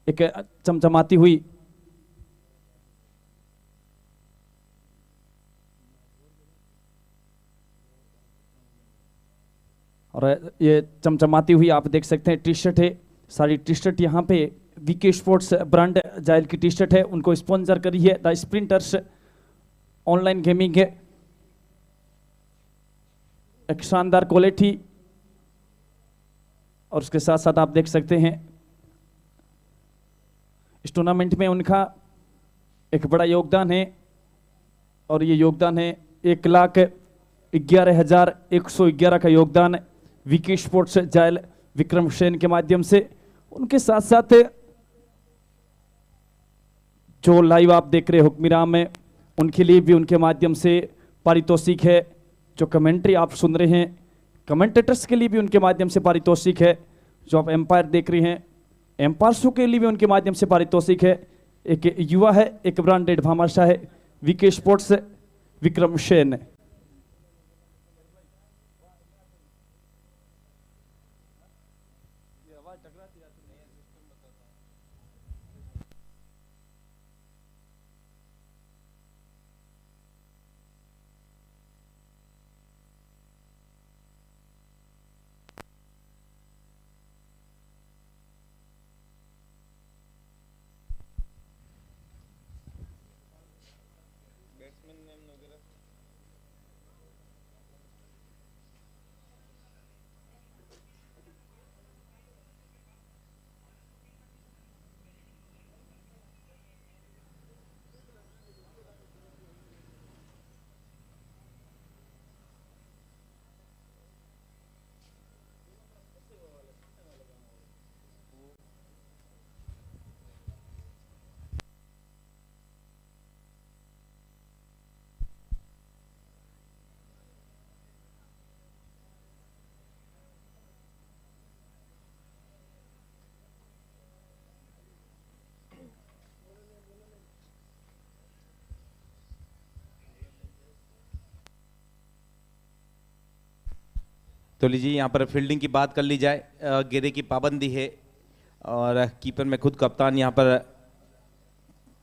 एक चमचमाती हुई और ये चमचमाती हुई आप देख सकते हैं टी शर्ट है। सारी टी शर्ट यहाँ पे वीके स्पोर्ट्स ब्रांड जायल की टी शर्ट है, उनको स्पॉन्सर करी है द स्प्रिंटर्स ऑनलाइन गेमिंग है। एक शानदार क्वालिटी और उसके साथ साथ आप देख सकते हैं इस टूर्नामेंट में उनका एक बड़ा योगदान है और ये योगदान है 1,11,111 का योगदान वीके स्पोर्ट्स जायल विक्रम सेन के माध्यम से। उनके साथ साथ जो लाइव आप देख रहे हुक्मिराम में उनके लिए भी उनके माध्यम से पारितोषिक है। जो कमेंट्री आप सुन रहे हैं कमेंटेटर्स के लिए भी उनके माध्यम से पारितोषिक है। जो आप एम्पायर देख रहे हैं एम्पायर्सों के लिए भी उनके माध्यम से पारितोषिक है। एक युवा है, एक ब्रांडेड भामाशाह है वीके स्पोर्ट्स विक्रम सेन। तो लीजिए यहाँ पर फील्डिंग की बात कर ली जाए। गेंदे की पाबंदी है और कीपर में खुद कप्तान यहाँ पर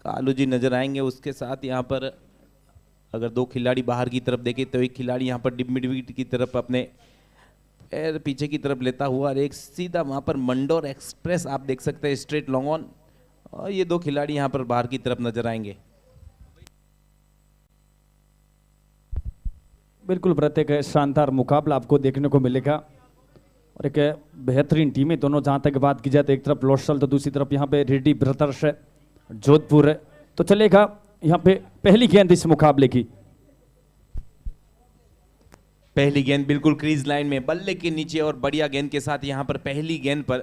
कालू जी नजर आएंगे। उसके साथ यहाँ पर अगर दो खिलाड़ी बाहर की तरफ देखें तो एक खिलाड़ी यहाँ पर मिड विकेट की तरफ अपने पैर पीछे की तरफ लेता हुआ और एक सीधा वहाँ पर मंडोर एक्सप्रेस आप देख सकते हैं स्ट्रेट लॉन्ग ऑन, और ये दो खिलाड़ी यहाँ पर बाहर की तरफ नजर आएंगे। बिल्कुल व्रत एक शानदार मुकाबला आपको देखने को मिलेगा और एक बेहतरीन टीम है दोनों। जहां तक बात की जाए तो एक तरफ लोशल तो दूसरी तरफ यहाँ पे रेड्डी ब्रदर्स है जोधपुर है। तो चलेगा यहाँ पे पहली गेंद इस मुकाबले की। पहली गेंद बिल्कुल क्रीज लाइन में बल्ले के नीचे और बढ़िया गेंद के साथ यहाँ पर पहली गेंद पर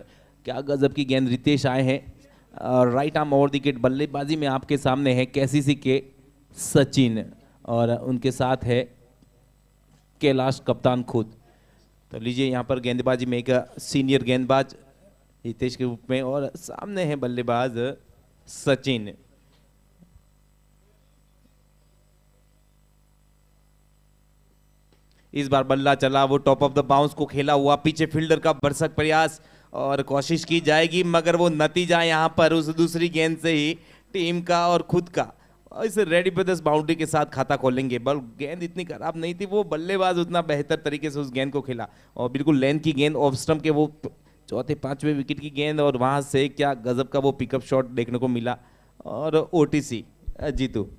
क्या गजब की गेंद रितेश आए हैं। Right arm over the wicket बल्लेबाजी में आपके सामने है केसीसी के सचिन और उनके साथ है कैलाश कप्तान खुद। तो लीजिए यहाँ पर गेंदबाजी में एक सीनियर गेंदबाज हितेश के रूप में और सामने है बल्लेबाज सचिन। इस बार बल्ला चला, वो टॉप ऑफ द बाउंस को खेला हुआ, पीछे फील्डर का भरसक प्रयास और कोशिश की जाएगी मगर वो नतीजा यहाँ पर उस दूसरी गेंद से ही टीम का और खुद का इस रेडी ब्रदर्स बाउंड्री के साथ खाता खोलेंगे। बल गेंद इतनी खराब नहीं थी, वो बल्लेबाज उतना बेहतर तरीके से उस गेंद को खेला और बिल्कुल लेंथ की गेंद ऑफ स्टंप के वो चौथे पांचवें विकेट की गेंद और वहां से क्या गजब का वो पिकअप शॉट देखने को मिला और ओटीसी जीतू।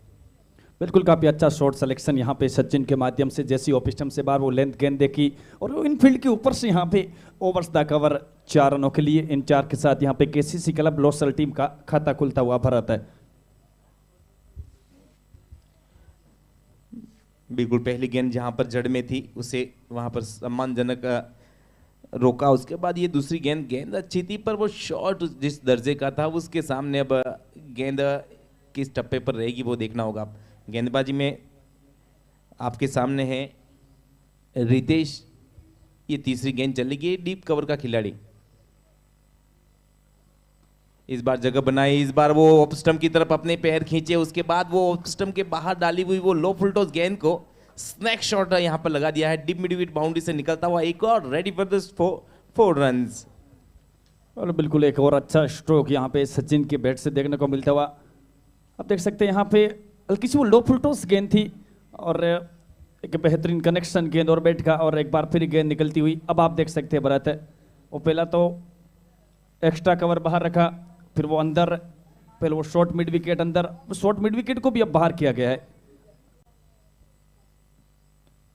बिल्कुल काफ़ी अच्छा शॉट सिलेक्शन यहाँ पे सचिन के माध्यम से। जैसी ऑफ स्टंप से बाहर वो लेंथ गेंद देखी और वो इनफील्ड के ऊपर से यहाँ पे ओवर्स द कवर 4 रनों के लिए इन 4 के साथ यहाँ पे केसीसी क्लब लोसल टीम का खाता खुलता हुआ भरत है। बिल्कुल पहली गेंद जहां पर जड़ में थी उसे वहां पर सम्मानजनक रोका। उसके बाद ये दूसरी गेंद अच्छी थी पर वो शॉट जिस दर्जे का था उसके सामने अब गेंद किस टप्पे पर रहेगी वो देखना होगा। गेंदबाजी में आपके सामने है रितेश, ये तीसरी गेंद चलेगी, डीप कवर का खिलाड़ी। इस बार जगह बनाई, इस बार वो ऑफ स्टंप की तरफ अपने पैर खींचे, उसके बाद वो ऑफ स्टंप के बाहर डाली हुई वो लो फुल टॉस गेंद को स्नैक शॉट यहां पर लगा दिया है। डीप मिड विकेट बाउंड्री से निकलता हुआ एक और रेडी फॉर दिस 4 रन्स। और बिल्कुल एक और अच्छा स्ट्रोक यहाँ पे सचिन के बैट से देखने को मिलता हुआ। आप देख सकते हैं यहाँ पे हल्की सी वो लो फुलटॉस गेंद थी और एक बेहतरीन कनेक्शन गेंद और बैट का, और एक बार फिर गेंद निकलती हुई। अब आप देख सकते हैं भरत है वो पहला तो एक्स्ट्रा कवर बाहर रखा, फिर वो अंदर, पहले वो शॉर्ट मिड विकेट अंदर, शॉर्ट मिड विकेट को भी अब बाहर किया गया है।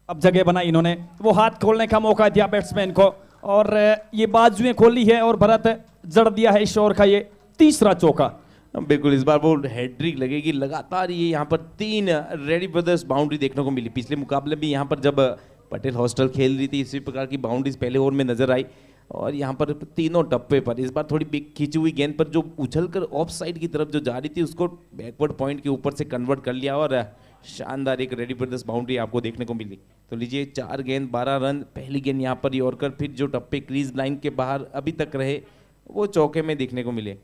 अब जगह बनाई इन्होंने, वो हाथ खोलने का मौका दिया बैट्समैन को और ये बाजुएं खोली है और भरत जड़ दिया है इस ओवर का ये तीसरा चौका। बिल्कुल इस बार वो हैट्रिक लगेगी लगातार। ये यहाँ पर 3 रेडी ब्रदर्स बाउंड्री देखने को मिली। पिछले मुकाबले भी यहाँ पर जब पटेल हॉस्टल खेल रही थी इसी प्रकार की बाउंड्रीज पहले ओवर में नजर आई, और यहाँ पर तीनों टप्पे पर इस बार थोड़ी बिग खींची हुई गेंद पर जो उछलकर ऑफ साइड की तरफ जो जा रही थी उसको बैकवर्ड पॉइंट के ऊपर से कन्वर्ट कर लिया और शानदार एक रेडी ब्रदर्स बाउंड्री आपको देखने को मिली। तो लीजिए 4 गेंद 12 रन। पहली गेंद यहाँ पर यॉर्कर, फिर जो टप्पे क्रीज लाइन के बाहर अभी तक रहे वो चौके में देखने को मिले।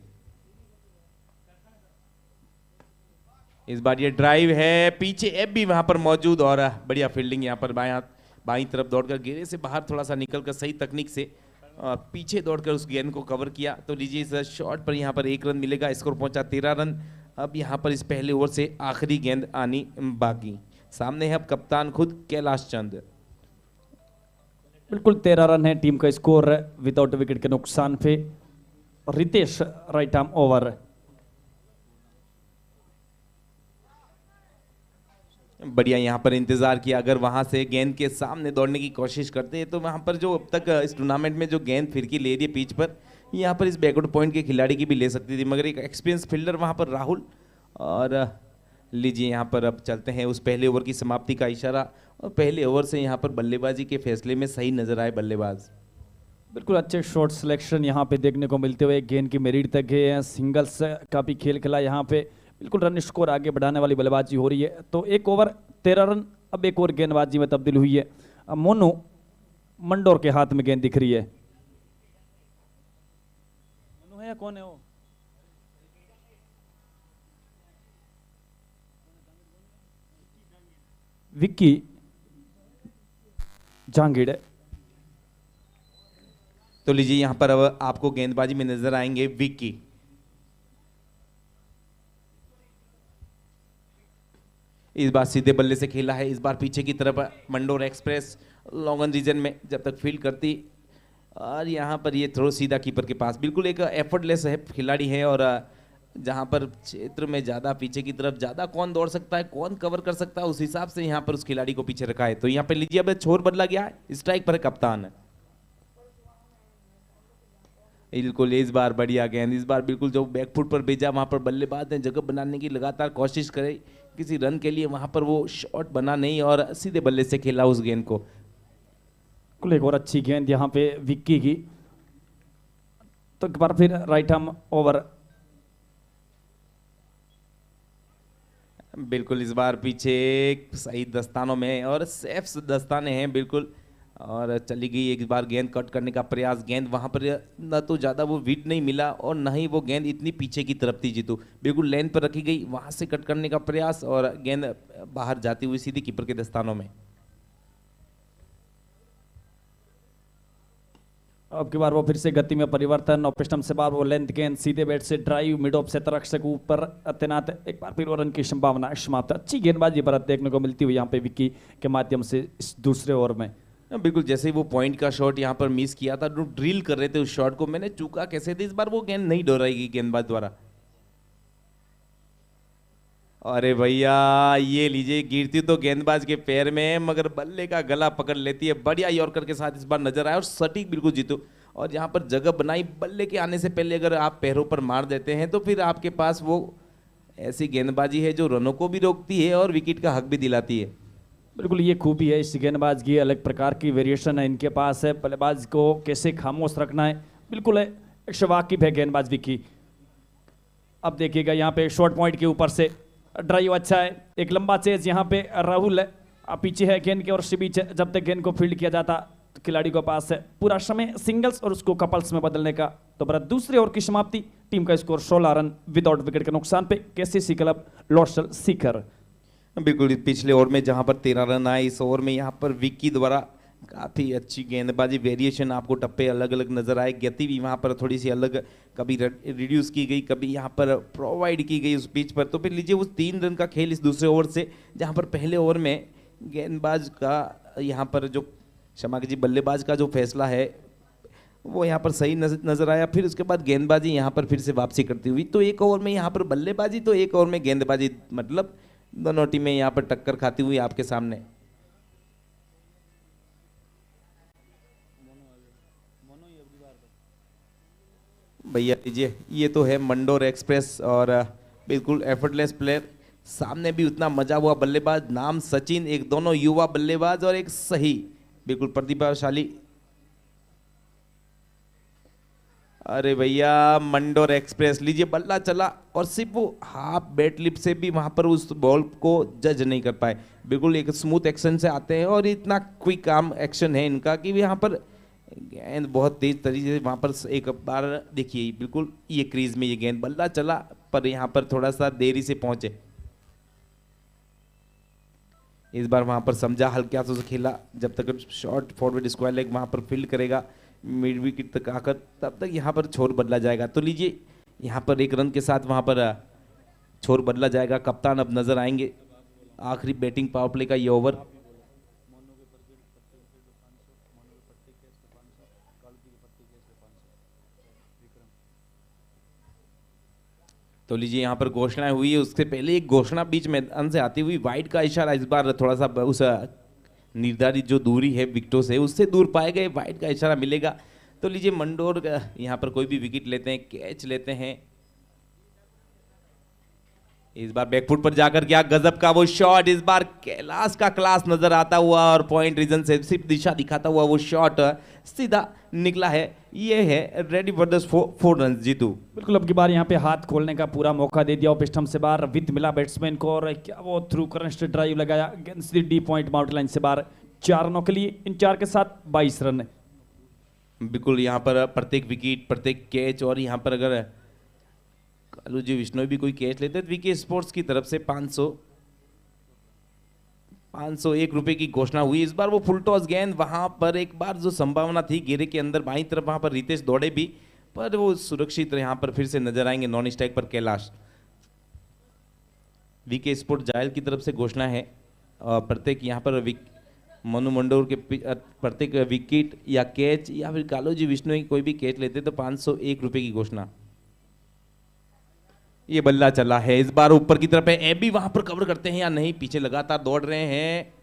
इस बार ये ड्राइव है, पीछे एब भी वहां पर मौजूद और बढ़िया फील्डिंग यहाँ पर बाईं तरफ दौड़कर घेरे से बाहर थोड़ा सा निकलकर सही तकनीक से पीछे दौड़कर उस गेंद को कवर किया। तो लीजिए इस शॉट पर यहाँ पर 1 रन मिलेगा, स्कोर पहुंचा 13 रन। अब यहाँ पर इस पहले ओवर से आखिरी गेंद आनी बाकी। सामने है अब कप्तान खुद कैलाश चंद। बिल्कुल 13 रन है टीम का स्कोर विदाउट विकेट के नुकसान पे। Ritesh right arm over. बढ़िया यहाँ पर इंतजार किया, अगर वहां से गेंद के सामने दौड़ने की कोशिश करते हैं तो वहां पर जो अब तक इस टूर्नामेंट में जो गेंद फिरकी ले रही है पिच पर, यहाँ पर इस बैकवर्ड पॉइंट के खिलाड़ी की भी ले सकती थी, मगर एक एक्सपीरियंस फील्डर वहां पर राहुल। और लीजिए यहाँ पर अब चलते हैं उस पहले ओवर की समाप्ति का इशारा, और पहले ओवर से यहाँ पर बल्लेबाजी के फैसले में सही नजर आए बल्लेबाज। बिल्कुल अच्छे शॉट सिलेक्शन यहाँ पे देखने को मिलते हुए गेंद की मेरिट तक गए हैं, सिंगल्स का भी खेल खेला यहाँ पे। बिल्कुल रन स्कोर आगे बढ़ाने वाली बल्लेबाजी हो रही है। तो 1 ओवर 13 रन, अब एक और गेंदबाजी में तब्दील हुई है। अब मोनू मंडोर के हाथ में गेंद दिख रही है। मोनू है या कौन है वो? विक्की जहांगीर। तो लीजिए यहाँ पर अब आपको गेंदबाजी में नजर आएंगे विक्की। इस बार सीधे बल्ले से खेला है, इस बार पीछे की तरफ Mandore express long on region में जब तक फील्ड करती, और यहाँ पर ये थ्रो सीधा कीपर के पास। बिल्कुल एक एफर्टलेस है खिलाड़ी है, और जहाँ पर क्षेत्र में ज़्यादा पीछे की तरफ ज़्यादा कौन दौड़ सकता है, कौन कवर कर सकता है, उस हिसाब से यहाँ पर उस खिलाड़ी को पीछे रखा है। तो यहाँ पर लीजिए अब छोर बदला गया है, स्ट्राइक पर कप्तान। बिल्कुल इस बार बढ़िया गेंद, इस बार बिल्कुल जो बैकफुट पर भेजा वहां पर बल्लेबाज ने जगह बनाने की लगातार कोशिश करे किसी रन के लिए, वहां पर वो शॉट बना नहीं और सीधे बल्ले से खेला उस गेंद को। बिल्कुल एक और अच्छी गेंद यहाँ पे विक्की की। तो एक बार फिर राइट आर्म ओवर। बिल्कुल इस बार पीछे सही दस्तानों में और सेफ दस्ताने हैं बिल्कुल, और चली गई एक बार गेंद कट करने का प्रयास। गेंद वहां पर न तो ज़्यादा वो विट नहीं मिला और न ही वो गेंद इतनी पीछे की तरफ थी जीतू, बिल्कुल लेन पर रखी गई, वहां से कट करने का प्रयास और गेंद बाहर जाती हुई सीधी कीपर के दस्तानों में। अब की बार वो फिर से गति में परिवर्तन, ऑफ स्टंप से बार वो लेंथ गेंद सीधे बैट से ड्राइव, मिड ऑफ से तरक्षक ऊपर तैनात, एक बार फिर रन की संभावना समाप्त। अच्छी गेंदबाजी भारत देखने को मिलती हुई यहाँ पे विक्की के माध्यम से इस दूसरे ओवर में। बिल्कुल जैसे ही वो पॉइंट का शॉट यहाँ पर मिस किया था, ड्रिल कर रहे थे उस शॉट को, मैंने चूका कैसे थे, इस बार वो गेंद नहीं दोहराएगी गेंदबाज द्वारा। अरे भैया ये लीजिए, गिरती तो गेंदबाज के पैर में मगर बल्ले का गला पकड़ लेती है। बढ़िया यॉर्कर के साथ इस बार नजर आया और सटीक बिल्कुल जीतू, और यहाँ पर जगह बनाई बल्ले के आने से पहले अगर आप पैरों पर मार देते हैं तो फिर आपके पास वो ऐसी गेंदबाजी है जो रनों को भी रोकती है और विकेट का हक भी दिलाती है। बिल्कुल ये खूबी है इस गेंदबाज की, अलग प्रकार की वेरिएशन है इनके पास है, बल्लेबाज को कैसे खामोश रखना है, बिल्कुल है वाकिफ है गेंदबाज विक्की। अब देखिएगा यहाँ पे शॉर्ट पॉइंट के ऊपर से ड्राइव अच्छा है, एक लंबा चेज यहाँ पे राहुल है, पीछे है गेंद के और बीच जब तक गेंद को फील्ड किया जाता तो खिलाड़ी को पास है पूरा समय सिंगल्स और उसको कपल्स में बदलने का। तो बड़ा दूसरे ओवर की समाप्ति, टीम का स्कोर 16 रन विदाउट विकेट के नुकसान पे केसीसी क्लब लॉर्डसल सीकर। बिल्कुल पिछले ओवर में जहां पर 13 रन आए, इस ओवर में यहां पर विक्की द्वारा काफी अच्छी गेंदबाजी, वेरिएशन आपको टप्पे अलग अलग नजर आए, गति भी वहां पर थोड़ी सी अलग, कभी रिड्यूस की गई, कभी यहाँ पर प्रोवाइड की गई उस पिच पर। तो फिर लीजिए वो 3 रन का खेल इस दूसरे ओवर से, जहां पर पहले ओवर में गेंदबाज का यहाँ पर जो क्षमा कीजिए बल्लेबाज का जो फैसला है वो यहाँ पर सही नजर आया। फिर उसके बाद गेंदबाजी यहाँ पर फिर से वापसी करती हुई, तो एक ओवर में यहाँ पर बल्लेबाजी तो एक ओवर में गेंदबाजी, मतलब दोनों टीमें यहाँ पर टक्कर खाती हुई आपके सामने। भैया लीजिए, ये तो है मंडोर एक्सप्रेस और बिल्कुल एफर्टलेस प्लेयर। सामने भी उतना मजा हुआ बल्लेबाज, नाम सचिन, एक दोनों युवा बल्लेबाज और एक सही बिल्कुल प्रतिभाशाली। अरे भैया मंडोर एक्सप्रेस, लीजिए बल्ला चला और सिर्फ वो हाफ बैट लिप से भी वहां पर उस बॉल को जज नहीं कर पाए। बिल्कुल एक स्मूथ एक्शन से आते हैं और इतना क्विक काम एक्शन है इनका कि यहाँ पर गेंद बहुत तेज तरीके से वहां पर एक बार देखिए बिल्कुल ये क्रीज में ये गेंद बल्ला चला, पर यहाँ पर थोड़ा सा देरी से पहुंचे। इस बार वहां पर समझा हल्के हाथों से खेला, जब तक शॉर्ट फॉरवर्ड स्क्वायर लेग वहां पर फील्ड करेगा मिड विकेट तक आकर, तब तक यहाँ पर छोर बदला जाएगा। तो लीजिए यहाँ पर 1 रन के साथ वहां पर छोर बदला जाएगा। कप्तान अब नजर आएंगे, आखिरी बैटिंग पावर प्ले का ये ओवर। तो लीजिए यहाँ पर घोषणा हुई है, उससे पहले एक घोषणा बीच मैदान से आती हुई, वाइड का इशारा इस बार थोड़ा सा उस निर्धारित जो दूरी है विकेटों से उससे दूर पाए गए, वाइड का इशारा मिलेगा। तो लीजिए मंडोर यहाँ पर कोई भी विकेट लेते हैं, कैच लेते हैं। इस बार बैकफुट पर जाकर क्या गजब का वो शॉट, इस बार कैलाश का क्लास नजर आता हुआ और पॉइंट रीजन से सिर्फ दिशा दिखाता हुआ वो शॉट सीधा निकला है। ये है ready for the 4 run Jitu. बिल्कुल अब की बार यहाँ पे हाथ खोलने का पूरा मौका दे दिया ऑफ स्टंप से बाहर, विद मिला बैट्समैन को और क्या वो थ्रू करंट ड्राइव लगाया, गेंद सीधी डीप पॉइंट बाउंड्री लाइन से बाहर। 4 रनों के लिए इन 4 के साथ 22 रन। बिल्कुल यहाँ पर प्रत्येक विकेट, प्रत्येक कैच, और यहाँ पर अगर कालू जी विश्नोई भी कोई कैच लेते तो वीके स्पोर्ट्स की तरफ से 501 रुपए की घोषणा हुई। इस बार वो फुल टॉस गेंद, वहां पर एक बार जो संभावना थी घेरे के अंदर बाईं तरफ, वहां पर रितेश दौड़े भी, पर वो सुरक्षित यहाँ पर फिर से नजर आएंगे नॉन स्ट्राइक पर कैलाश। वीके स्पोर्ट जायल की तरफ से घोषणा है और प्रत्येक यहाँ पर मनु मंडोर के प्रत्येक विकेट या कैच या फिर कालोजी विष्णु कोई भी कैच लेते तो 501 रुपए की घोषणा। ये बल्ला चला है, इस बार ऊपर की तरफ है, एबी वहां पर कवर करते हैं या नहीं, पीछे लगातार दौड़ रहे हैं,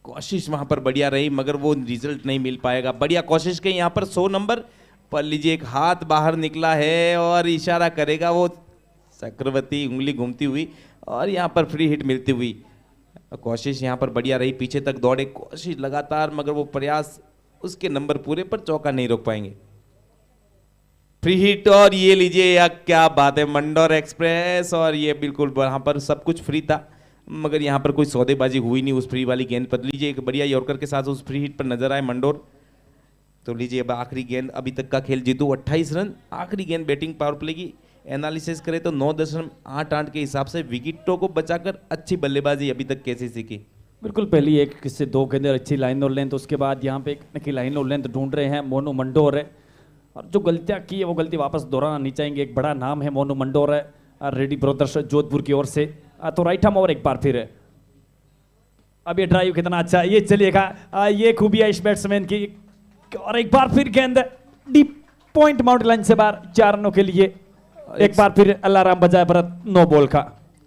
कोशिश वहां पर बढ़िया रही मगर वो रिजल्ट नहीं मिल पाएगा। बढ़िया कोशिश की यहाँ पर 100 नंबर पर, लीजिए एक हाथ बाहर निकला है और इशारा करेगा वो चक्रवर्ती, उंगली घूमती हुई और यहाँ पर फ्री हिट मिलती हुई। कोशिश यहाँ पर बढ़िया रही, पीछे तक दौड़े, कोशिश लगातार, मगर वो प्रयास उसके नंबर पूरे पर चौका नहीं रोक पाएंगे। फ्री हिट और ये लीजिए, या क्या बात है, मंडोर एक्सप्रेस, और ये बिल्कुल वहां पर सब कुछ फ्री था मगर यहाँ पर कोई सौदेबाजी हुई नहीं उस फ्री वाली गेंद पर। लीजिए एक बढ़िया यॉर्कर के साथ उस फ्री हिट पर नजर आए मंडोर। तो लीजिए अब आखिरी गेंद, अभी तक का खेल जीतू 28 रन, आखिरी गेंद बैटिंग पावर प्ले की एनालिसिस करें तो 9.88 के हिसाब से विकेटों को बचाकर अच्छी बल्लेबाजी अभी तक कैसे सीखी। बिल्कुल पहली एक से 2 गेंदें अच्छी लाइन और लेंथ, उसके बाद यहाँ पे एक लाइन और लेंथ ढूंढ रहे हैं मोनू मंडोर है, और जो गलतियां की है वो गलती वापस दोहराना नहीं चाहेंगे। एक बड़ा नाम है मोनू मंडोर है, रेडी ब्रदर्स जोधपुर की ओर से। तो राइट हम और एक बार फिर अब ये ड्राइव कितना अच्छा ये चलिएगा, ये खूबी है इस बैट्समैन की, और एक बार फिर गेंद डीप पॉइंट माउंट लाइन से बाहर, 4 रनों के लिए एक बार फिर अलार्म बजाए भरत, 9 बॉल का।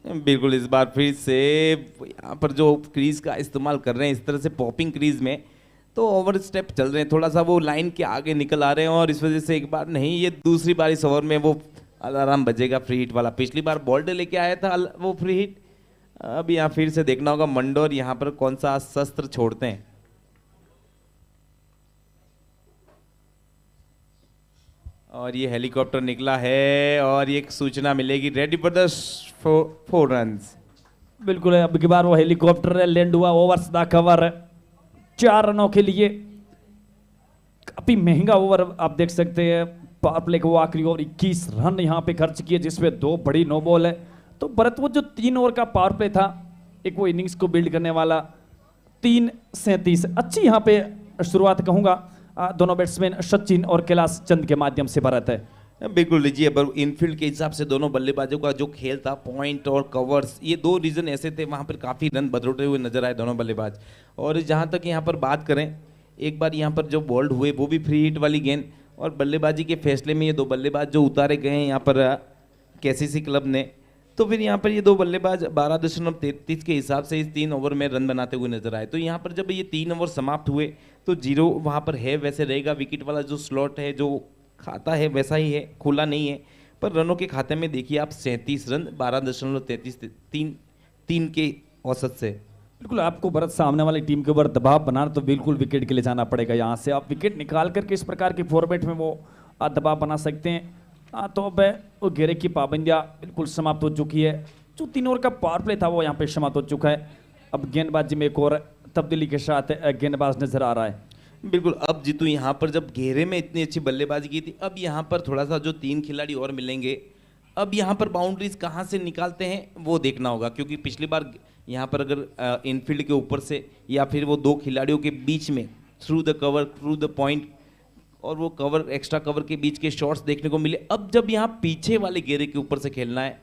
बिल्कुल इस बार फिर से यहाँ पर जो क्रीज का इस्तेमाल कर रहे हैं इस तरह से पॉपिंग क्रीज में, तो ओवर स्टेप चल रहे हैं, थोड़ा सा वो लाइन के आगे निकल आ रहे हैं और इस वजह से एक बार नहीं, ये दूसरी बार इस ओवर में वो अलार्म बजेगा फ्री हिट वाला। पिछली बार बॉल्डर लेके आया था वो फ्री हिट, अब यहाँ फिर से देखना होगा मंडोर यहाँ पर कौन सा शस्त्र छोड़ते हैं। और ये हेलीकॉप्टर निकला है और ये एक सूचना मिलेगी, रेडी फॉर द 4 रन्स। बिल्कुल अब की बार वो हेलीकॉप्टर लैंड हुआ, ओवर्स दा कवर 4 रनों के लिए, काफी महंगा ओवर आप देख सकते हैं। पावर प्ले को आखिरी ओवर 21 रन यहाँ पे खर्च किए, जिसमें 2 बड़ी नो बॉल है। तो भरत वो जो 3 ओवर का पावर प्ले था, एक वो इनिंग्स को बिल्ड करने वाला, 3-37 अच्छी यहाँ पे शुरुआत कहूंगा दोनों बैट्समैन सचिन और कैलाश चंद के माध्यम से भारत है। बिल्कुल लीजिए, पर इनफील्ड के हिसाब से दोनों बल्लेबाजों का जो खेल था, पॉइंट और कवर्स, ये दो रीजन ऐसे थे वहां पर काफी रन बदलते हुए नजर आए दोनों बल्लेबाज। और जहां तक यहां पर बात करें, एक बार यहां पर जो बोल्ड हुए वो भी फ्री हिट वाली गेंद, और बल्लेबाजी के फैसले में ये दो बल्लेबाज जो उतारे गए हैं यहाँ पर केसीसी क्लब ने, तो फिर यहाँ पर ये दो बल्लेबाज 12.33 के हिसाब से इस 3 ओवर में रन बनाते हुए नजर आए। तो यहाँ पर जब ये 3 ओवर समाप्त हुए तो 0 वहाँ पर है, वैसे रहेगा। विकेट वाला जो स्लॉट है, जो खाता है वैसा ही है, खुला नहीं है। पर रनों के खाते में देखिए आप 37 रन 12.33 के औसत से। बिल्कुल आपको भरत सामने वाली टीम के ऊपर दबाव बनाना तो बिल्कुल विकेट के लिए जाना पड़ेगा। यहाँ से आप विकेट निकाल करके इस प्रकार के फॉर्मेट में वो दबाव बना सकते हैं। तो अब वो घेरे की पाबंदियाँ बिल्कुल समाप्त हो चुकी है। जो 3 ओवर का पावर प्ले था वो यहाँ पे समाप्त हो चुका है। अब गेंदबाजी में एक और तब्दीली के साथ गेंदबाज नजर आ रहा है। बिल्कुल, अब जीतू यहाँ पर जब घेरे में इतनी अच्छी बल्लेबाजी की थी, अब यहाँ पर थोड़ा सा जो 3 खिलाड़ी और मिलेंगे, अब यहाँ पर बाउंड्रीज कहाँ से निकालते हैं वो देखना होगा। क्योंकि पिछली बार यहाँ पर अगर इनफील्ड के ऊपर से या फिर वो 2 खिलाड़ियों के बीच में through the cover, through the point और वो कवर, एक्स्ट्रा कवर के बीच के शॉट्स देखने को मिले। अब जब यहाँ पीछे वाले घेरे के ऊपर से खेलना है,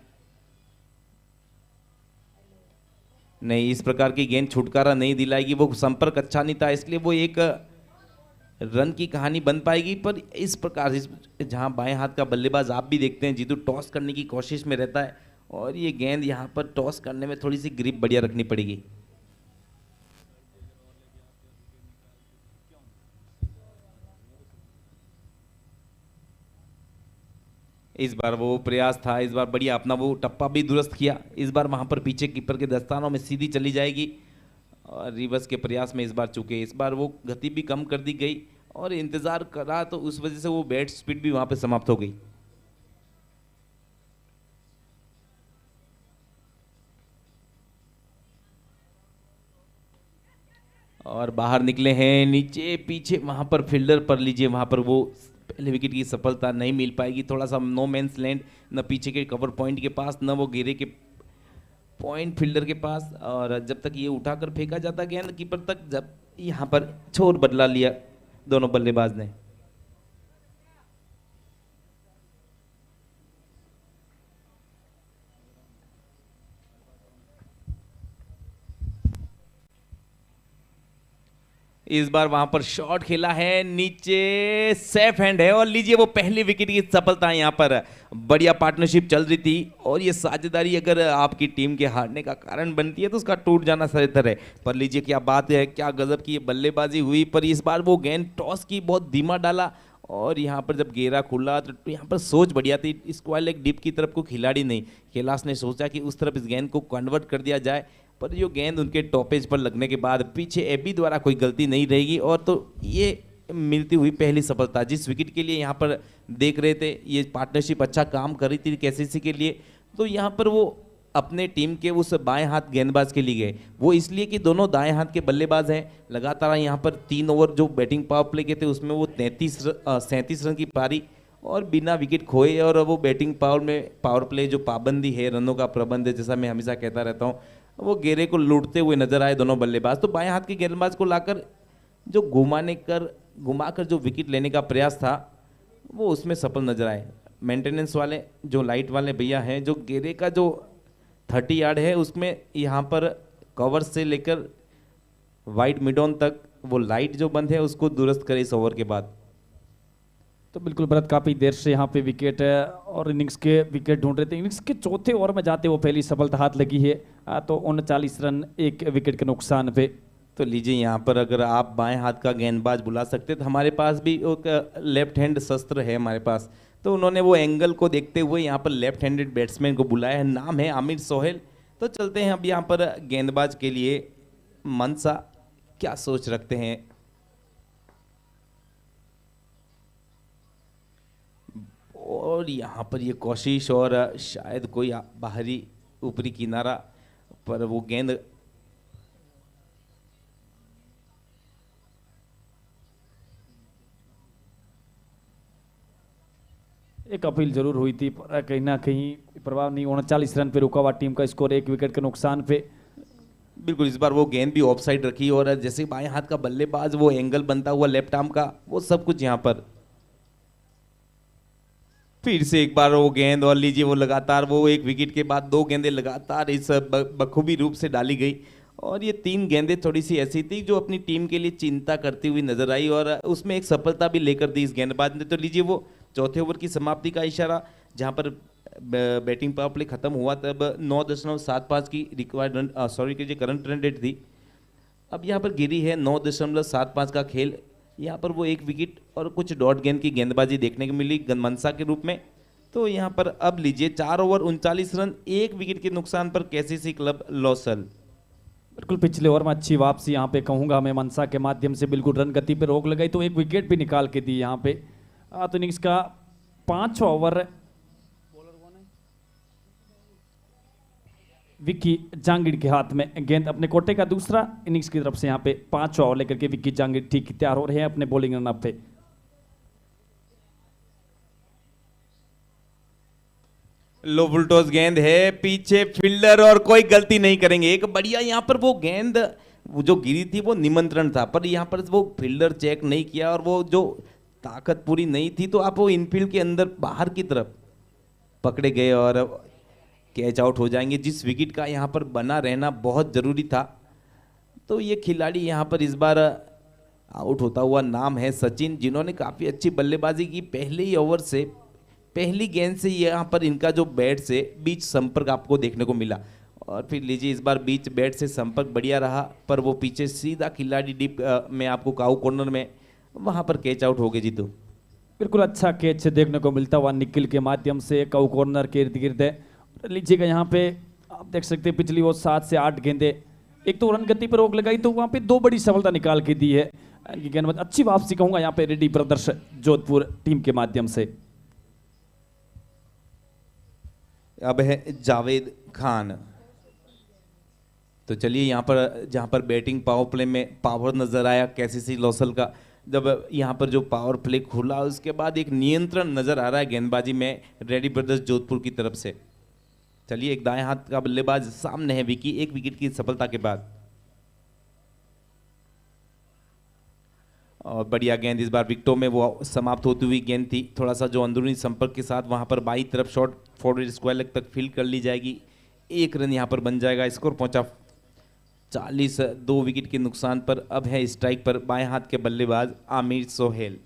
नहीं, इस प्रकार की गेंद छुटकारा नहीं दिलाएगी। वो संपर्क अच्छा नहीं था, इसलिए वो एक रन की कहानी बन पाएगी। पर इस प्रकार जहां बाएं हाथ का बल्लेबाज आप भी देखते हैं जीतू टॉस करने की कोशिश में रहता है, और ये गेंद यहां पर टॉस करने में थोड़ी सी ग्रिप बढ़िया रखनी पड़ेगी। इस बार वो प्रयास था, इस बार बढ़िया अपना वो टप्पा भी दुरुस्त किया। इस बार वहां पर पीछे कीपर के दस्तानों में सीधी चली जाएगी, और रिवर्स के प्रयास में इस बार चूके, इस बार वो गति भी कम कर दी गई और इंतजार करा, तो उस वजह से वो बैट स्पीड भी वहां पे समाप्त हो गई। और बाहर निकले हैं नीचे पीछे, वहां पर फील्डर पर लीजिए, वहां पर वो पहले विकेट की सफलता नहीं मिल पाएगी। थोड़ा सा नो मैंस लैंड, न पीछे के कवर पॉइंट के पास, न वो घेरे के पॉइंट फील्डर के पास। और जब तक ये उठाकर फेंका जाता गेंद कीपर तक, जब यहाँ पर छोर बदला लिया दोनों बल्लेबाज ने। इस बार वहां पर शॉट खेला है नीचे, सेफ हैंड है, और लीजिए वो पहली विकेट की सफलता है। यहाँ पर बढ़िया पार्टनरशिप चल रही थी, और ये साझेदारी अगर आपकी टीम के हारने का कारण बनती है तो उसका टूट जाना सही है। पर लीजिए क्या बात है, क्या गजब की बल्लेबाजी हुई। पर इस बार वो गेंद टॉस की बहुत धीमा डाला, और यहाँ पर जब घेरा खुला तो यहाँ पर सोच बढ़िया थी। स्क्वायर लेग डीप की तरफ को खिलाड़ी नहीं, कैलाश ने सोचा कि उस तरफ इस गेंद को कन्वर्ट कर दिया जाए, पर जो गेंद उनके टॉपेज पर लगने के बाद पीछे एबी द्वारा कोई गलती नहीं रहेगी, और तो ये मिलती हुई पहली सफलता। जिस विकेट के लिए यहाँ पर देख रहे थे, ये पार्टनरशिप अच्छा काम कर रही थी केसीसी के लिए, तो यहाँ पर वो अपने टीम के उस बाएं हाथ गेंदबाज के लिए गए। वो इसलिए कि दोनों दाएं हाथ के बल्लेबाज हैं। लगातार यहाँ पर 3 ओवर जो बैटिंग पावर प्ले के थे उसमें वो 37 रन की पारी और बिना विकेट खोए, और वो बैटिंग पावर प्ले जो पाबंदी है, रनों का प्रबंध है, जैसा मैं हमेशा कहता रहता हूँ, वो घेरे को लूटते हुए नजर आए दोनों बल्लेबाज। तो बाएं हाथ के गेंदबाज को लाकर जो घुमाकर जो विकेट लेने का प्रयास था वो उसमें सफल नजर आए। मेंटेनेंस वाले जो लाइट वाले भैया हैं, जो घेरे का जो 30 यार्ड है उसमें यहाँ पर कवर से लेकर वाइट मिडॉन तक वो लाइट जो बंद है उसको दुरुस्त करे इस ओवर के बाद। तो बिल्कुल भरत काफ़ी देर से यहाँ पे विकेट और इनिंग्स के विकेट ढूंढ रहे थे। इनिंग्स के चौथे ओवर में जाते वो पहली सफलता हाथ लगी है। तो 39 रन 1 विकेट के नुकसान पे। तो लीजिए यहाँ पर अगर आप बाएं हाथ का गेंदबाज बुला सकते तो हमारे पास भी एक लेफ्ट हैंड शस्त्र है हमारे पास, तो उन्होंने वो एंगल को देखते हुए यहाँ पर लेफ्ट हैंडेड बैट्समैन को बुलाया है। नाम है आमिर सोहेल। तो चलते हैं अब यहाँ पर गेंदबाज के लिए। मनसा क्या सोच रखते हैं? और यहाँ पर ये कोशिश, और शायद कोई बाहरी ऊपरी किनारा पर वो गेंद एक अपील जरूर हुई थी, पर कहीं ना कहीं प्रभाव नहीं। 39 रन पे रुका हुआ टीम का स्कोर 1 विकेट के नुकसान पे। बिल्कुल, इस बार वो गेंद भी ऑफ साइड रखी और जैसे बाएं हाथ का बल्लेबाज वो एंगल बनता हुआ लेफ्ट आर्म का, वो सब कुछ यहाँ पर फिर से एक बार वो गेंद और लीजिए वो लगातार वो एक विकेट के बाद दो गेंदें लगातार इस बखूबी रूप से डाली गई और ये तीन गेंदें थोड़ी सी ऐसी थी जो अपनी टीम के लिए चिंता करती हुई नजर आई और उसमें एक सफलता भी लेकर दी इस गेंदबाज ने। तो लीजिए वो चौथे ओवर की समाप्ति का इशारा, जहां पर बैटिंग पावर प्ले खत्म हुआ तब 9.75 की रिक्वायर्ड रन सॉरी कीजिए करंट रन रेट थी। अब यहाँ पर गिरी है 9.75 का खेल। यहाँ पर वो एक विकेट और कुछ डॉट गेंद की गेंदबाजी देखने को मिली मनसा के रूप में। तो यहाँ पर अब लीजिए 4 ओवर 39 रन, एक विकेट के नुकसान पर केसीसी क्लब लॉसल। बिल्कुल पिछले ओवर में अच्छी वापसी यहाँ पे कहूंगा मैं मनसा के माध्यम से, बिल्कुल रन गति पे रोक लगाई तो एक विकेट भी निकाल के दी यहाँ पे। तो इनिंग्स का 5 ओवर विक्की जांगिड़ के हाथ में गेंद, अपने कोटे का दूसरा इनिंग्स की तरफ से यहाँ पे 5 ओवर लेकर के विक्की जांगिड़ ठीक तैयार हो रहे हैं अपने बॉलिंग रनअप पे। लो बुलटोस गेंद है, पीछे फील्डर और कोई गलती नहीं करेंगे। एक बढ़िया यहाँ पर वो गेंद वो जो गिरी थी वो निमंत्रण था, पर यहाँ पर वो फील्डर चेक नहीं किया और वो जो ताकत पूरी नहीं थी तो आप वो इनफील्ड के अंदर बाहर की तरफ पकड़े गए और कैच आउट हो जाएंगे, जिस विकेट का यहाँ पर बना रहना बहुत जरूरी था। तो ये खिलाड़ी यहाँ पर इस बार आउट होता हुआ नाम है सचिन, जिन्होंने काफ़ी अच्छी बल्लेबाजी की। पहले ही ओवर से पहली गेंद से यहाँ पर इनका जो बैट से बीच संपर्क आपको देखने को मिला और फिर लीजिए इस बार बीच बैट से संपर्क बढ़िया रहा, पर वो पीछे सीधा खिलाड़ी डीप में आपको काऊ कॉर्नर में वहाँ पर कैच आउट हो गए जीतू। बिल्कुल अच्छा कैच देखने को मिलता हुआ निखिल के माध्यम से काऊ कॉर्नर के इर्द गिर्द। लीजिएगा यहाँ पे आप देख सकते हैं पिछली वो 7 से 8 गेंदे, एक तो रन गति पर रोक लगाई तो वहाँ पे 2 बड़ी सफलता निकाल के दी है गेंदबाज। अच्छी वापसी कहूंगा यहाँ पे रेड्डी ब्रदर्स जोधपुर टीम के माध्यम से। अब है जावेद खान। तो चलिए यहाँ पर जहाँ पर बैटिंग पावर प्ले में पावर नजर आया केसीसी लॉसल का, जब यहाँ पर जो पावर प्ले खुला उसके बाद एक नियंत्रण नजर आ रहा है गेंदबाजी में रेड्डी ब्रदर्स जोधपुर की तरफ से। चलिए एक दाएं हाथ का बल्लेबाज सामने है विकी, एक विकेट की सफलता के बाद। और बढ़िया गेंद इस बार विकेटों में वो समाप्त होती हुई गेंद थी, थोड़ा सा जो अंदरूनी संपर्क के साथ वहां पर बाई तरफ शॉट फॉरवर्ड स्क्वायर लेग तक फील्ड कर ली जाएगी। 1 रन यहां पर बन जाएगा, स्कोर पहुंचा 40, 2 विकेट के नुकसान पर। अब है स्ट्राइक पर बाएं हाथ के बल्लेबाज आमिर सोहेल।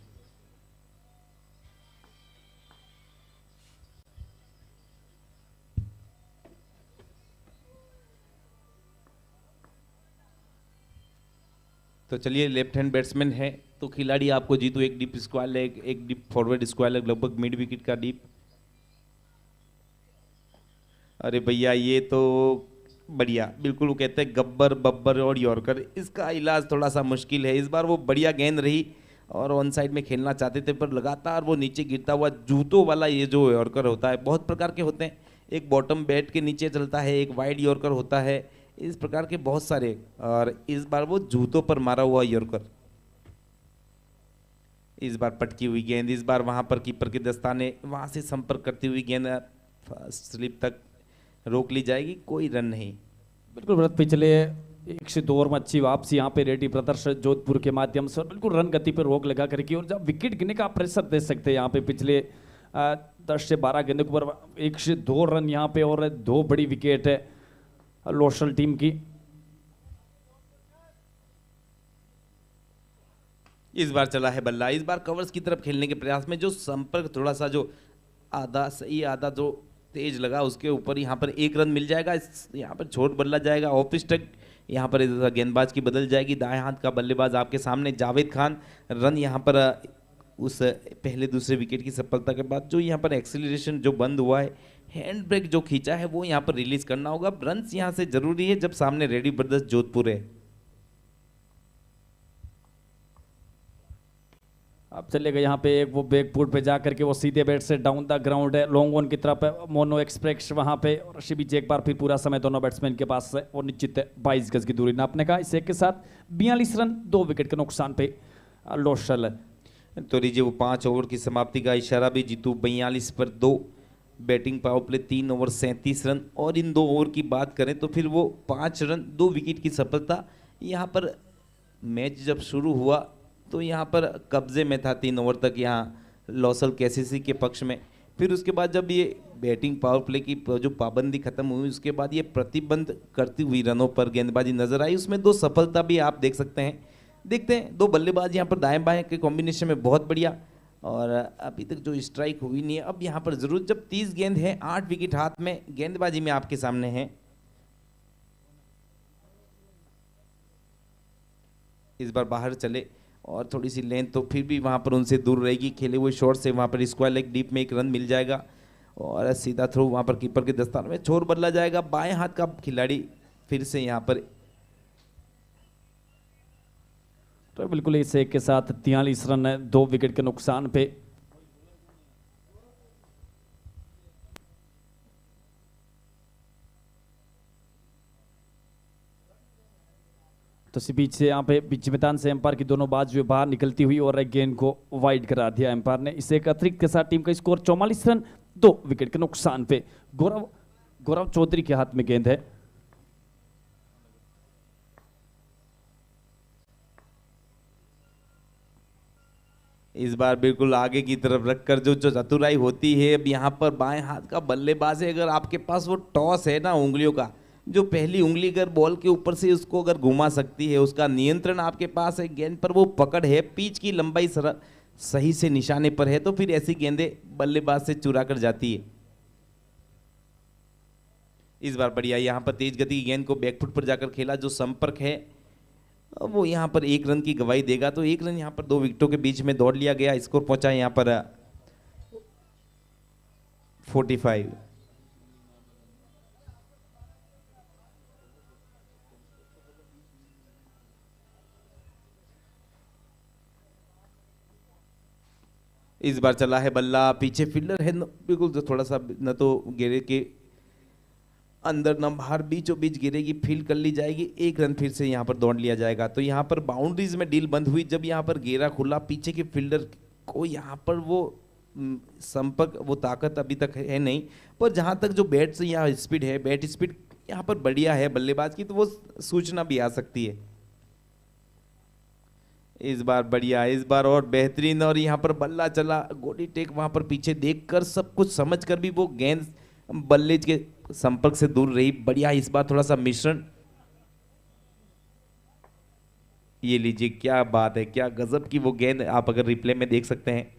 तो चलिए लेफ्ट हैंड बैट्समैन है तो खिलाड़ी आपको जीतू एक डीप स्क्वायर लेग, एक डीप फॉरवर्ड स्क्वायर लेग, लगभग मिड विकेट का डीप। अरे भैया ये तो बढ़िया, बिल्कुल वो कहते हैं गब्बर बब्बर और यॉर्कर, इसका इलाज थोड़ा सा मुश्किल है। इस बार वो बढ़िया गेंद रही और ऑन साइड में खेलना चाहते थे पर लगातार वो नीचे गिरता हुआ जूतों वाला ये जो यॉर्कर होता है, बहुत प्रकार के होते हैं, एक बॉटम बैट के नीचे चलता है, एक वाइड यॉर्कर होता है, इस प्रकार के बहुत सारे। और इस बार वो जूतों पर मारा हुआ यॉर्कर, इस बार पटकी हुई गेंद, इस बार वहां पर कीपर के दस्ताने वहां से संपर्क करती हुई गेंद स्लिप तक रोक ली जाएगी, कोई रन नहीं। बिल्कुल व्रत पिछले 1 से 2 ओवर में अच्छी वापसी यहाँ पे रेड्डी ब्रदर्स जोधपुर के माध्यम से और बिल्कुल रन गति पर रोक लगा करके, और जब विकेट गिरने का आप प्रेशर दे सकते हैं यहाँ पे पिछले 10 से 12 गेंदों के ऊपर 1 से 2 रन यहाँ पे और 2 बड़ी विकेट है लोशल टीम की। इस बार चला है बल्ला, इस बार कवर्स की तरफ खेलने के प्रयास में जो संपर्क थोड़ा सा जो आधा सही आधा जो तेज लगा उसके ऊपर यहाँ पर 1 रन मिल जाएगा। यहाँ पर छोट बल्ला जाएगा ऑफ स्टंप, यहाँ पर गेंदबाज की बदल जाएगी, दाएं हाथ का बल्लेबाज आपके सामने जावेद खान। रन यहाँ पर उस पहले दूसरे विकेट की सफलता के बाद जो यहाँ पर एक्सीलरेशन जो बंद हुआ है, हैंड ब्रेक जो खींचा है वो यहाँ पर रिलीज करना होगा। रन्स यहाँ से जरूरी है जब सामने रेड्डी ब्रदर्स जोधपुर है। अब चलेगा यहाँ पे एक वो बैक फुट पे जा करके वो सीधे बैट से डाउन द ग्राउंड है, लॉन्ग ऑन की तरफ है मोनो एक्सप्रेस वहाँ पे, और ऋषि बीच एक बार फिर पूरा समय दोनों बैट्समैन के पास है और निश्चित 22 गज की दूरी नापने का। इस एक के साथ 42 रन 2 विकेट के नुकसान पे लोशल। तो लीजिए वो 5 ओवर की समाप्ति का इशारा भी जीतू 42 पर 2 batting power play 3 over 37 run, और इन 2 ओवर की बात करें तो फिर वो 5 रन 2 विकेट की सफलता। यहाँ पर मैच जब शुरू हुआ तो यहाँ पर कब्जे में था 3 ओवर तक यहाँ लॉसल केसीसी के पक्ष में। फिर उसके बाद जब ये बैटिंग पावर प्ले की जो पाबंदी खत्म हुई उसके बाद ये प्रतिबंध करती हुई रनों पर गेंदबाजी नजर आई, उसमें 2 सफलता भी आप देख सकते हैं। देखते हैं 2 बल्लेबाज यहाँ पर दाएं बाएं के कॉम्बिनेशन में बहुत बढ़िया, और अभी तक जो स्ट्राइक हुई नहीं है। अब यहाँ पर जरूर जब 30 गेंद है 8 विकेट हाथ में गेंदबाजी में आपके सामने है। इस बार बाहर चले और थोड़ी सी लेंथ तो फिर भी वहां पर उनसे दूर रहेगी, खेले हुए शॉट से वहां पर स्क्वायर लेग डीप में 1 रन मिल जाएगा, और सीधा थ्रो वहां पर कीपर के दस्ताने में छोर बदला जाएगा। बाएं हाथ का खिलाड़ी फिर से यहां पर तो बिल्कुल इस एक के साथ 43 रन है 2 विकेट के नुकसान पे। तो इसी बीच से यहाँ पे बीच मैदान से एम्पायर की दोनों बाजुएं बाहर निकलती हुई और गेंद को वाइड करा दिया एम्पायर ने। इसे एक अतिरिक्त के साथ टीम का स्कोर 44 रन 2 विकेट के नुकसान पे। गौरव चौधरी के हाथ में गेंद है। इस बार बिल्कुल आगे की तरफ रखकर जो चतुराई होती है। अब यहाँ पर बाएं हाथ का बल्लेबाज है, अगर आपके पास वो टॉस है ना उंगलियों का, जो पहली उंगली अगर बॉल के ऊपर से उसको अगर घुमा सकती है, उसका नियंत्रण आपके पास है, गेंद पर वो पकड़ है, पिच की लंबाई सही से निशाने पर है, तो फिर ऐसी गेंदें बल्लेबाज से चुरा कर जाती है। इस बार बढ़िया यहाँ पर तेज गति की गेंद को बैकफुट पर जाकर खेला, जो संपर्क है वो यहाँ पर 1 रन की गवाही देगा। तो 1 रन यहाँ पर 2 विकेटों के बीच में दौड़ लिया गया, स्कोर पहुंचा यहाँ पर 45। इस बार चला है बल्ला, पीछे फील्डर है बिल्कुल, तो थोड़ा सा न तो घेरे के अंदर न बाहर, बीचों बीच गिरेगी, फील्ड कर ली जाएगी, 1 रन फिर से यहाँ पर दौड़ लिया जाएगा। तो यहाँ पर बाउंड्रीज में डील बंद हुई, जब यहाँ पर घेरा खुला, पीछे के फील्डर को यहाँ पर वो संपर्क, वो ताकत अभी तक है नहीं, पर जहाँ तक जो बैट से यहाँ स्पीड है, बैट स्पीड यहाँ पर बढ़िया है बल्लेबाज की, तो वो सूचना भी आ सकती है। इस बार बढ़िया, इस बार और बेहतरीन, और यहाँ पर बल्ला चला, गोडी टेक वहां पर पीछे देखकर सब कुछ समझकर भी वो गेंद बल्ले के संपर्क से दूर रही, बढ़िया। इस बार थोड़ा सा मिश्रण, ये लीजिए, क्या बात है, क्या गजब की वो गेंद, आप अगर रिप्ले में देख सकते हैं।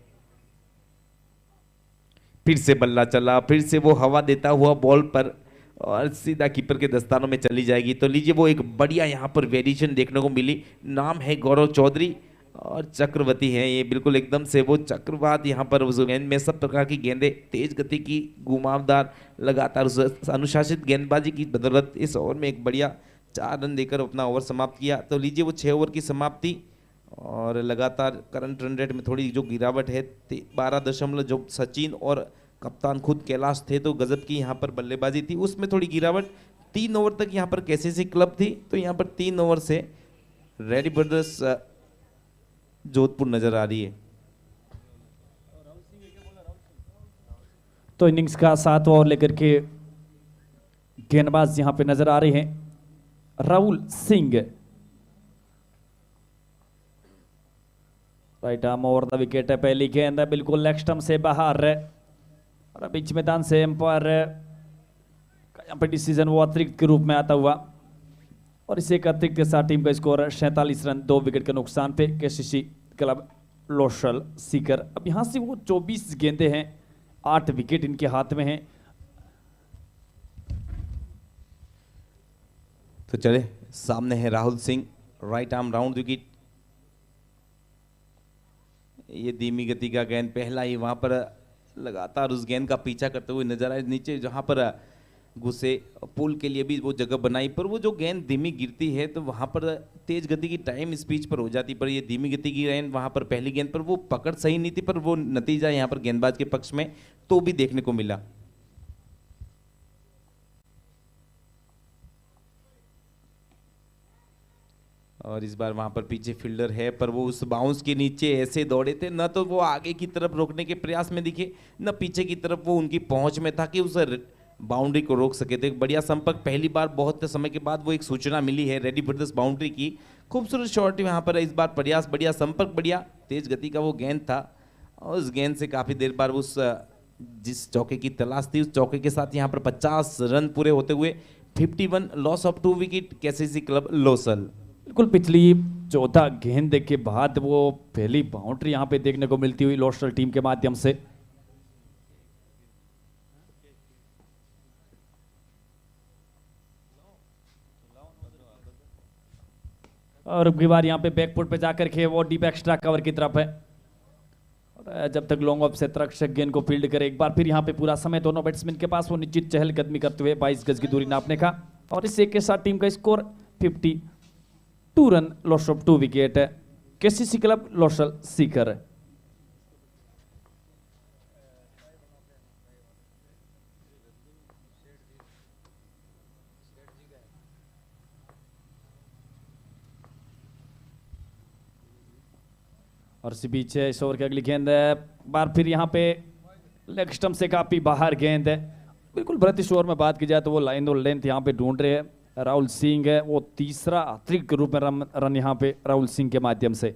फिर से बल्ला चला, फिर से वो हवा देता हुआ बॉल पर, और सीधा कीपर के दस्तानों में चली जाएगी। तो लीजिए वो एक बढ़िया यहाँ पर वेरिएशन देखने को मिली। नाम है गौरव चौधरी और चक्रवर्ती हैं ये, बिल्कुल एकदम से वो चक्रवात यहाँ पर उस गेंद में, सब प्रकार की गेंदें तेज गति की, घुमावदार, लगातार अनुशासित गेंदबाजी की बदौलत इस ओवर में एक बढ़िया 4 रन देकर अपना ओवर समाप्त किया। तो लीजिए वो 6 ओवर की समाप्ति, और लगातार करंट रन रेट में थोड़ी जो गिरावट है 12 जो सचिन और कप्तान खुद कैलाश थे तो गजब की यहाँ पर बल्लेबाजी थी, उसमें थोड़ी गिरावट। 3 ओवर तक यहाँ पर केसीसी क्लब थी, तो यहाँ पर 3 ओवर से रेडी ब्रदर्स जोधपुर नजर आ रही है। तो इनिंग्स का 7वां ओवर लेकर के गेंदबाज यहां पे नजर आ रहे हैं Rahul Singh. Right arm over the wicket है, पहली गेंद है बिल्कुल लेग स्टंप से बाहर, और बीच मैदान से एम्पायर यहाँ पे डिसीजन वो अतिरिक्त के रूप में आता हुआ, और इसे एक अतिरिक्त के साथ टीम का स्कोर 47 रन 2 विकेट के नुकसान पे केसीसी क्लब लोशल सीकर। अब यहां से वो 24 गेंदें हैं, 8 विकेट इनके हाथ में हैं। तो चले सामने है Rahul Singh, right arm round wicket, ये धीमी गति का गेंद, पहला ही वहां पर लगातार उस गेंद का पीछा करते हुए नजर आए, नीचे जहां पर घुसे, पुल के लिए भी वो जगह बनाई, पर वो जो गेंद धीमी गिरती है तो वहां पर तेज गति की टाइम स्पीच पर हो जाती, पर ये धीमी गति की गेंद वहां पर पहली गेंद पर वो पकड़ सही नहीं थी, पर वो नतीजा यहाँ पर गेंदबाज के पक्ष में तो भी देखने को मिला। और इस बार वहां पर पीछे फील्डर है, पर वो उस बाउंस के नीचे ऐसे दौड़े थे, न तो वो आगे की तरफ रोकने के प्रयास में दिखे, न पीछे की तरफ वो उनकी पहुंच में था कि उस बाउंड्री को रोक सके। तो एक बढ़िया संपर्क, पहली बार बहुत समय के बाद वो एक सूचना मिली है रेडी ब्रदर्स बाउंड्री की। खूबसूरत शॉट यहाँ पर इस बार, प्रयास बढ़िया, संपर्क बढ़िया, तेज गति का वो गेंद था और उस गेंद से काफी देर बाद उस जिस चौके की तलाश थी उस चौके के साथ यहाँ पर 50 रन पूरे होते हुए 51 loss of 2 wicket KCC club Losal. बिल्कुल पिछली 14 गेंद के बाद वो पहली बाउंड्री यहाँ पे देखने को मिलती हुई लोस्टल टीम के माध्यम से। और अब की बार यहाँ पे बैकफुट पे जाकर के वो डीप एक्स्ट्रा कवर की तरफ है, और जब तक लॉन्ग ऑफ से तक्षक गेंद को फील्ड करे। एक बार फिर यहाँ पे पूरा समय दोनों बैट्समैन के पास वो निश्चित चहलकदमी करते हुए 22 गज की दूरी नापने का, और इस एक के साथ टीम का score 52 run, loss of 2 wicket है केसीसी क्लब लोसल सीकर। और इसी बीच इस ओवर की अगली गेंद बार फिर यहाँ पे लेग स्टंप से काफी बाहर गेंद है। बिल्कुल भरत, इस ओवर में बात की जाए तो वो लाइन और लेंथ यहाँ पे ढूंढ रहे हैं राहुल सिंह है, वो तीसरा अतिरिक्त के रूप में रन यहाँ पे राहुल सिंह के माध्यम से।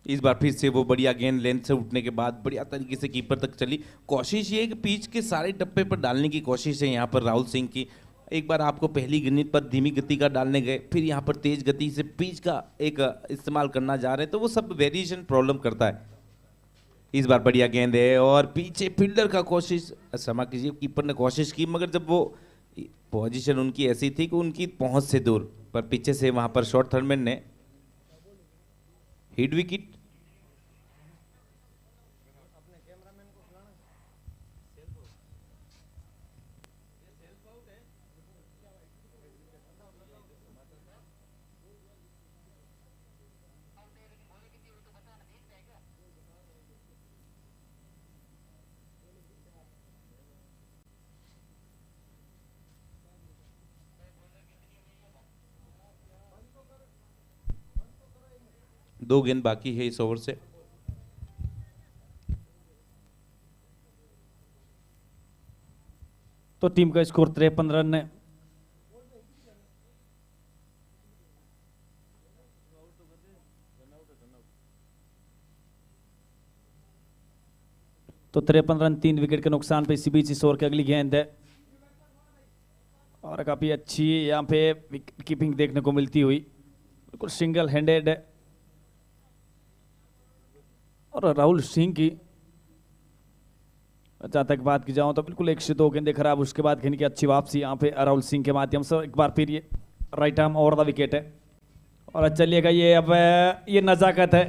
इस बार फिर से वो बढ़िया गेंद लेंथ से उठने के बाद बढ़िया तरीके से कीपर तक चली। कोशिश ये है कि पिच के सारे टप्पे पर डालने की कोशिश है यहाँ पर राहुल सिंह की। एक बार आपको पहली गेंद पर धीमी गति का डालने गए, फिर यहाँ पर तेज गति से पिच का एक इस्तेमाल करना जा रहे हैं, तो वो सब वेरिएशन प्रॉब्लम करता है। इस बार बढ़िया गेंद है और पीछे फील्डर का कोशिश, क्षमा कीजिए, कीपर ने कोशिश की, मगर जब वो पोजीशन उनकी ऐसी थी कि उनकी पहुंच से दूर, पर पीछे से वहां पर शॉर्ट थर्डमैन ने हिट विकेट। दो गेंद बाकी है इस ओवर से। तो टीम का स्कोर 53 रन है। तो 53 रन 3 विकेट के नुकसान पे इसी बीच इस ओवर की अगली गेंद है, और काफी अच्छी यहाँ पे विकेट कीपिंग देखने को मिलती हुई, बिल्कुल सिंगल हैंडेड है। और राहुल सिंह की जहाँ तक बात की जाऊँ तो बिल्कुल 1 से 2 गेंदे खराब, उसके बाद गेंद की अच्छी वापसी यहाँ पे राहुल सिंह के माध्यम से। एक बार फिर ये right arm over the wicket है, और चलिएगा ये अब ये नजाकत है,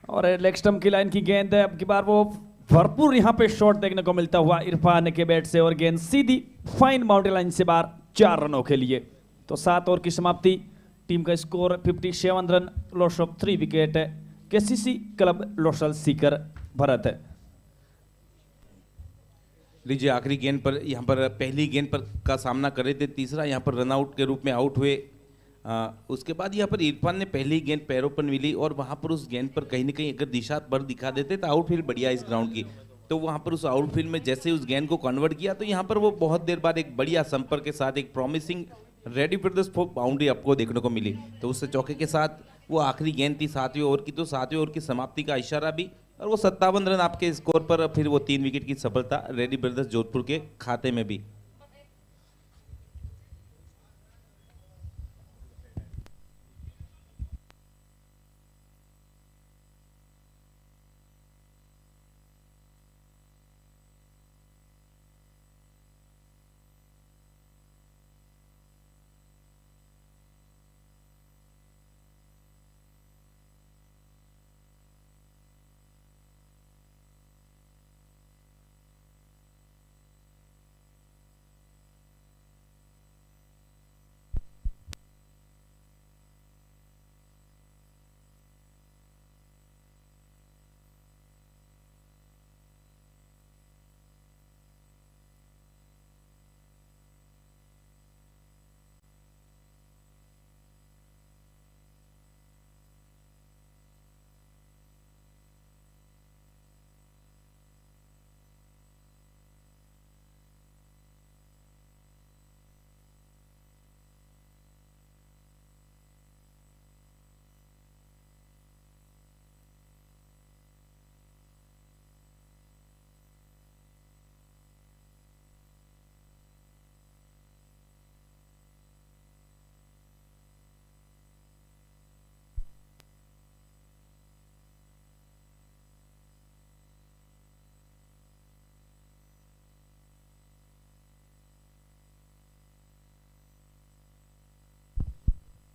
और लेग स्टंप की लाइन की गेंद है। अब की बार वो भरपूर यहाँ पे शॉट देखने को मिलता हुआ इरफान के बैट से, और गेंद सीधी फाइन बाउंड्री लाइन से बाहर 4 रनों के लिए। तो 7 ओवर की समाप्ति, टीम का score 57 run, loss of 3 wicket है केसीसी क्लब लोसल सीकर भरत है। लीजिए आखिरी गेंद पर यहाँ पर पहली गेंद पर का सामना कर रहे थे, तीसरा यहाँ पर रनआउट के रूप में आउट हुए। उसके बाद यहाँ पर इरफान ने पहली गेंद पैरों पर मिली, और वहाँ पर उस गेंद पर कहीं ना कहीं अगर दिशा पर दिखा देते तो आउटफील्ड बढ़िया इस ग्राउंड की, तो वहाँ पर उस आउटफील्ड में जैसे उस गेंद को कन्वर्ट किया, तो यहाँ पर वो बहुत देर बाद एक बढ़िया संपर्क के साथ एक promising ready for the spoke boundary आपको देखने को मिली। तो उस चौके के साथ वो आखिरी गेंद थी 7वीं ओवर की, तो 7वीं ओवर की समाप्ति का इशारा भी, और वो 57 रन आपके स्कोर पर फिर वो 3 विकेट की सफलता रेडी ब्रदर्स जोधपुर के खाते में भी।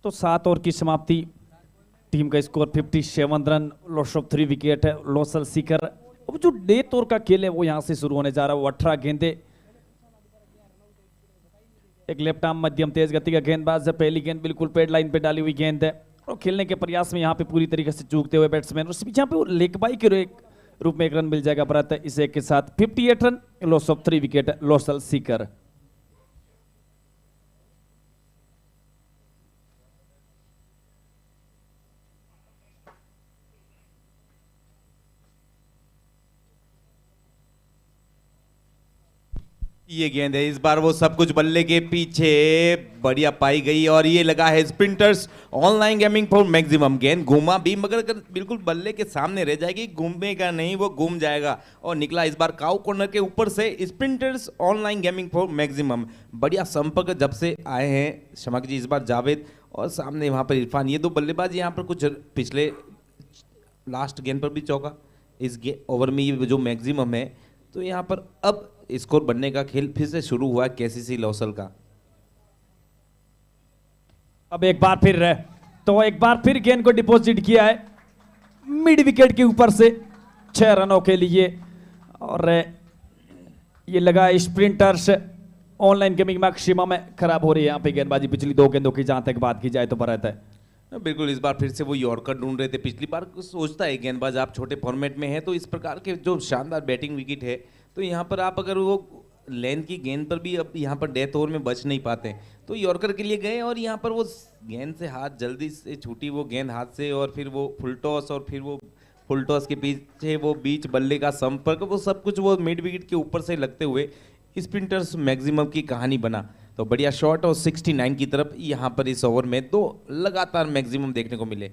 तो 7 ओवर की समाप्ति, टीम का score 57 run, loss of 3 wicket है लोसल सीकर। अब जो डेथ ओवर का खेल है वो यहाँ से शुरू होने जा रहा है। वो 18 गेंदे, एक लेफ्ट आर्म मध्यम तेज गति का गेंदबाज है। पहली गेंद बिल्कुल पेड लाइन पे डाली हुई गेंद है और खेलने के प्रयास में यहाँ पे पूरी तरीके से चूकते हुए बैट्समैन, उस बीच यहाँ पे लेग बाई के रूप में एक रन मिल जाएगा भरत। इस एक के साथ 58 run, loss of 3 wicket Losal Sikar. ये गेंद है, इस बार वो सब कुछ बल्ले के पीछे बढ़िया पाई गई और ये लगा है sprinters online gaming for maximum. गेंद घूमा भी मगर अगर बिल्कुल बल्ले के सामने रह जाएगी, घूमेगा नहीं, वो घूम जाएगा और निकला इस बार काउ कॉर्नर के ऊपर से। Sprinters online gaming for maximum, बढ़िया संपर्क जब से आए हैं शमक जी, इस बार जावेद और सामने वहां पर इरफान, ये दो बल्लेबाज यहाँ पर कुछ पिछले लास्ट गेंद पर भी चौका। इस ओवर में ये जो मैक्सिमम है, तो यहाँ पर अब स्कोर बनने का खेल फिर से शुरू हुआ केसीसी लॉसल का। अब एक बार फिर गेंद को डिपॉजिट किया है मिड विकेट के ऊपर से 6 रनों के लिए और ये लगा स्प्रिंटर्स ऑनलाइन गेमिंग मैक्सिमम में। खराब हो रही है यहाँ पे गेंदबाजी पिछली 2 गेंदों की, जहां तक बात की जाए तो भरत है। बिल्कुल, इस बार फिर से वो यॉर्कर ढूंढ रहे थे। पिछली बार सोचता है गेंदबाज आप छोटे फॉर्मेट में हैं तो इस प्रकार के जो शानदार बैटिंग विकेट है, तो यहाँ पर आप अगर वो लेंथ की गेंद पर भी अब यहाँ पर डेथ ओवर में बच नहीं पाते, तो यॉर्कर के लिए गए और यहाँ पर वो गेंद से हाथ जल्दी से छूटी वो गेंद हाथ से और फिर वो फुल टॉस और फिर वो फुल टॉस के पीछे वो बीच बल्ले का संपर्क, वो सब कुछ वो मिड विकेट के ऊपर से लगते हुए स्प्रिंटर्स मैक्सिमम की कहानी बना। तो बढ़िया शॉट और 69 की तरफ यहाँ पर इस ओवर में 2 लगातार मैक्सिमम देखने को मिले।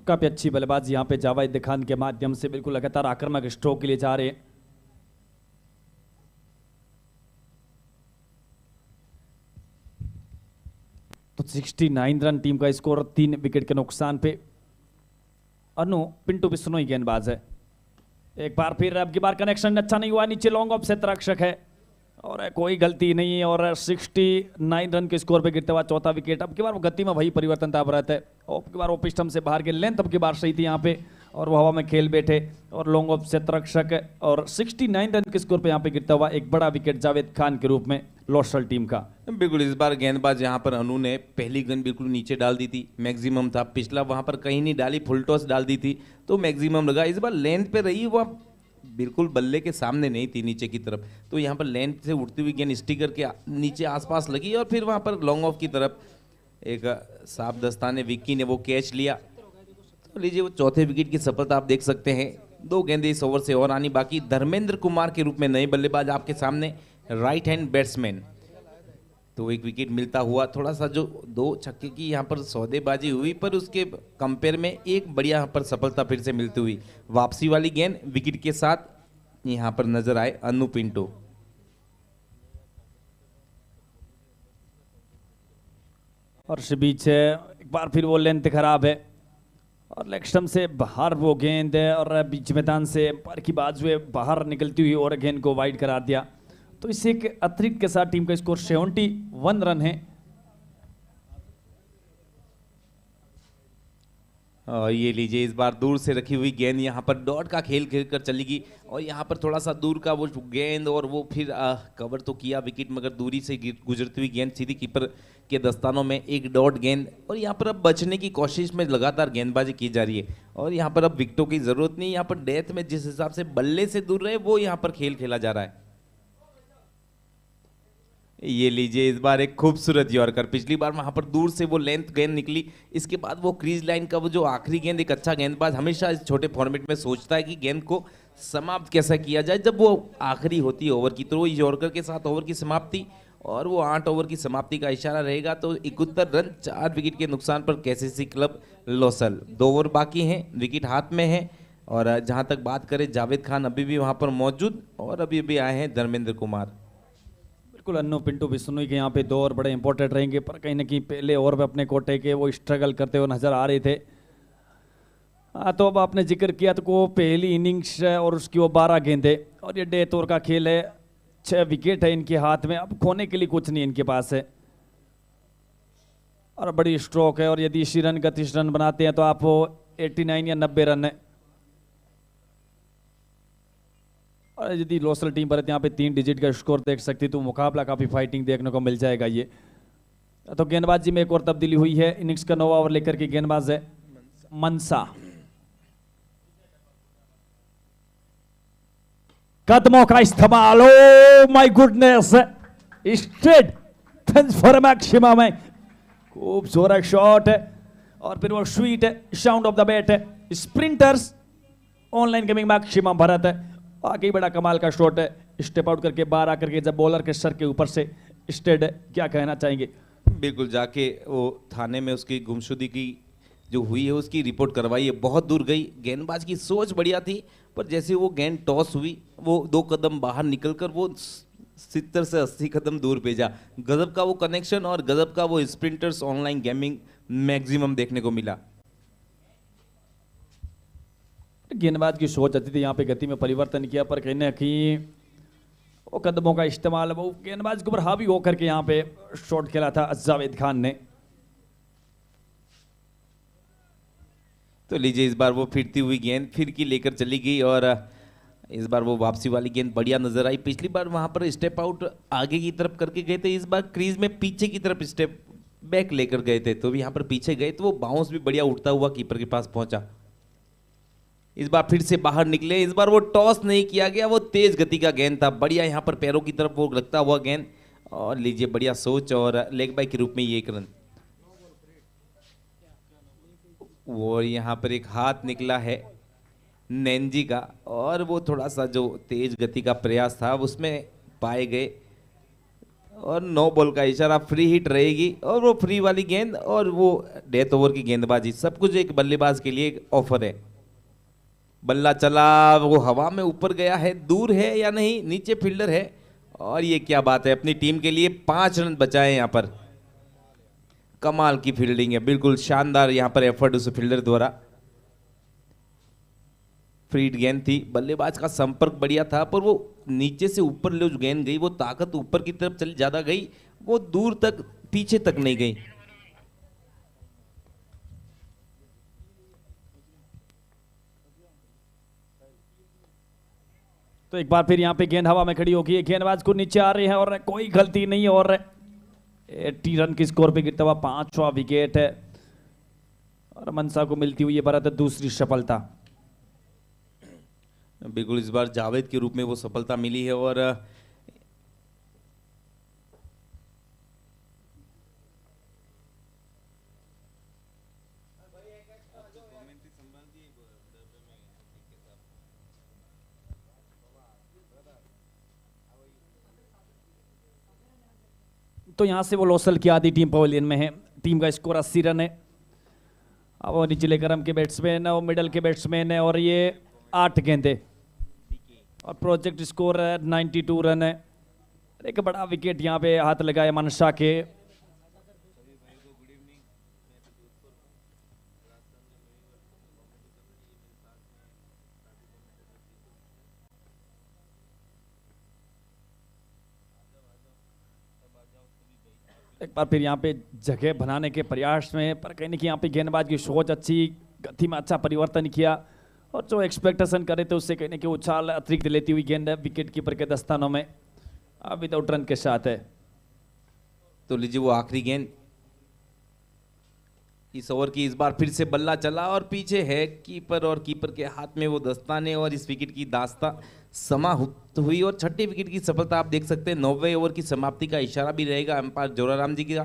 काफी अच्छी बल्लेबाजी यहाँ पे जावेद खान के माध्यम से, बिल्कुल लगातार आक्रामक स्ट्रोक के लिए जा रहे हैं। तो 69 रन टीम का स्कोर, 3 विकेट के नुकसान पे। अनु पिंटू बिश्नोई गेंदबाज है। एक बार फिर अब की बार कनेक्शन अच्छा नहीं हुआ, नीचे लॉन्ग ऑफ से रक्षक है और कोई गलती नहीं है और 69 रन के स्कोर पे गिरते हुआ 4था विकेट। अब की बार वो गति में वही परिवर्तन था रहता है। अब की बार वो पिस्टम से बाहर के लेंथ अब की बार सही थी यहाँ पे और वो हवा में खेल बैठे और लॉन्ग ऑफ से रक्षक और 69 रन के स्कोर पे यहाँ पे गिरता हुआ एक बड़ा विकेट जावेद खान के रूप में लोसल टीम का। बिल्कुल, इस बार गेंदबाज यहाँ पर अनु ने पहली गेंद बिल्कुल नीचे डाल दी थी, मैक्सिमम था। पिछला वहां पर कहीं नहीं डाली, फुल टॉस डाल दी थी तो मैक्सिमम लगा। इस बार लेंथ पे रही, वह बिल्कुल बल्ले के सामने नहीं थी नीचे की तरफ, तो यहाँ पर लेंथ से उड़ती हुई गेंद स्टिकर के नीचे आसपास लगी और फिर वहां पर लॉन्ग ऑफ की तरफ एक साफ दस्ताने विक्की ने वो कैच लिया। तो लीजिए वो 4थे विकेट की सफलता आप देख सकते हैं। 2 गेंदें इस ओवर से और आनी बाकी। धर्मेंद्र कुमार के रूप में नए बल्लेबाज आपके सामने, राइट हैंड बैट्समैन। तो एक विकेट मिलता हुआ, थोड़ा सा जो 2 छक्के की यहाँ पर सौदेबाजी हुई पर उसके कंपेयर में एक बढ़िया यहाँ पर सफलता फिर से मिलती हुई। वापसी वाली गेंद विकेट के साथ यहाँ पर नजर आए अनु पिंटो। और इस बीच एक बार फिर वो लेंथ खराब है और लेग स्टंप से बाहर वो गेंद है और बीच मैदान से पर की बाजू बाहर निकलती हुई और गेंद को वाइड करार दिया। तो इस एक अतिरिक्त के साथ टीम का स्कोर 71 रन है। ये लीजिए, इस बार दूर से रखी हुई गेंद यहाँ पर डॉट का खेल खेलकर चलेगी और यहाँ पर थोड़ा सा दूर का वो गेंद और वो फिर कवर तो किया विकेट, मगर दूरी से गुजरती हुई गेंद सीधी कीपर के दस्तानों में, एक डॉट गेंद। और यहाँ पर अब बचने की कोशिश में लगातार गेंदबाजी की जा रही है और यहाँ पर अब विकेटों की जरूरत नहीं। यहाँ पर डेथ में जिस हिसाब से बल्ले से दूर रहे वो यहाँ पर खेल खेला जा रहा है। ये लीजिए, इस बार एक खूबसूरत यॉर्कर। पिछली बार वहां पर दूर से वो लेंथ गेंद निकली, इसके बाद वो क्रीज लाइन का वो जो आखिरी गेंद, एक अच्छा गेंदबाज हमेशा इस छोटे फॉर्मेट में सोचता है कि गेंद को समाप्त कैसा किया जाए जब वो आखिरी होती है ओवर की। तो यॉर्कर के साथ ओवर की समाप्ति और वो 8 ओवर की समाप्ति का इशारा रहेगा। तो 71 रन 4 विकेट के नुकसान पर केसीसी क्लब लोसल। 2 ओवर बाकी हैं, विकेट हाथ में है। और जहां तक बात करें, जावेद खान अभी भी वहां पर मौजूद और अभी भी आए हैं धर्मेंद्र कुमार। बिल्कुल, अन्नू पिंटू बिश्नोई के यहाँ पे 2 ओवर बड़े इंपॉर्टेंट रहेंगे, पर कहीं ना कहीं पहले ओवर में अपने कोटे के वो स्ट्रगल करते हुए नजर आ रहे थे। तो अब आपने जिक्र किया तो वो पहली इनिंग्स और उसकी वो 12 गेंदें और ये डेथ ओवर का खेल है। 6 विकेट है इनके हाथ में, अब खोने के लिए कुछ नहीं इनके पास है। और बड़ी स्ट्रोक है, और यदि इसी रन 31 रन बनाते हैं तो आप 89 या 90 रन है। और यदि लोसल टीम पर यहाँ पे 3 डिजिट का स्कोर देख सकती तो मुकाबला काफी फाइटिंग देखने को मिल जाएगा। ये तो गेंदबाजी में एक और तब्दीली हुई है। इनिंग्स का 9वां ओवर लेकर के गेंदबाज है मनसा। कदमों का इस्तेमाल, oh my goodness, straight for maximum है, खूब जोरा शॉट है, और फिर वो स्वीट है, साउंड ऑफ द बैट है, sprinters online gaming maximum Bharat है। वाकई बड़ा कमाल का शॉट है, स्टेप आउट करके बाहर आकर के जब बॉलर के सर के ऊपर से स्टेड है। क्या कहना चाहेंगे? बिल्कुल, जाके वो थाने में उसकी गुमशुदगी की जो हुई है उसकी रिपोर्ट करवाई है। बहुत दूर गई, गेंदबाज की सोच बढ़िया थी, पर जैसे वो गेंद टॉस हुई वो 2 कदम बाहर निकलकर वो 70 से 80 कदम दूर भेजा। गजब का वो कनेक्शन और गजब का वो स्प्रिंटर्स ऑनलाइन गेमिंग मैक्सिमम देखने को मिला। गेंदबाज की सोच अच्छी थी, यहाँ पे गति में परिवर्तन किया, पर कहीं ना कहीं वो कदमों का इस्तेमाल वो गेंदबाज के ऊपर हावी होकर के यहाँ पे शॉट खेला था जावेद खान ने। तो लीजिए, इस बार वो फिरती हुई गेंद फिर की लेकर चली गई, और इस बार वो वापसी वाली गेंद बढ़िया नजर आई। पिछली बार वहां पर स्टेप आउट आगे की तरफ करके गए थे, इस बार क्रीज में पीछे की तरफ स्टेप बैक लेकर गए थे, तो यहाँ पर पीछे गए तो वो बाउंस भी बढ़िया उठता हुआ कीपर के पास पहुंचा। इस बार फिर से बाहर निकले, इस बार वो टॉस नहीं किया गया, वो तेज गति का गेंद था, बढ़िया यहाँ पर पैरों की तरफ वो लगता हुआ गेंद, और लीजिए बढ़िया सोच, और लेग बाय के रूप में ये 1 रन। वो यहाँ पर एक हाथ निकला है नैनजी का, और वो थोड़ा सा जो तेज गति का प्रयास था उसमें पाए गए, और 9 बॉल का इशारा, फ्री हिट रहेगी, और वो फ्री वाली गेंद और वो डेथ ओवर की गेंदबाजी, सब कुछ एक बल्लेबाज के लिए एक ऑफर है। बल्ला चला, वो हवा में ऊपर गया है, दूर है या नहीं, नीचे फील्डर है, और ये क्या बात है, अपनी टीम के लिए 5 रन बचाए यहाँ पर। कमाल की फील्डिंग है, बिल्कुल शानदार यहाँ पर एफर्ट उस फील्डर द्वारा। फ्रीड गेंद थी, बल्लेबाज का संपर्क बढ़िया था, पर वो नीचे से ऊपर जो गेंद गई वो ताकत ऊपर की तरफ चली ज्यादा गई, वो दूर तक पीछे तक नहीं गई। तो एक बार फिर यहाँ पे गेंद हवा में खड़ी होगी, गेंदबाज को नीचे आ रही है और कोई गलती नहीं, और 80 रन की स्कोर पे गिरता हुआ 5वां विकेट है, और मनसा को मिलती हुई ये भारत दूसरी सफलता। बिल्कुल, इस बार जावेद के रूप में वो सफलता मिली है, और तो यहां से वो लोसल की आधी टीम पवेलियन में है। टीम का स्कोर 80 रन है। अब वो निचले क्रम के बैट्समैन है, वो मिडल के बैट्समैन है, और ये 8 गेंदें, और प्रोजेक्ट स्कोर 92 रन है। एक बड़ा विकेट यहाँ पे हाथ लगाए मनसा के। एक बार फिर यहाँ पे जगह बनाने के प्रयास में, पर कहीं ना कहीं यहाँ पे गेंदबाज की सोच अच्छी, गति में अच्छा परिवर्तन किया, और जो एक्सपेक्टेशन करे थे उससे कहीं ना कहीं उछाल अतिरिक्त लेती हुई गेंद विकेट कीपर के दस्तानों में विदाउट रन के साथ है। तो लीजिए वो आखिरी गेंद इस ओवर की, इस बार फिर से बल्ला चला और पीछे है कीपर, और कीपर के हाथ में वो दस्ताने, और इस विकेट की दास्तां समाप्त हुई, और 6ठे विकेट की सफलता आप देख सकते हैं। 9वें ओवर की समाप्ति का इशारा भी रहेगा अंपायर जोराराम जी का।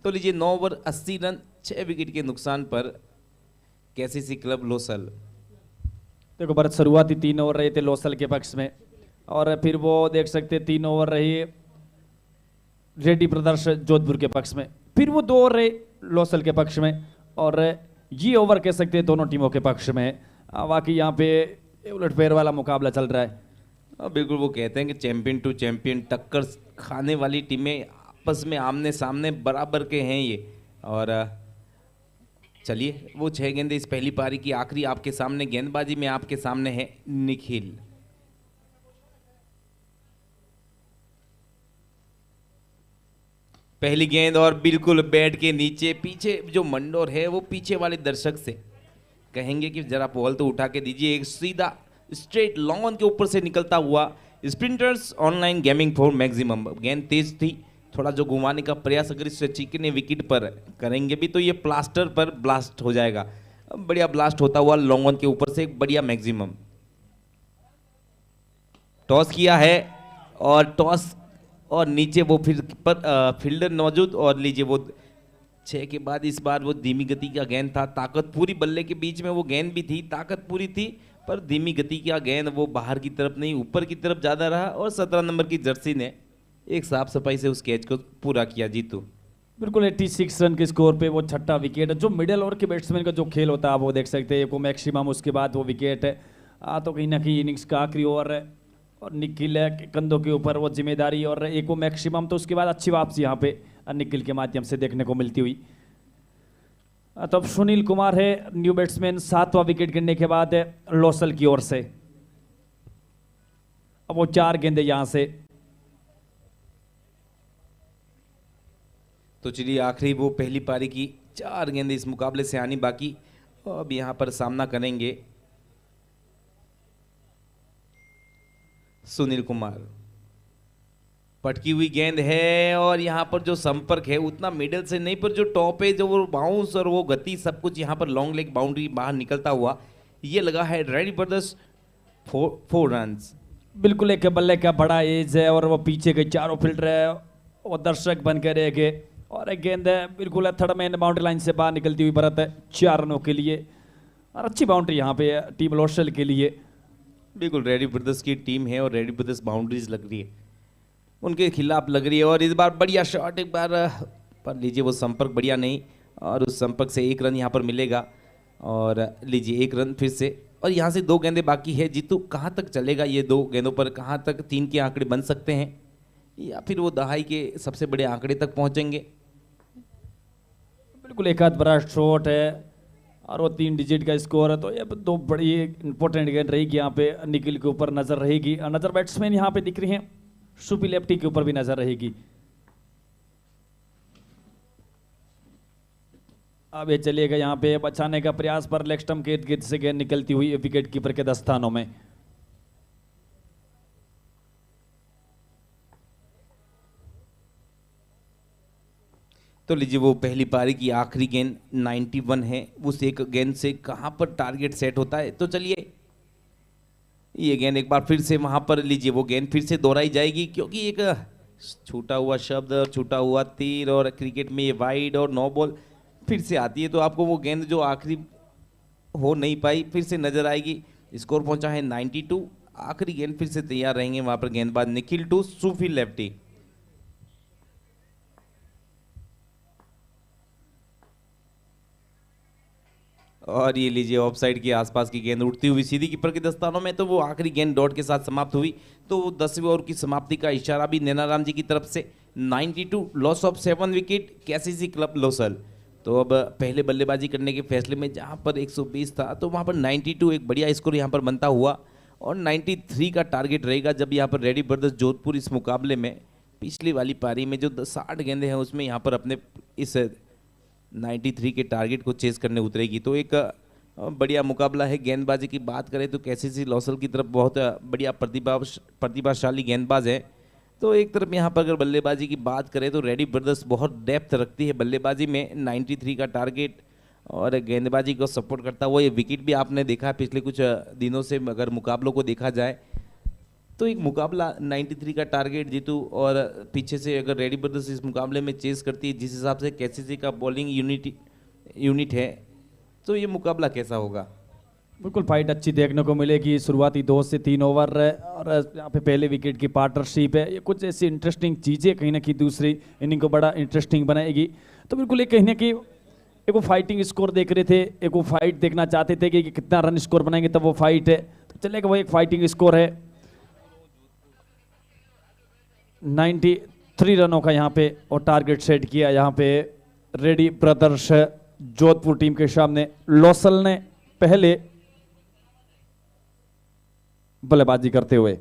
तो लीजिए 9 ओवर 80 रन 6 विकेट के नुकसान पर केसीसी क्लब लोसल। देखो भरत, शुरुआती 3 ओवर रहे थे लोसल के पक्ष में, और फिर वो देख सकते 3 ओवर रही रेड्डी ब्रदर्स जोधपुर के पक्ष में, फिर वो 2 ओवर रहे लोसल के पक्ष में, और ये ओवर कह सकते हैं दोनों टीमों के पक्ष में। वाकई यहाँ पे उलटफेर वाला मुकाबला चल रहा है। बिल्कुल, वो कहते हैं कि चैंपियन टू चैंपियन टक्कर खाने वाली टीमें आपस में आमने सामने बराबर के हैं ये। और चलिए वो 6 गेंदें इस पहली पारी की आखिरी आपके सामने गेंदबाजी में आपके सामने है निखिल। पहली गेंद और बिल्कुल बैट के नीचे, पीछे जो मंडोर है वो पीछे वाले दर्शक से कहेंगे कि जरा बॉल तो उठा के दीजिए। एक सीधा स्ट्रेट लॉन्ग ऑन के ऊपर से निकलता हुआ sprinters online gaming for maximum. गेंद तेज थी, थोड़ा जो घुमाने का प्रयास अगर इस चिकने विकेट पर करेंगे भी तो ये प्लास्टर पर ब्लास्ट हो जाएगा। बढ़िया ब्लास्ट होता हुआ लॉन्ग ऑन के ऊपर से एक बढ़िया मैक्सिमम। टॉस किया है और टॉस और नीचे वो फिर पर फील्डर मौजूद और लीजिए वो 6 के बाद इस बार वो धीमी गति का गेंद था। ताकत पूरी बल्ले के बीच में वो गेंद भी थी, ताकत पूरी थी, पर धीमी गति का गेंद वो बाहर की तरफ नहीं ऊपर की तरफ ज़्यादा रहा और 17 नंबर की जर्सी ने एक साफ सफाई से उस कैच को पूरा किया। जीतू बिल्कुल 86 रन के स्कोर पे वो छठा विकेट है। जो मिडिल ओवर के बैट्समैन का जो खेल होता है आप वो देख सकते हैं, वो मैक्सिमम उसके बाद वो विकेट है। तो कहीं ना कहीं इनिंग्स का आखिरी ओवर है और निखिल के कंधों के ऊपर वो जिम्मेदारी और एक वो मैक्सिमम, तो उसके बाद अच्छी वापसी यहाँ पे निखिल के माध्यम से देखने को मिलती हुई। तो अब सुनील कुमार है न्यू बैट्समैन, 7वां विकेट गिरने के बाद लोसल की ओर से। अब वो 4 गेंदे यहां से। तो चलिए आखिरी वो पहली पारी की 4 गेंदें इस मुकाबले से आनी बाकी। अब यहाँ पर सामना करेंगे सुनील कुमार। पटकी हुई गेंद है और यहाँ पर जो संपर्क है उतना मिडल से नहीं, पर जो टॉप है जो वो बाउंस और वो गति सब कुछ यहाँ पर लॉन्ग लेग बाउंड्री बाहर निकलता हुआ ये लगा है। Ready brothers 4 runs. बिल्कुल एक बल्ले का बड़ा एज है और वो पीछे के चारों फील्डर है वो दर्शक बन कर रह गए और एक गेंद है बिल्कुल थर्ड मैन बाउंड्री लाइन से बाहर निकलती हुई बरत है 4 रनों के लिए और अच्छी बाउंड्री यहाँ पे है टीम लोसल के लिए। बिल्कुल रेडी ब्रदर्स की टीम है और रेडी ब्रदर्स बाउंड्रीज लग रही है, उनके खिलाफ लग रही है और इस बार बढ़िया शॉट एक बार पर लीजिए वो संपर्क बढ़िया नहीं और उस संपर्क से 1 रन यहाँ पर मिलेगा और लीजिए 1 रन फिर से। और यहाँ से 2 गेंदें बाकी है। जीतू कहाँ तक चलेगा ये 2 गेंदों पर, कहाँ तक 3 के आंकड़े बन सकते हैं या फिर वो दहाई के सबसे बड़े आंकड़े तक पहुँचेंगे? बिल्कुल एक आध बड़ा शॉट है और वो 3 डिजिट का स्कोर है, तो ये 2 बड़ी इंपॉर्टेंट गेंद रहेगी यहाँ पे। निखिल के ऊपर नजर रहेगी, नजर बैट्समैन यहाँ पे दिख रही हैं, सुपी लेफ्टी के ऊपर भी नजर रहेगी। अब ये चलिएगा यहाँ पे बचाने का प्रयास पर लेग स्टंप के इर्द-गिर्द से गेंद निकलती हुई विकेट कीपर के दस्तानों में। तो लीजिए वो पहली पारी की आखिरी गेंद 91 है, उस एक गेंद से कहां पर टारगेट सेट होता है। तो चलिए ये गेंद एक बार फिर से वहां पर लीजिए वो गेंद फिर से दोहराई जाएगी क्योंकि एक छूटा हुआ शब्द और छूटा हुआ तीर और क्रिकेट में ये वाइड और नो बॉल फिर से आती है तो आपको वो गेंद जो आखिरी हो नहीं पाई फिर से नजर आएगी। स्कोर पहुंचा है 92। आखिरी गेंद फिर से तैयार रहेंगे वहां पर गेंदबाज निखिल टू सूफी लेफ्टी। और ये लीजिए ऑफ साइड के आसपास की गेंद उड़ती हुई सीधी कीपर के दस्तानों में, तो वो आखिरी गेंद डॉट के साथ समाप्त हुई। तो 10वें ओवर की समाप्ति का इशारा भी नैनाराम जी की तरफ से। 92 loss of 7 wicket KCC club Losal. तो अब पहले बल्लेबाजी करने के फैसले में जहां पर 120 था तो वहां पर 92 एक बढ़िया स्कोर यहां पर बनता हुआ और 93 का टारगेट रहेगा जब यहां पर रेडी ब्रदर्स जोधपुर इस मुकाबले में पिछली वाली पारी में जो 60 गेंदें हैं उसमें यहां पर अपने इस 93 के टारगेट को चेस करने उतरेगी। तो एक बढ़िया मुकाबला है। गेंदबाजी की बात करें तो केसीसी लॉसल की तरफ बहुत बढ़िया प्रतिभाशाली गेंदबाज है। तो एक तरफ यहाँ पर अगर बल्लेबाजी की बात करें तो रेडी ब्रदर्स बहुत डेप्थ रखती है बल्लेबाजी में। 93 का टारगेट और गेंदबाजी को सपोर्ट करता हुआ ये विकेट भी आपने देखा है पिछले कुछ दिनों से। अगर मुकाबलों को देखा जाए तो एक मुकाबला 93 का टारगेट जीतू और पीछे से अगर रेडी ब्रदर्स इस मुकाबले में चेस करती है जिस हिसाब से केसीसी का बॉलिंग यूनिट है तो ये मुकाबला कैसा होगा? बिल्कुल फाइट अच्छी देखने को मिलेगी। शुरुआती 2 से 3 ओवर और यहाँ पे पहले विकेट की पार्टनरशिप है। ये कुछ ऐसी इंटरेस्टिंग चीज़ें कहीं ना कहीं दूसरी इनिंग को बड़ा इंटरेस्टिंग बनाएगी। तो बिल्कुल एक कहीं ना कहीं एक वो फाइटिंग स्कोर देख रहे थे, एक वो फाइट देखना चाहते थे कि कितना रन स्कोर बनाएंगे तब वो फाइट है। तो चलेगा वो एक फाइटिंग स्कोर है 93 रनों का यहाँ पे और टारगेट सेट किया यहाँ पे रेडी ब्रदर्स जोधपुर टीम के सामने। लोसल ने पहले बल्लेबाजी करते हुए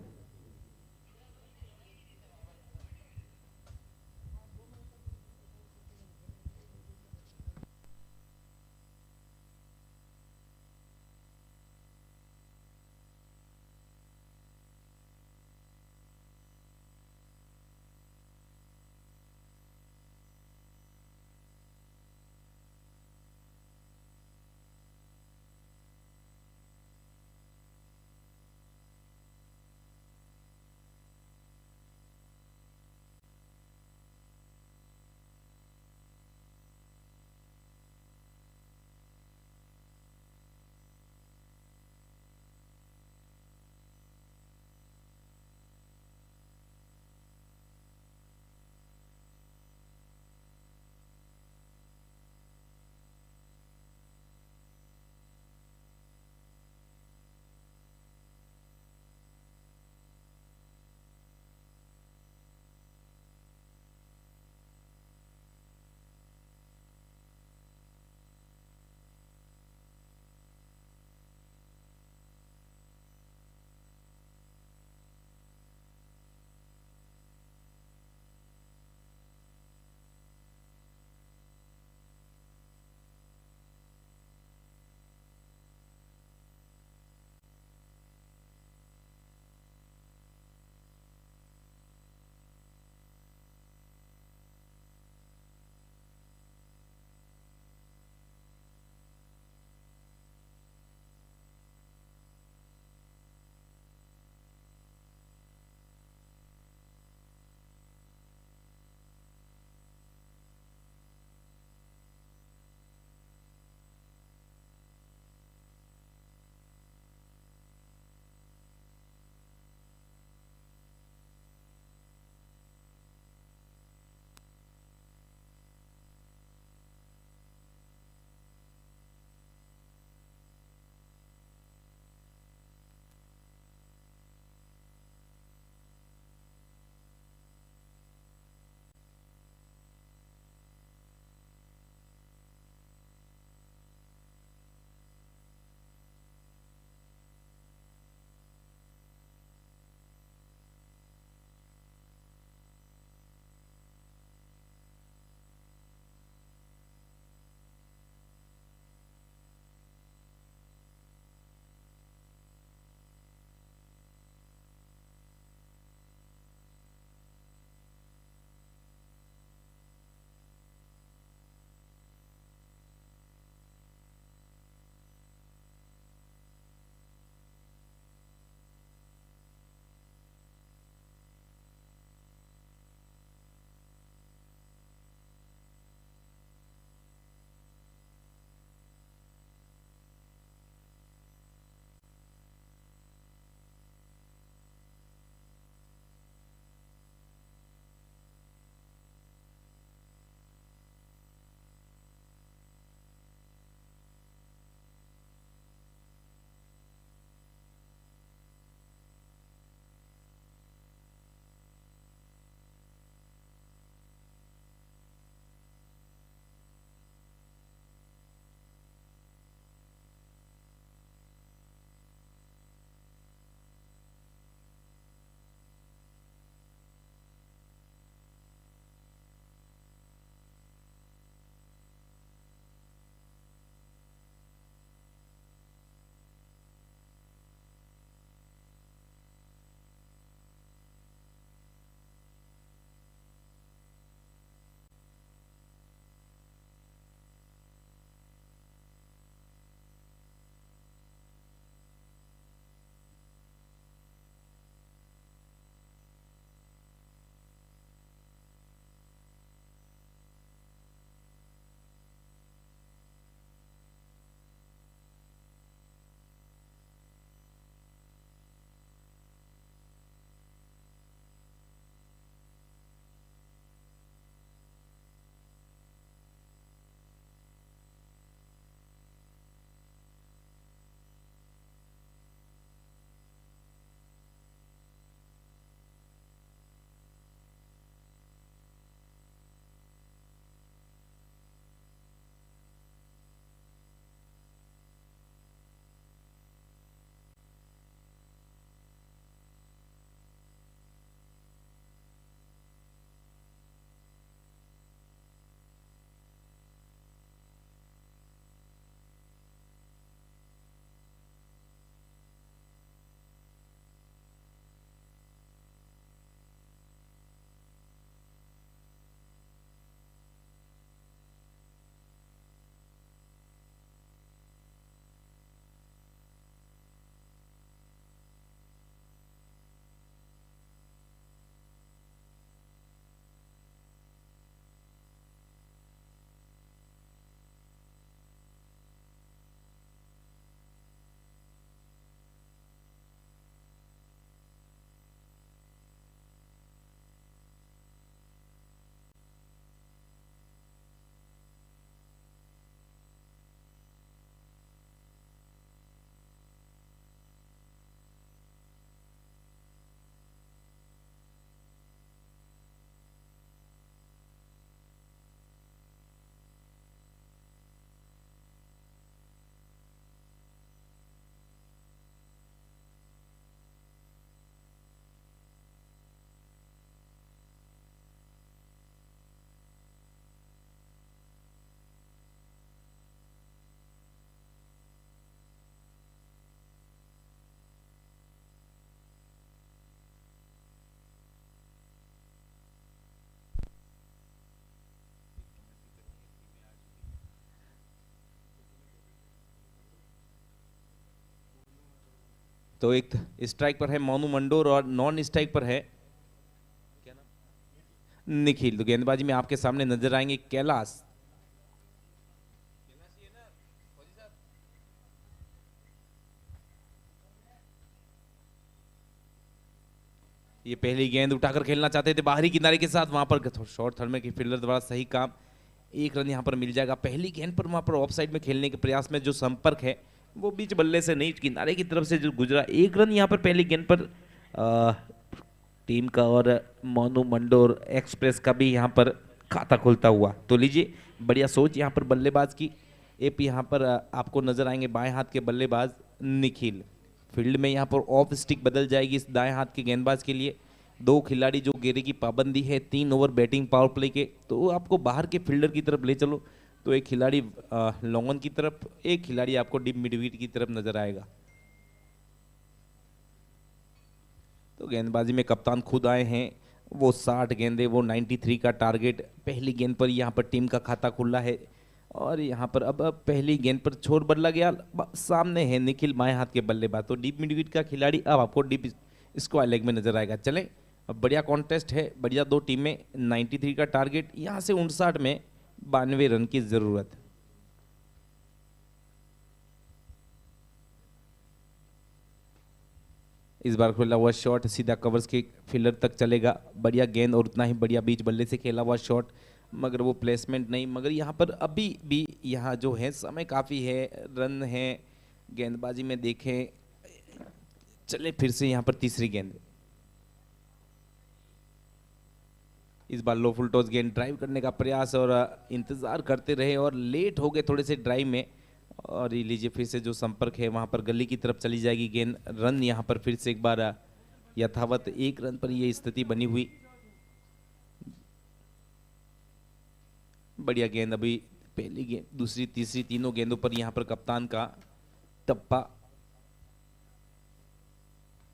तो एक स्ट्राइक पर है मोनू मंडोर और नॉन स्ट्राइक पर है क्या नाम, निखिल। तो गेंदबाजी में आपके सामने नजर आएंगे कैलाश। ये पहली गेंद उठाकर खेलना चाहते थे बाहरी किनारे के साथ, वहां पर शॉर्ट थर्ड में फील्डर द्वारा सही काम, एक रन यहां पर मिल जाएगा। पहली गेंद पर वहां पर ऑफ साइड में खेलने के प्रयास में जो संपर्क है वो बीच बल्ले से नहीं किनारे की तरफ से जो गुजरा, एक रन यहां पर पहली गेंद पर टीम का और मोनू मंडोर एक्सप्रेस का भी यहां पर खाता खुलता हुआ। तो लीजिए बढ़िया सोच यहां पर बल्लेबाज की। एक यहां पर आपको नजर आएंगे बाएं हाथ के बल्लेबाज निखिल। फील्ड में यहाँ पर ऑफ स्टिक बदल जाएगी इस दाएं हाथ के गेंदबाज के लिए। दो खिलाड़ी जो घेरे की पाबंदी है, 3 ओवर बैटिंग पावर प्ले के, तो आपको बाहर के फील्डर की तरफ ले चलो। तो एक खिलाड़ी लॉन्ग ऑन की तरफ, एक खिलाड़ी आपको डीप मिडविकेट की तरफ नजर आएगा। तो गेंदबाजी में कप्तान खुद आए हैं, वो 60 गेंदे, वो 93 का टारगेट। पहली गेंद पर यहाँ पर टीम का खाता खुला है और यहाँ पर अब पहली गेंद पर छोर बदला गया। सामने है निखिल बाएं हाथ के बल्लेबाज, तो डीप मिडविकेट का खिलाड़ी अब आपको डीप स्क्वायर लेग में नजर आएगा। चले अब बढ़िया कॉन्टेस्ट है, बढ़िया दो टीमें, 93 का टारगेट, यहाँ से 59 में 92 रन की जरूरत। इस बार खुला हुआ शॉट सीधा कवर्स के फील्डर तक चलेगा। बढ़िया गेंद और उतना ही बढ़िया बीच बल्ले से खेला हुआ शॉट, मगर वो प्लेसमेंट नहीं। मगर यहाँ पर अभी भी यहाँ जो है समय काफ़ी है, रन है गेंदबाजी में देखें। चले फिर से यहाँ पर तीसरी गेंद, इस बार लो फुल टॉस गेंद, ड्राइव करने का प्रयास और इंतजार करते रहे और लेट हो गए थोड़े से ड्राइव में। और ये लीजिए फिर से जो संपर्क है वहाँ पर गली की तरफ चली जाएगी गेंद। रन यहाँ पर फिर से एक बार यथावत, एक रन पर ये स्थिति बनी हुई। बढ़िया गेंद, अभी पहली गेंद, दूसरी, तीसरी, तीनों गेंदों पर यहां पर कप्तान का टप्पा।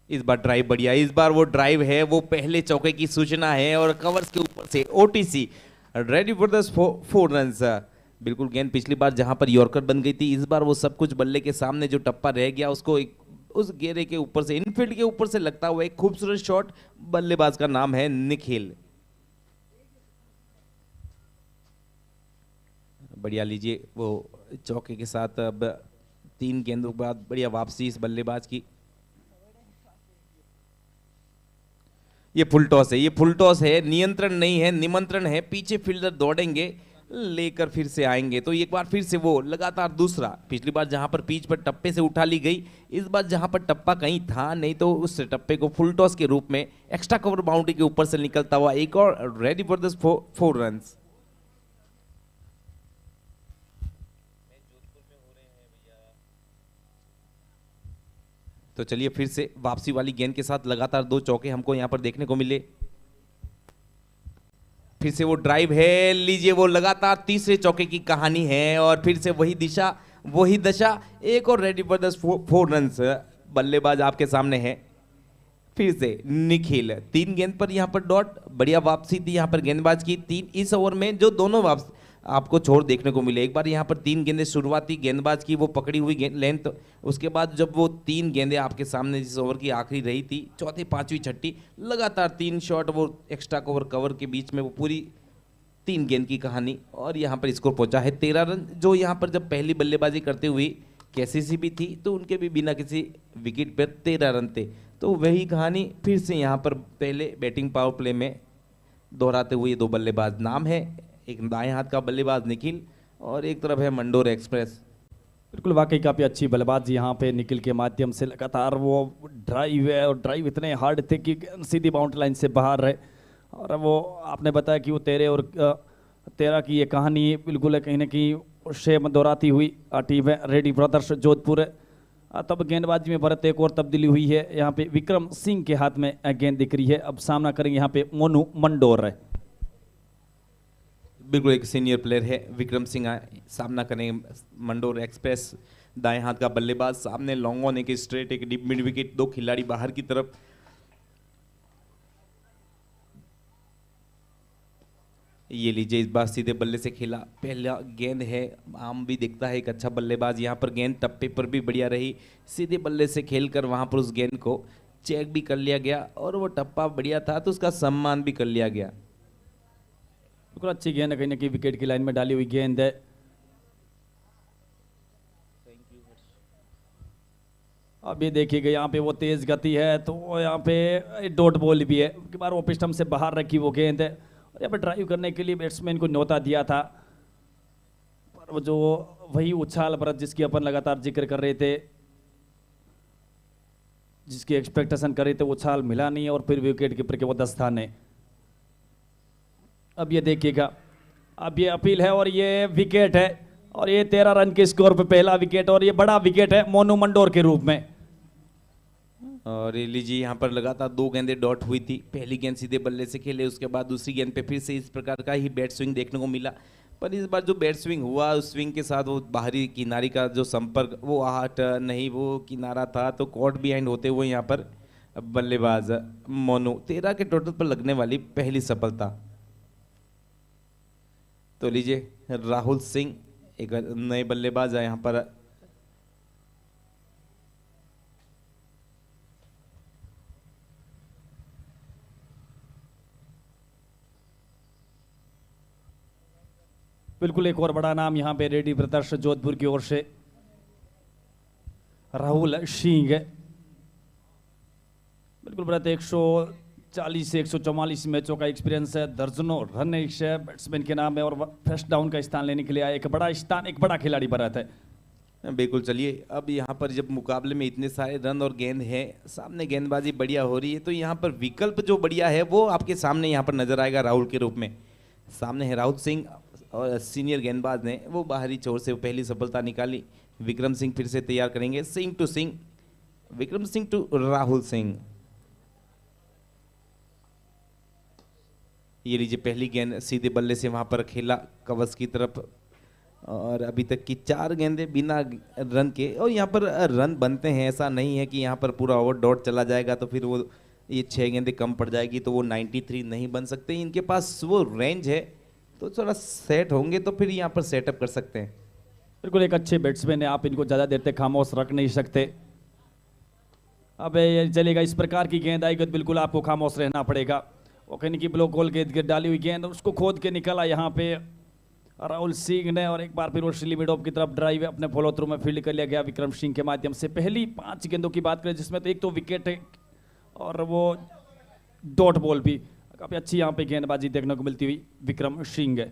इस बार ड्राइव बढ़िया, इस बार वो ड्राइव है, वो पहले चौके की सूचना है और कवर्स के ऊपर से OTC, ready for the 4 runs. बिल्कुल गेंद पिछली बार जहां पर यॉर्कर बन गई थी, इस बार वो सब कुछ बल्ले के सामने जो टप्पा रह गया उसको उस घेरे के ऊपर से, इनफील्ड के ऊपर से लगता हुआ एक खूबसूरत शॉट। बल्लेबाज का नाम है निखिल। बढ़िया, लीजिए वो चौके के साथ अब 3 गेंदों के बाद बढ़िया वापसी इस बल्लेबाज की। ये फुल टॉस है, ये फुल टॉस है, नियंत्रण नहीं है, निमंत्रण है। पीछे फील्डर दौड़ेंगे, लेकर फिर से आएंगे। तो एक बार फिर से वो लगातार दूसरा, पिछली बार जहां पर पिच पर टप्पे से उठा ली गई, इस बार जहां पर टप्पा कहीं था नहीं, तो उस टप्पे को फुल टॉस के रूप में एक्स्ट्रा कवर बाउंड्री के ऊपर से निकलता हुआ एक और, रेडी फॉर द 4 रन्स। तो चलिए फिर से वापसी वाली गेंद के साथ लगातार 2 चौके हमको यहां पर देखने को मिले। फिर से वो ड्राइव है, लीजिए वो लगातार तीसरे चौके की कहानी है और फिर से वही दिशा, वही दशा, एक और, रेडी फॉर द 4 रन्स। बल्लेबाज आपके सामने है फिर से निखिल। 3 गेंद पर यहां पर डॉट, बढ़िया वापसी थी यहां पर गेंदबाज की। 3 इस ओवर में जो दोनों वापस आपको छोड़ देखने को मिले। एक बार यहाँ पर 3 गेंदें शुरुआती गेंदबाज की, वो पकड़ी हुई लेंथ, उसके बाद जब वो 3 गेंदें आपके सामने जिस ओवर की आखिरी रही थी, चौथी, पांचवी, छठी, लगातार 3 शॉट, वो एक्स्ट्रा कवर के बीच में वो पूरी 3 गेंद की कहानी। और यहाँ पर स्कोर पहुंचा है 13 रन। जो यहाँ पर जब पहली बल्लेबाजी करते हुए केसीसी भी थी, तो उनके भी बिना किसी विकेट पर 13 रन थे। तो वही कहानी फिर से यहाँ पर पहले बैटिंग पावर प्ले में दोहराते हुए 2 बल्लेबाज। नाम है एक दाएं हाथ का बल्लेबाज निखिल और एक तरफ है मंडोर एक्सप्रेस। बिल्कुल वाकई काफ़ी अच्छी बल्लेबाजी यहाँ पे निखिल के माध्यम से, लगातार वो ड्राइव है और ड्राइव इतने हार्ड थे कि सीधी बाउंड्री लाइन से बाहर रहे। और वो आपने बताया कि वो 13 की ये कहानी बिल्कुल है कहीं ना कहीं शेम दोहराती हुई टीम है रेडी ब्रदर्स जोधपुर। तब गेंदबाजी में भारत एक और तब्दीली हुई है, यहाँ पे विक्रम सिंह के हाथ में गेंद दिख रही है। अब सामना करेंगे यहाँ पे मोनू मंडोर है, बिल्कुल एक सीनियर प्लेयर है विक्रम सिंह। सामना करेंगे मंडोर एक्सप्रेस, दाएं हाथ का बल्लेबाज। सामने लॉन्ग ऑन, एक स्ट्रेट, एक डीप मिड विकेट, 2 खिलाड़ी बाहर की तरफ। ये लीजिए, इस बार सीधे बल्ले से खेला, पहला गेंद है, आम भी दिखता है एक अच्छा बल्लेबाज। यहाँ पर गेंद टप्पे पर भी बढ़िया रही, सीधे बल्ले से खेलकर वहाँ पर उस गेंद को चेक भी कर लिया गया और वो टप्पा बढ़िया था तो उसका सम्मान भी कर लिया गया। बिल्कुल अच्छी गेंद है, कहीं ना कहीं विकेट की लाइन में डाली हुई गेंद है। अब ये देखिएगा यहाँ पे वो तेज गति है तो यहाँ पे डॉट बॉल भी है, एक बार वो स्टंप से बाहर रखी वो गेंद है और यहाँ पे ड्राइव करने के लिए बैट्समैन को न्योता दिया था, पर वो जो वही उछाल भरत जिसकी अपन लगातार जिक्र कर रहे थे, जिसकी एक्सपेक्टेशन कर रहे थे, उछाल मिला नहीं और फिर विकेट कीपर के वो 10 स्थान है। अब ये देखिएगा, अब ये अपील है और ये विकेट है और ये 13 रन के स्कोर पे पहला विकेट और ये बड़ा विकेट है मोनू मंडोर के रूप में। और ये लीजिए, यहाँ पर लगातार 2 गेंदें डॉट हुई थी, पहली गेंद सीधे बल्ले से खेले, उसके बाद दूसरी गेंद पे फिर से इस प्रकार का ही बैट स्विंग देखने को मिला, पर इस बार जो बैट स्विंग हुआ उस स्विंग के साथ वो बाहरी किनारे का जो संपर्क वो आहट नहीं, वो किनारा था, तो कॉट बिहाइंड होते हुए यहाँ पर बल्लेबाज मोनू 13 के टोटल पर लगने वाली पहली सफलता। तो लीजिए, राहुल सिंह एक नए बल्लेबाज है यहाँ पर। बिल्कुल एक और बड़ा नाम यहाँ पे रेडी ब्रदर्स जोधपुर की ओर से राहुल सिंह है। बिल्कुल ब्रत 140 से 144 मैचों का एक्सपीरियंस है, दर्जनों रन इस बैट्समैन के नाम है और फर्स्ट डाउन का स्थान लेने के लिए आया, एक बड़ा स्थान, एक बड़ा खिलाड़ी भरत है। बिल्कुल। चलिए, अब यहाँ पर जब मुकाबले में इतने सारे रन और गेंद है, सामने गेंदबाजी बढ़िया हो रही है, तो यहाँ पर विकल्प जो बढ़िया है वो आपके सामने यहाँ पर नजर आएगा राहुल के रूप में। सामने है राहुल सिंह और सीनियर गेंदबाज ने वो बाहरी छोर से पहली सफलता निकाली। विक्रम सिंह फिर से तैयार करेंगे, सिंह टू सिंह, विक्रम सिंह टू राहुल सिंह। ये लीजिए, पहली गेंद सीधे बल्ले से वहां पर खेला कवच की तरफ और अभी तक की 4 गेंदें बिना रन के, और यहाँ पर रन बनते हैं, ऐसा नहीं है कि यहाँ पर पूरा ओवर डॉट चला जाएगा तो फिर वो ये 6 गेंदें कम पड़ जाएगी तो वो 93 नहीं बन सकते। इनके पास वो रेंज है तो थोड़ा सेट होंगे तो फिर यहाँ पर सेटअप कर सकते हैं। बिल्कुल एक अच्छे बैट्समैन है, आप इनको ज़्यादा देर तक खामोश रख नहीं सकते। अब ये चलेगा, इस प्रकार की गेंद आएगी तो बिल्कुल आपको खामोश रहना पड़ेगा। वो कहीं की ब्लॉक होल गेंद डाली हुई गेंद उसको खोद के निकला यहाँ पे राहुल सिंह ने और एक बार फिर वो मिड ऑफ की तरफ ड्राइव अपने फॉलो थ्रू में फील्ड कर लिया गया विक्रम सिंह के माध्यम से। पहली 5 गेंदों की बात करें जिसमें तो एक तो विकेट है और वो डॉट बॉल भी, काफी अच्छी यहाँ पे गेंदबाजी देखने को मिलती हुई विक्रम सिंह है।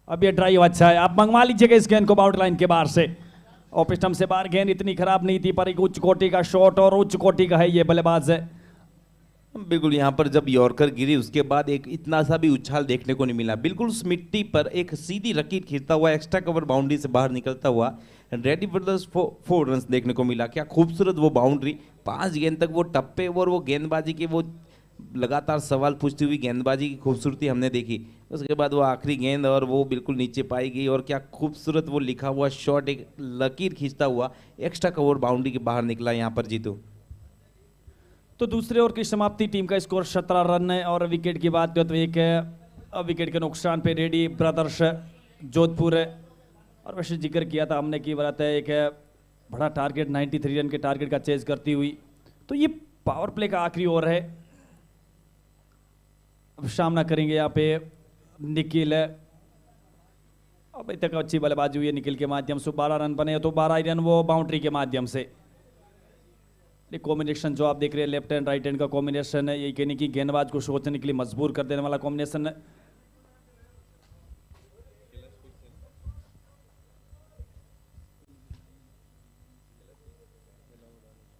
अब ये ड्राइव अच्छा है, आप मंगवा लीजिएगा इस गेंद को बाउंड्री लाइन के बाहर से। ऑफ स्टंप से बाहर गेंद इतनी खराब नहीं थी पर एक उच्च कोटि का शॉट और उच्च कोटि का है ये बल्लेबाज है। बिल्कुल, यहाँ पर जब यॉर्कर गिरी उसके बाद एक इतना सा भी उछाल देखने को नहीं मिला, बिल्कुल उस मिट्टी पर एक सीधी रकीट खींचता हुआ एक्स्ट्रा कवर बाउंड्री से बाहर निकलता हुआ रेडी ब्रदर्स 4 रन देखने को मिला। क्या खूबसूरत वो बाउंड्री, 5 गेंद तक वो टप्पे और वो गेंदबाजी के वो लगातार सवाल पूछती हुई गेंदबाजी की खूबसूरती हमने देखी। उसके बाद वो आखिरी गेंद और वो बिल्कुल नीचे पाई गई और क्या खूबसूरत वो लिखा हुआ शॉट एक लकीर खींचता हुआ एक्स्ट्रा कवर बाउंड्री के बाहर निकला यहाँ पर जीतू। तो दूसरे ओवर की समाप्ति, टीम का स्कोर 17 रन है और विकेट की बात करें तो एक विकेट के नुकसान पे रेडी ब्रदर्स जोधपुर है। और वैसे जिक्र किया था हमने कि बात है एक बड़ा टारगेट 93 रन के टारगेट का चेज करती हुई, तो ये पावर प्ले का आखिरी ओवर है। अब सामना करेंगे यहाँ पे निखिल है, अब अभी तक अच्छी बल्लेबाजी हुई है निखिल के माध्यम से, 12 रन बने तो 12 रन वो बाउंड्री के माध्यम से। कॉम्बिनेशन जो आप देख रहे हैं लेफ्ट हैंड राइट हैंड का कॉम्बिनेशन है, यही कहने की गेंदबाज को सोचने के लिए मजबूर कर देने वाला कॉम्बिनेशन है।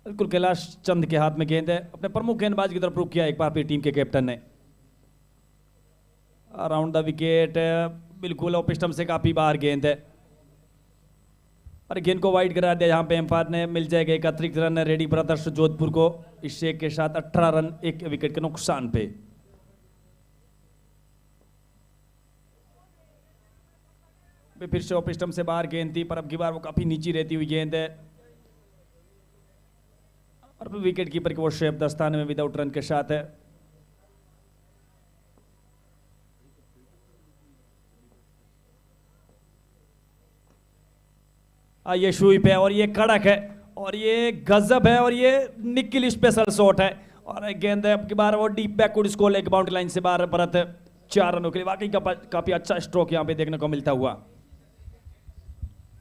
बिल्कुल कैलाश चंद के हाथ में गेंद है, अपने प्रमुख गेंदबाज की तरफ रुख किया एक बार फिर टीम के कैप्टन ने। अराउंड द विकेट, बिल्कुल ऑफ स्टंप से काफी बाहर गेंद है और गेंद को वाइड करा दिया। यहाँ पे एम्पायर ने मिल जाएगा एक अतिरिक्त रन रेडी ब्रदर्स जोधपुर को, इससे के साथ 18 रन एक विकेट के नुकसान पे। फिर से ऑफ स्टंप से बाहर गेंद थी पर अब की बार वो काफी नीचे रहती हुई गेंद है और विकेट कीपर के वो शेप दस्ताने में विदाउट रन के साथ है। ये स्वीप है और ये कड़क है और ये गजब है और ये निकिल स्पेशल शॉट है और गेंद है की बार वो deep backward score leg boundary line से बाहर परत 4 रनों के लिए वाकई काफी अच्छा स्ट्रोक यहाँ पे देखने को मिलता हुआ।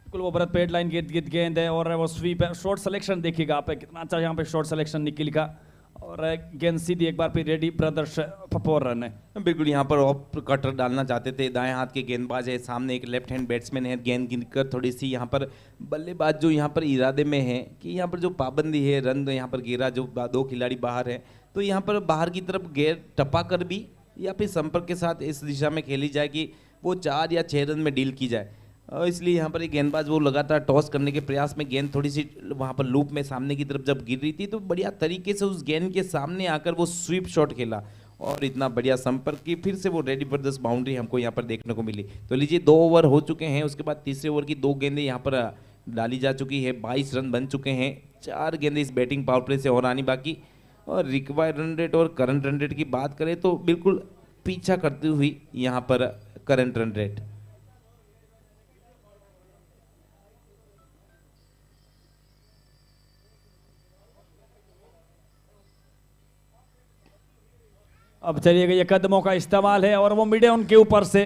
बिल्कुल वो भरत पेड लाइन गेंद है और वो स्वीप है। शॉट सिलेक्शन देखिएगा आप कितना अच्छा यहाँ पे शॉट सिलेक्शन निकिल का और गेंद सीधी एक बार फिर रेडी ब्रदर्स फपोर रन है। बिल्कुल यहाँ पर ऑफ कटर डालना चाहते थे, दाएं हाथ के गेंदबाज है, सामने एक लेफ्ट हैंड बैट्समैन है, गेंद गिरकर थोड़ी सी यहाँ पर बल्लेबाज जो यहाँ पर इरादे में है कि यहाँ पर जो पाबंदी है रन यहाँ पर गिरा, जो 2 खिलाड़ी बाहर है तो यहाँ पर बाहर की तरफ गेंद टपा कर भी या फिर संपर्क के साथ इस दिशा में खेली जाए कि वो 4 या 6 रन में डील की जाए। इसलिए यहाँ पर एक गेंदबाज वो लगातार टॉस करने के प्रयास में गेंद थोड़ी सी वहाँ पर लूप में सामने की तरफ जब गिर रही थी तो बढ़िया तरीके से उस गेंद के सामने आकर वो स्वीप शॉट खेला और इतना बढ़िया संपर्क की फिर से वो रेडी फॉर दस बाउंड्री हमको यहाँ पर देखने को मिली। तो लीजिए 2 ओवर हो चुके हैं, उसके बाद तीसरे ओवर की 2 गेंदें यहाँ पर डाली जा चुकी है, 22 रन बन चुके हैं, 4 गेंदें इस बैटिंग पावर प्ले से और आनी बाकी। और रिक्वायर्ड रन रेट और करंट रन रेट की बात करें तो बिल्कुल पीछा करती हुई यहाँ पर करंट रन रेट। अब चलिएगा ये कदमों का इस्तेमाल है और वो मिडे उनके ऊपर से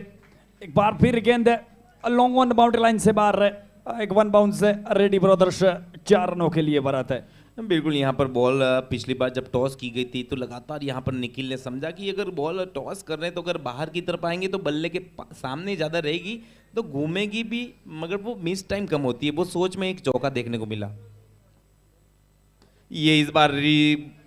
एक बार फिर गेंद है लॉन्ग वन बाउंड्री लाइन से बाहर है, एक 1 बाउंस से रेडी ब्रदर्स 4 रनों के लिए बरात है। बिल्कुल यहाँ पर बॉल पिछली बार जब टॉस की गई थी तो लगातार यहाँ पर निखिल ने समझा कि अगर बॉल टॉस कर रहे हैं तो अगर बाहर की तरफ आएंगे तो बल्ले के सामने ज़्यादा रहेगी तो घूमेगी भी मगर वो मिस टाइम कम होती है। वो सोच में एक चौका देखने को मिला। ये इस बार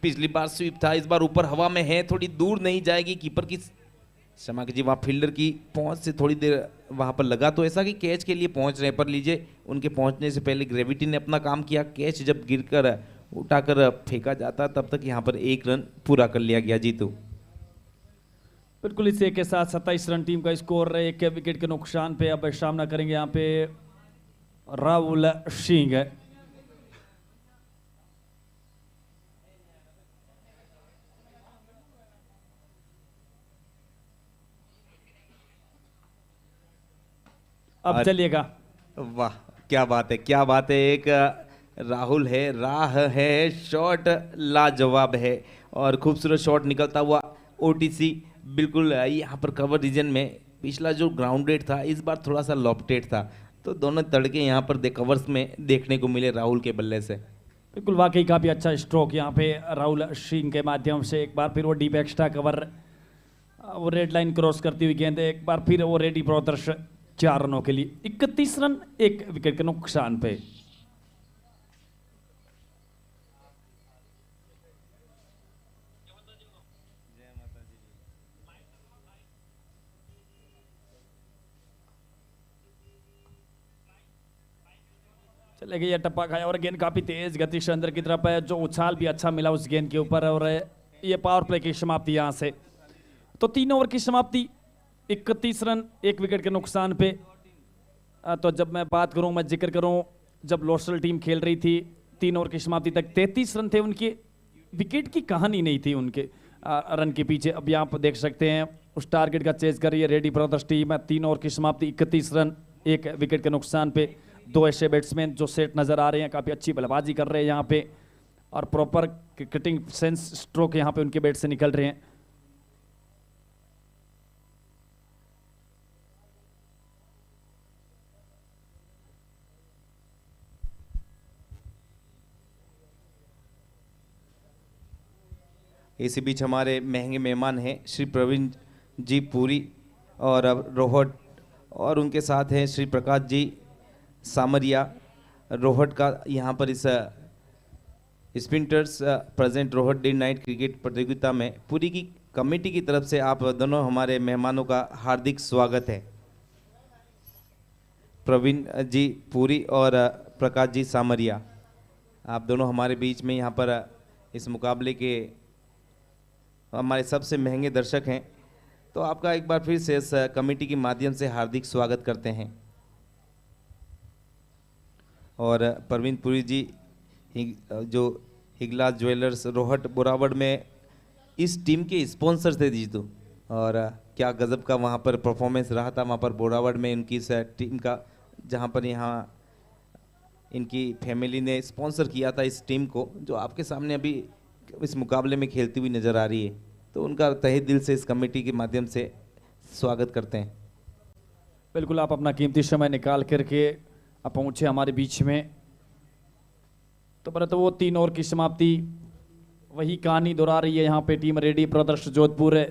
पिछली बार स्वीप था, इस बार ऊपर हवा में है, थोड़ी दूर नहीं जाएगी, कीपर की क्षमा कीजिए वहाँ फील्डर की पहुंच से थोड़ी देर वहाँ पर लगा तो ऐसा कि कैच के लिए पहुंच रहे, पर लीजिए उनके पहुंचने से पहले ग्रेविटी ने अपना काम किया। कैच जब गिरकर उठाकर फेंका जाता तब तक यहाँ पर 1 रन पूरा कर लिया गया। जीतू बिल्कुल इसी के साथ 27 रन टीम का स्कोर है, 1 विकेट के नुकसान पे अब सामना करेंगे यहाँ पे राहुल सिंह है। अब चलिएगा। वाह क्या बात है, क्या बात है। एक राहुल है, राह है, शॉट लाजवाब है और खूबसूरत शॉट निकलता हुआ ओटीसी। बिल्कुल यहाँ पर कवर रीजन में पिछला जो ग्राउंडेड था इस बार थोड़ा सा लॉफ्टेड था तो दोनों तड़के यहाँ पर कवर्स में देखने को मिले राहुल के बल्ले से। बिल्कुल वाकई काफी अच्छा स्ट्रोक यहाँ पे राहुल सिंह के माध्यम से। एक बार फिर वो डीप एक्स्ट्रा कवर, वो रेड लाइन क्रॉस करती हुई गेंद, एक बार फिर वो रेडी ब्रदर्स 4 रनों के लिए 31 रन 1 विकेट के नुकसान पे। चले गए, टप्पा खाया और गेंद काफी तेज गति से अंदर की तरफ है, जो उछाल भी अच्छा मिला उस गेंद के ऊपर और ये पावर प्ले की समाप्ति यहां से। तो 3 ओवर की समाप्ति, 31 रन 1 विकेट के नुकसान पे। तो जब मैं बात करूं, मैं जिक्र करूं, जब लोसल टीम खेल रही थी 3 ओवर की समाप्ति तक 33 रन थे उनके, विकेट की कहानी नहीं थी उनके रन के पीछे। अब यहाँ पर देख सकते हैं उस टारगेट का चेज कर रही है रेडी ब्रदर्स टीम। 3 ओवर की समाप्ति 31 रन 1 विकेट के नुकसान पे। 2 ऐसे बैट्समैन जो सेट नजर आ रहे हैं, काफी अच्छी बल्लेबाजी कर रहे हैं यहाँ पे और प्रॉपर क्रिकेटिंग सेंस स्ट्रोक यहाँ पे उनके बैट से निकल रहे हैं। इसी बीच हमारे महंगे मेहमान हैं श्री प्रवीण जी पुरी और रोहट, और उनके साथ हैं श्री प्रकाश जी सामरिया रोहट का। यहाँ पर इस sprinters present Rohat day night cricket प्रतियोगिता में पूरी की कमेटी की तरफ से आप दोनों हमारे मेहमानों का हार्दिक स्वागत है। प्रवीण जी पुरी और प्रकाश जी सामरिया, आप दोनों हमारे बीच में यहाँ पर इस मुकाबले के हमारे सबसे महंगे दर्शक हैं, तो आपका एक बार फिर से इस कमेटी के माध्यम से हार्दिक स्वागत करते हैं। और प्रवीण पुरी जी जो हिगलाज ज्वेलर्स रोहट बोरावड़ में इस टीम के स्पॉन्सर थे जीतू, और क्या गजब का वहाँ पर परफॉर्मेंस रहा था वहाँ पर बोरावड़ में उनकी इस टीम का, जहाँ पर यहाँ इनकी फैमिली ने स्पॉन्सर किया था इस टीम को, जो आपके सामने अभी इस मुकाबले में खेलती हुई नजर आ रही है। तो उनका तहे दिल से इस कमेटी के माध्यम से स्वागत करते हैं। बिल्कुल, आप अपना कीमती समय निकाल करके आप पहुंचे हमारे बीच में। तो परंतु वो 3 ओवर की समाप्ति वही कहानी दोहरा रही है यहाँ पे टीम रेड्डी ब्रदर्स जोधपुर है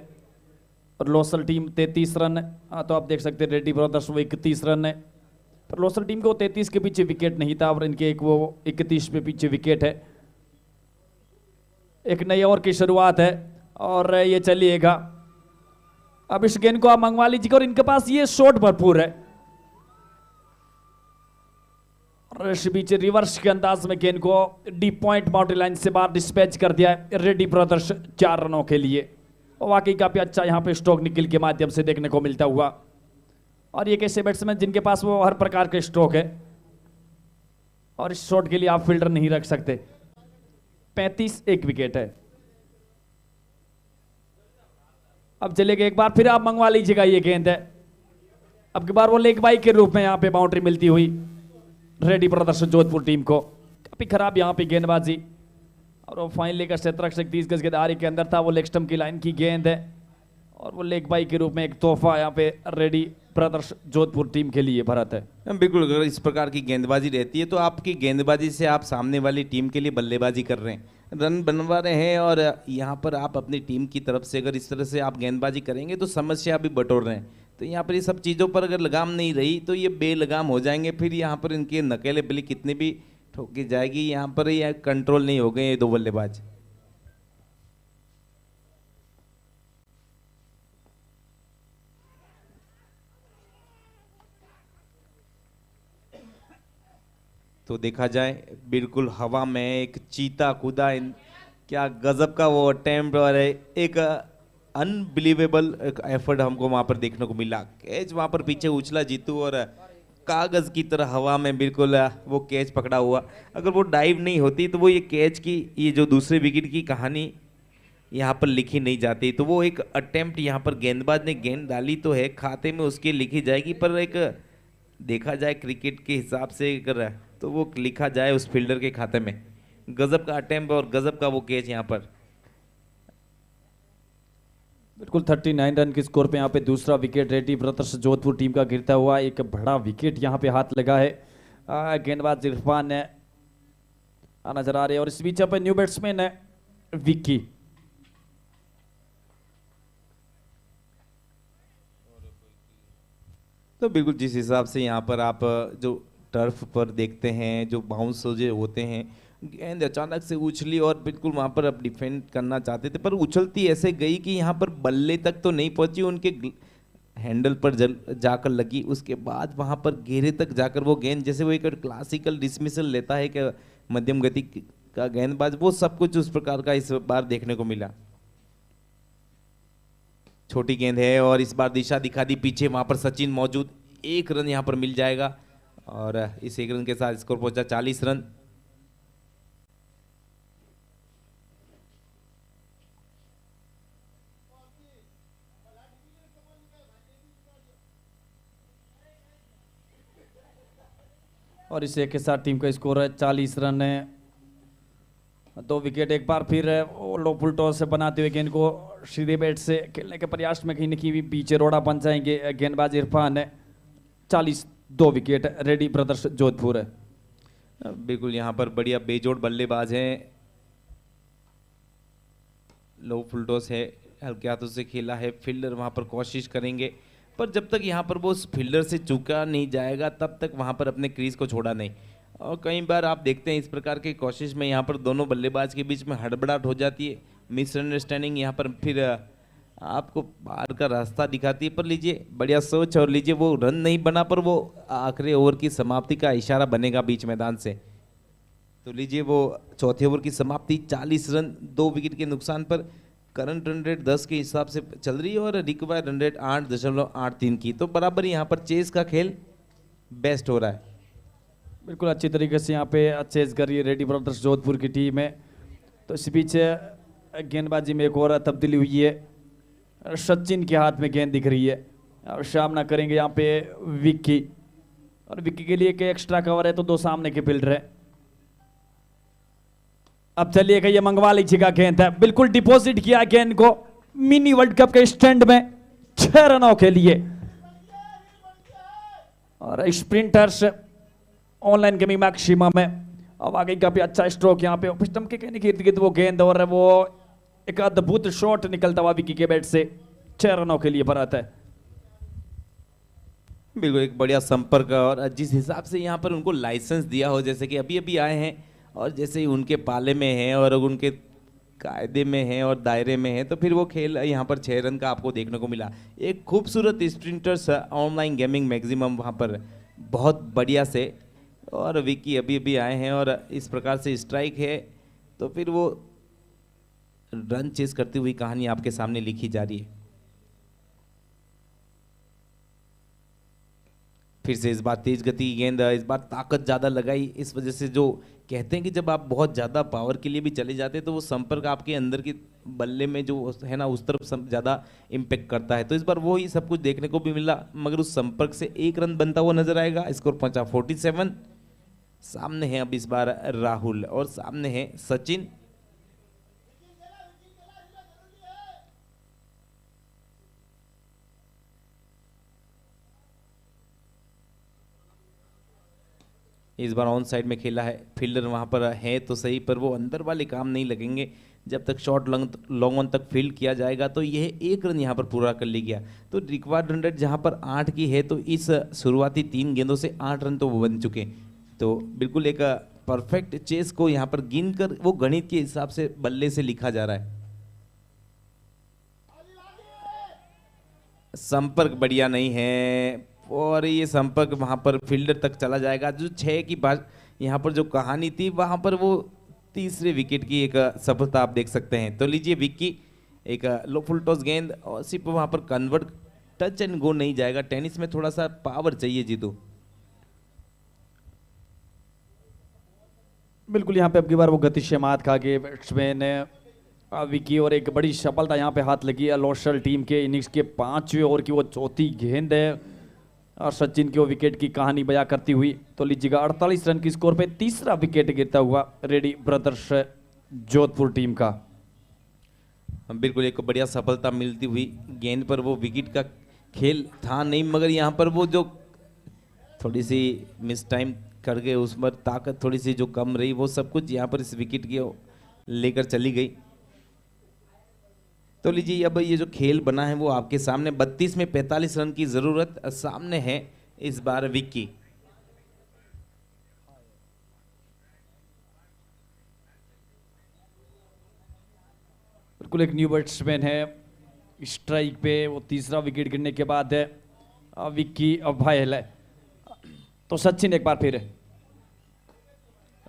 और लोसल टीम 33 रन। हाँ, तो आप देख सकते हैं रेड्डी ब्रदर्स वो 31 रन है, पर लोसल टीम को 33 के पीछे विकेट नहीं था और इनके एक वो 31 पे पीछे विकेट है। एक नए ओवर की शुरुआत है और ये चलिएगा। अब इस गेंद को आप मंगवा लीजिएगा और इनके पास ये शॉट भरपूर है और इस बीच रिवर्स के अंदाज में गेंद को डीप पॉइंट बाउंड्री लाइन से बाहर डिस्पैच कर दिया है रेड्डी ब्रदर्स 4 रनों के लिए। और वाकई काफी अच्छा यहाँ पे स्ट्रोक निकल के माध्यम से देखने को मिलता हुआ। और ये कैसे बैट्समैन जिनके पास वो हर प्रकार के स्ट्रोक है और इस शॉट के लिए आप फील्डर नहीं रख सकते। 35 एक विकेट है। अब चलेगा एक बार फिर आप मंगवा लीजिएगा, ये गेंद है अब की बार वो लेग बाई के रूप में यहाँ पे बाउंड्री मिलती हुई रेड्डी ब्रदर्स जोधपुर टीम को। काफी खराब यहाँ पे गेंदबाजी और वो फाइन लेकर क्षेत्ररक्षक 30 गज गेंदारी के अंदर था। वो लेग स्टंप की लाइन की गेंद है और वो लेग बाई के रूप में एक तोहफा यहाँ पे रेड्डी ब्रदर्स जोधपुर टीम के लिए भरत है। बिल्कुल, अगर इस प्रकार की गेंदबाजी रहती है तो आपकी गेंदबाजी से आप सामने वाली टीम के लिए बल्लेबाजी कर रहे हैं, रन बनवा रहे हैं। और यहाँ पर आप अपनी टीम की तरफ से अगर इस तरह से आप गेंदबाजी करेंगे तो समस्या भी बटोर रहे हैं। तो यहाँ पर ये सब चीज़ों पर अगर लगाम नहीं रही तो ये बेलगाम हो जाएंगे। फिर यहाँ पर इनके नकेले बली कितनी भी ठोकी जाएगी, यहाँ पर ये कंट्रोल नहीं हो गए ये 2 बल्लेबाज। तो देखा जाए बिल्कुल हवा में एक चीता कूदा, क्या गजब का वो अटेम्प्ट और एक अनबिलीवेबल एफर्ट हमको वहां पर देखने को मिला। कैच वहां पर पीछे उछला जीतू और कागज की तरह हवा में बिल्कुल वो कैच पकड़ा हुआ। अगर वो डाइव नहीं होती तो वो ये कैच की ये जो दूसरे विकेट की कहानी यहाँ पर लिखी नहीं जाती। तो वो एक अटेम्प्ट यहाँ पर गेंदबाज ने गेंद डाली तो है, खाते में उसके लिखी जाएगी, पर एक देखा जाए क्रिकेट के हिसाब से अगर तो वो लिखा जाए उस फील्डर के खाते में। गजब का अटेम्प्ट और गजब का वो कैच यहाँ पर। बिल्कुल 39 रन के स्कोर पे यहाँ पे दूसरा wicket Reddy brothers Jodhpur team का गिरता हुआ। एक बड़ा विकेट यहाँ पे हाथ लगा है। गेंदबाज इरफान है नजर आ रहे हैं और इस बीच पे न्यू बैट्समैन है विक्की। तो बिल्कुल जिस हिसाब से यहाँ पर आप जो टर्फ पर देखते हैं जो बाउंस जो होते हैं, गेंद अचानक से उछली और बिल्कुल वहाँ पर अब डिफेंड करना चाहते थे, पर उछलती ऐसे गई कि यहाँ पर बल्ले तक तो नहीं पहुँची, उनके हैंडल पर जाकर लगी। उसके बाद वहाँ पर घेरे तक जाकर वो गेंद, जैसे वो एक क्लासिकल डिसमिसल लेता है कि मध्यम गति का गेंदबाज, वो सब कुछ उस प्रकार का इस बार देखने को मिला। छोटी गेंद है और इस बार दिशा दिखा दी पीछे, वहाँ पर सचिन मौजूद। 1 रन यहाँ पर मिल जाएगा और इस 1 रन के साथ स्कोर पहुंचा 40 रन। और इस एक के साथ टीम का स्कोर है 40 रन है। 2 विकेट एक बार फिर लो फुल टॉस से बनाते हुए गेंद को सीधे बैट से खेलने के प्रयास में कहीं न कहीं पीछे रोड़ा बन जाएंगे गेंदबाज इरफान है। 42 विकेट रेड्डी ब्रदर्स जोधपुर है। बिल्कुल यहाँ पर बढ़िया बेजोड़ बल्लेबाज हैं। लो फुल टॉस है, हल्के हाथों से खेला है, फील्डर वहाँ पर कोशिश करेंगे, पर जब तक यहाँ पर वो उस फील्डर से चूका नहीं जाएगा तब तक वहाँ पर अपने क्रीज को छोड़ा नहीं। और कई बार आप देखते हैं इस प्रकार की कोशिश में यहाँ पर दोनों बल्लेबाज के बीच में हड़बड़ाहट हो जाती है, मिसअंडरस्टैंडिंग यहाँ पर फिर आपको बाहर का रास्ता दिखाती है। पर लीजिए बढ़िया सोच और लीजिए वो रन नहीं बना, पर वो आखिरी ओवर की समाप्ति का इशारा बनेगा बीच मैदान से। तो लीजिए वो चौथे ओवर की समाप्ति 40 रन 2 विकेट के नुकसान पर। करंट रन रेट 10 के हिसाब से चल रही है और रिक्वायर्ड रन रेट 8.83 की। तो बराबर यहाँ पर चेस का खेल बेस्ट हो रहा है। बिल्कुल अच्छी तरीके से यहाँ पे चेस कर रही है रेड्डी ब्रदर्स जोधपुर की टीम है। तो इस बीच गेंदबाजी में एक और तब्दीली हुई है, सचिन के हाथ में गेंद दिख रही है और सामना करेंगे यहाँ पे विक्की। और विक्की के लिए एक एक्स्ट्रा कवर है तो दो सामने के फील्डर है। अब चलिएगा, ये मंगवा लीजिएगा गेंद है, बिल्कुल डिपॉजिट किया गेंद को मिनी वर्ल्ड कप के स्टैंड में 6 रनों के लिए। और स्प्रिंटर्स ऑनलाइन गेमिंग मैक्सिमम में अब आगे काफी अच्छा स्ट्रोक यहाँ पे ऑफिस्टम के कहने के इर्द गिर्द वो गेंद और वो एक अद्भुत शॉट निकलता हुआ विक्की के बैट से 6 रनों के लिए भरा है। बिल्कुल एक बढ़िया संपर्क, और जिस हिसाब से यहाँ पर उनको लाइसेंस दिया हो, जैसे कि अभी अभी आए हैं और जैसे ही उनके पाले में हैं और उनके कायदे में हैं और दायरे में हैं, तो फिर वो खेल यहाँ पर 6 रन का आपको देखने को मिला। एक खूबसूरत स्प्रिंटर्स ऑनलाइन गेमिंग मैक्सिमम वहाँ पर बहुत बढ़िया से, और विक्की अभी अभी आए हैं और इस प्रकार से स्ट्राइक है तो फिर वो रन चेस करती हुई कहानी आपके सामने लिखी जा रही है। फिर से इस बार तेज गति की गेंद, इस बार ताकत ज़्यादा लगाई, इस वजह से जो कहते हैं कि जब आप बहुत ज़्यादा पावर के लिए भी चले जाते हैं तो वो संपर्क आपके अंदर की बल्ले में जो है ना उस तरफ ज़्यादा इम्पेक्ट करता है। तो इस बार वो ही सब कुछ देखने को भी मिला, मगर उस संपर्क से 1 रन बनता हुआ नजर आएगा। स्कोर पहुंचा 47। सामने है अब इस बार राहुल और सामने है सचिन। इस बार ऑन साइड में खेला है, फील्डर वहां पर है तो सही, पर वो अंदर वाले काम नहीं लगेंगे। जब तक शॉट लॉन्ग ऑन तक फील्ड किया जाएगा तो यह 1 रन यहाँ पर पूरा कर ली गया। तो रिक्वायर्ड रन रेट जहाँ पर 8 की है तो इस शुरुआती 3 गेंदों से 8 रन तो वो बन चुके। तो बिल्कुल एक परफेक्ट चेस को यहाँ पर गिन कर वो गणित के हिसाब से बल्ले से लिखा जा रहा है। संपर्क बढ़िया नहीं है और ये संपर्क वहां पर फील्डर तक चला जाएगा। जो 6 की बात यहाँ पर जो कहानी थी वहां पर वो तीसरे विकेट की एक सफलता आप देख सकते हैं। तो लीजिए विक्की एक लो फुल टॉस गेंद और सिर्फ वहां पर कन्वर्ट, टच एंड गो नहीं जाएगा। टेनिस में थोड़ा सा पावर चाहिए जीतू। बिल्कुल यहाँ पे अब की बार वो गति से मात खा के बैट्समैन विक्की, और एक बड़ी सफलता यहाँ पे हाथ लगी है लोशल टीम के इनिंग्स के 5वें ओवर की वो चौथी गेंद है और सचिन की वो विकेट की कहानी बयां करती हुई। तो लीजिएगा 48 रन की स्कोर पे तीसरा विकेट गिरता हुआ रेडी ब्रदर्स जोधपुर टीम का। बिल्कुल एक बढ़िया सफलता मिलती हुई गेंद पर, वो विकेट का खेल था नहीं, मगर यहाँ पर वो जो थोड़ी सी मिस टाइम कर गए उस पर ताकत थोड़ी सी जो कम रही, वो सब कुछ यहाँ पर इस विकेट की लेकर चली गई। तो लीजिए अब ये जो खेल बना है वो आपके सामने 32 में 45 रन की जरूरत। सामने है इस बार विक्की। बिल्कुल एक न्यू बैट्समैन है स्ट्राइक पे, वो तीसरा विकेट गिरने के बाद है विक्की अभायल है। तो सचिन एक बार फिर है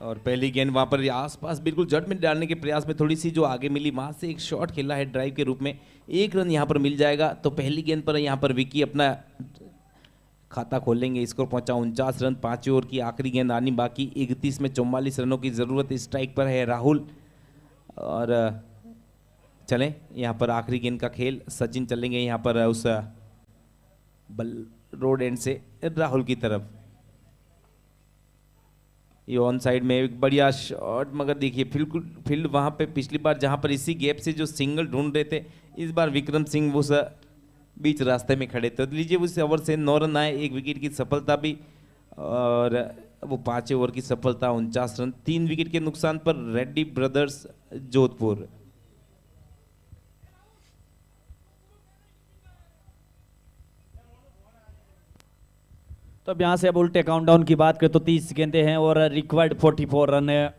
और पहली गेंद वहां पर आसपास बिल्कुल जड़ में डालने के प्रयास में थोड़ी सी जो आगे मिली, वहां से एक शॉट खेला है ड्राइव के रूप में, 1 रन यहां पर मिल जाएगा। तो पहली गेंद पर यहां पर विक्की अपना खाता खोलेंगे। स्कोर पहुंचा 49 रन। 5वें ओवर की आखिरी गेंद आनी बाकी। 31 में 44 रनों की जरूरत। स्ट्राइक पर है राहुल और चलें यहाँ पर आखिरी गेंद का खेल। सचिन चलेंगे यहाँ पर उस रोड एंड से राहुल की तरफ। ये ऑन साइड में एक बढ़िया शॉट, मगर देखिए फील्ड वहां पे पिछली बार जहां पर इसी गैप से जो सिंगल ढूंढ रहे थे, इस बार विक्रम सिंह उस बीच रास्ते में खड़े थे। तो लीजिए उस ओवर से 9 रन आए, 1 विकेट की सफलता भी, और वो 5वें ओवर की सफलता 49 रन। 3 विकेट के नुकसान पर रेड्डी ब्रदर्स जोधपुर। तो अब यहाँ से अब उल्टे काउंटडाउन की बात करें तो 30 गेंदें हैं और रिक्वायर्ड 44 रन है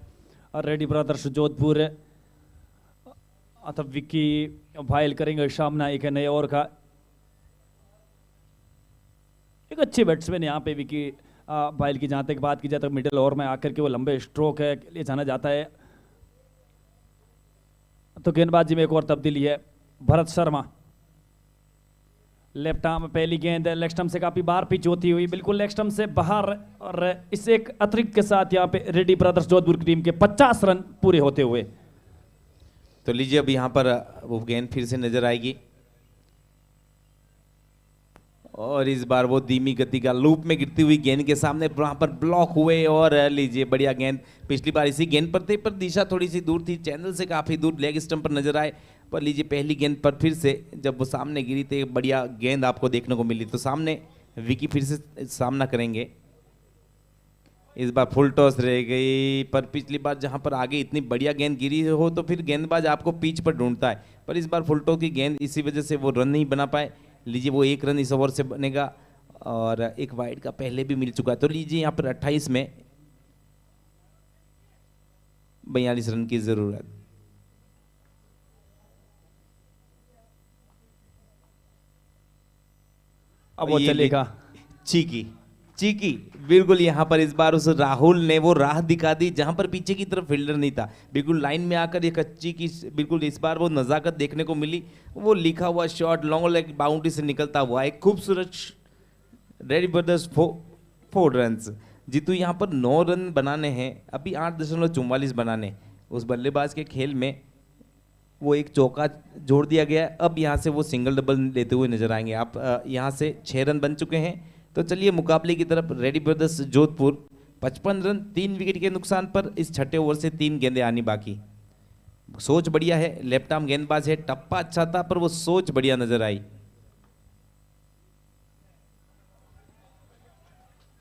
और रेडी ब्रदर्स जोधपुर अथवा विक्की भायल करेंगे सामना एक नए ओवर का। एक अच्छे बैट्समैन यहाँ पे विक्की भायल की, जहाँ तक बात की जाए तो मिडिल ओवर में आकर के वो लंबे स्ट्रोक है के लिए जाना जाता है। तो गेंदबाजी में एक और तब्दीली है, भरत शर्मा लेफ्ट आर्म पहली गेंद लेग स्टंप से काफी बार पिच होती हुई बिल्कुल लेग स्टंप से बाहर, और इस एक अतिरिक्त के साथ यहाँ पे रेडी ब्रदर्स जोधपुर की टीम के 50 रन पूरे होते हुए। तो लीजिए अब यहाँ पर वो गेंद फिर से नजर आएगी और इस बार वो धीमी गति का लूप में गिरती हुई गेंद के सामने वहां पर ब्लॉक हुए और लीजिए बढ़िया गेंद। पिछली बार इसी गेंद पर थे पर दिशा थोड़ी सी दूर थी, चैनल से काफी दूर लेग स्टंप पर नजर आए। पर लीजिए पहली गेंद पर फिर से जब वो सामने गिरी तो बढ़िया गेंद आपको देखने को मिली। तो सामने विकी फिर से सामना करेंगे। इस बार फुल टॉस रह गई, पर पिछली बार जहां पर आगे इतनी बढ़िया गेंद गिरी हो तो फिर गेंदबाज आपको पिच पर ढूंढता है, पर इस बार फुल टॉस की गेंद इसी वजह से वो रन नहीं बना पाए। लीजिए वो 1 रन इस ओवर से बनेगा और एक वाइड का पहले भी मिल चुका है। तो लीजिए यहाँ पर 28 में 42 रन की जरूरत। अब वो चलेगा चीकी चीकी बिल्कुल यहाँ पर इस बार उस राहुल ने वो राह दिखा दी जहां पर पीछे की तरफ फील्डर नहीं था, बिल्कुल लाइन में आकर एक अच्छी की बिल्कुल इस बार वो नजाकत देखने को मिली। वो लिखा हुआ शॉट लॉन्ग लेग बाउंड्री से निकलता हुआ एक खूबसूरत रेडी ब्रदर्स 4 रन। जीतू यहाँ पर 9 रन बनाने हैं, अभी 8.44 बनाने। उस बल्लेबाज के खेल में वो एक चौका जोड़ दिया गया है, अब यहाँ से वो सिंगल डबल लेते हुए नजर आएंगे। आप यहाँ से 6 रन बन चुके हैं। तो चलिए मुकाबले की तरफ। Ready Brothers Jodhpur 55 run 3 wicket के नुकसान पर इस छठे ओवर से 3 गेंदें आनी बाकी। सोच बढ़िया है, लेफ्ट आर्म गेंदबाज है, टप्पा अच्छा था पर वो सोच बढ़िया नजर आई।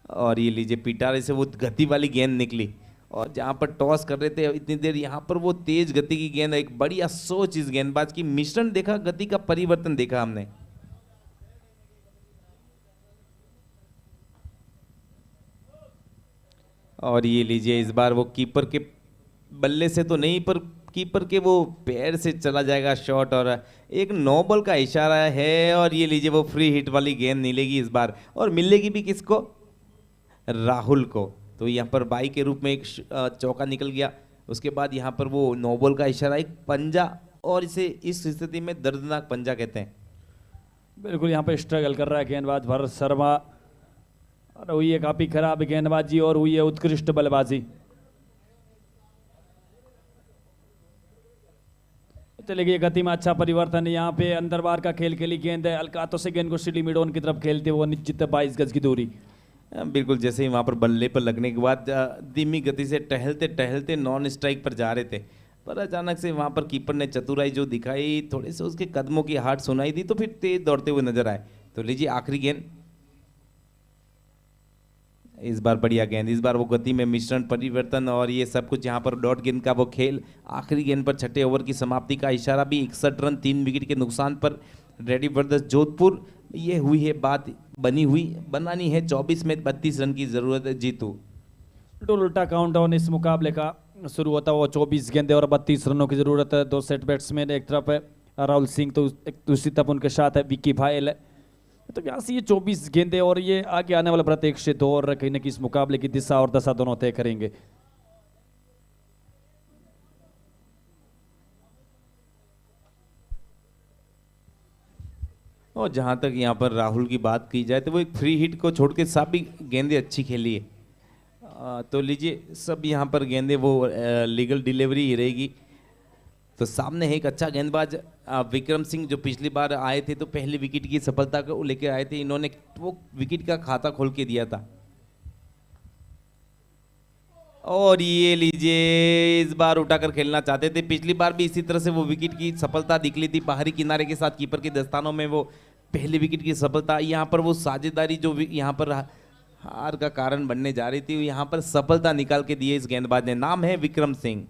और ये लीजिए पिटारे से वो गति वाली गेंद निकली और जहां पर टॉस कर रहे थे इतनी देर यहां पर वो तेज गति की गेंद, एक बढ़िया सोच इस गेंदबाज की, मिश्रण देखा, गति का परिवर्तन देखा हमने। और ये लीजिए इस बार वो कीपर के बल्ले से तो नहीं पर कीपर के वो पैर से चला जाएगा शॉट और एक नो बॉल का इशारा है। और ये लीजिए वो फ्री हिट वाली गेंद मिलेगी इस बार और मिलेगी भी किसको? राहुल को। तो यहाँ पर बाई के रूप में एक चौका निकल गया। उसके बाद यहाँ पर वो नो बॉल का इशारा, एक पंजा, और इसे इस स्थिति में दर्दनाक पंजा कहते हैं। बिल्कुल यहाँ पे स्ट्रगल कर रहा है गेंदबाज भरत शर्मा और हुई है काफी खराब गेंदबाजी और हुई है उत्कृष्ट बल्लेबाजी। चलेगी गति में अच्छा परिवर्तन। यहाँ पे अंदर बाहर का खेल खेली गेंद है, हल्का हाथों से गेंद को सिली मिडोन की तरफ खेलते हुए निश्चित 22 गज की दूरी। बिल्कुल जैसे ही वहां पर बल्ले पर लगने के बाद धीमी गति से टहलते टहलते नॉन स्ट्राइक पर जा रहे थे, पर अचानक से वहां पर कीपर ने चतुराई जो दिखाई, थोड़े से उसके कदमों की हाट सुनाई दी तो फिर तेज दौड़ते हुए नजर आए। तो लीजिए आखिरी गेंद, इस बार बढ़िया गेंद, इस बार वो गति में मिश्रण परिवर्तन और ये सब कुछ यहाँ पर डॉट गेंद का वो खेल। आखिरी गेंद पर छठे ओवर की समाप्ति का इशारा भी। 61 रन 3 विकेट के नुकसान पर रेडी ब्रदर्स जोधपुर। ये हुई है बात बनी हुई, बनानी है 24 में 32 रन की जरूरत है जीतू। उल्टा काउंटडाउन इस मुकाबले का शुरू होता हुआ 24 गेंदे और 32 रनों की जरूरत है। 2 सेट बैट्समैन, एक तरफ है राहुल सिंह तो एक दूसरी तरफ उनके साथ है विक्की भायल है। तो यहाँ से ये 24 गेंदे और ये आगे आने वाला प्रतीक्षित और कहीं ना कहीं इस मुकाबले की दिशा और दशा दोनों तय करेंगे। और जहाँ तक यहाँ पर राहुल की बात की जाए तो वो एक फ्री हिट को छोड़ के सभी गेंदें अच्छी खेली है। तो लीजिए सब यहाँ पर गेंदें वो लीगल डिलीवरी ही रहेगी। तो सामने है एक अच्छा गेंदबाज विक्रम सिंह जो पिछली बार आए थे तो पहले विकेट की सफलता को लेकर आए थे, इन्होंने वो विकेट का खाता खोल के दिया था। और ये लीजिए इस बार उठाकर खेलना चाहते थे, पिछली बार भी इसी तरह से वो विकेट की सफलता निकली थी, बाहरी किनारे के साथ कीपर के दस्तानों में वो पहले विकेट की सफलता। यहाँ पर वो साझेदारी जो यहाँ पर हार का कारण बनने जा रही थी, यहाँ पर सफलता निकाल के दिए इस गेंदबाज ने, नाम है विक्रम सिंह।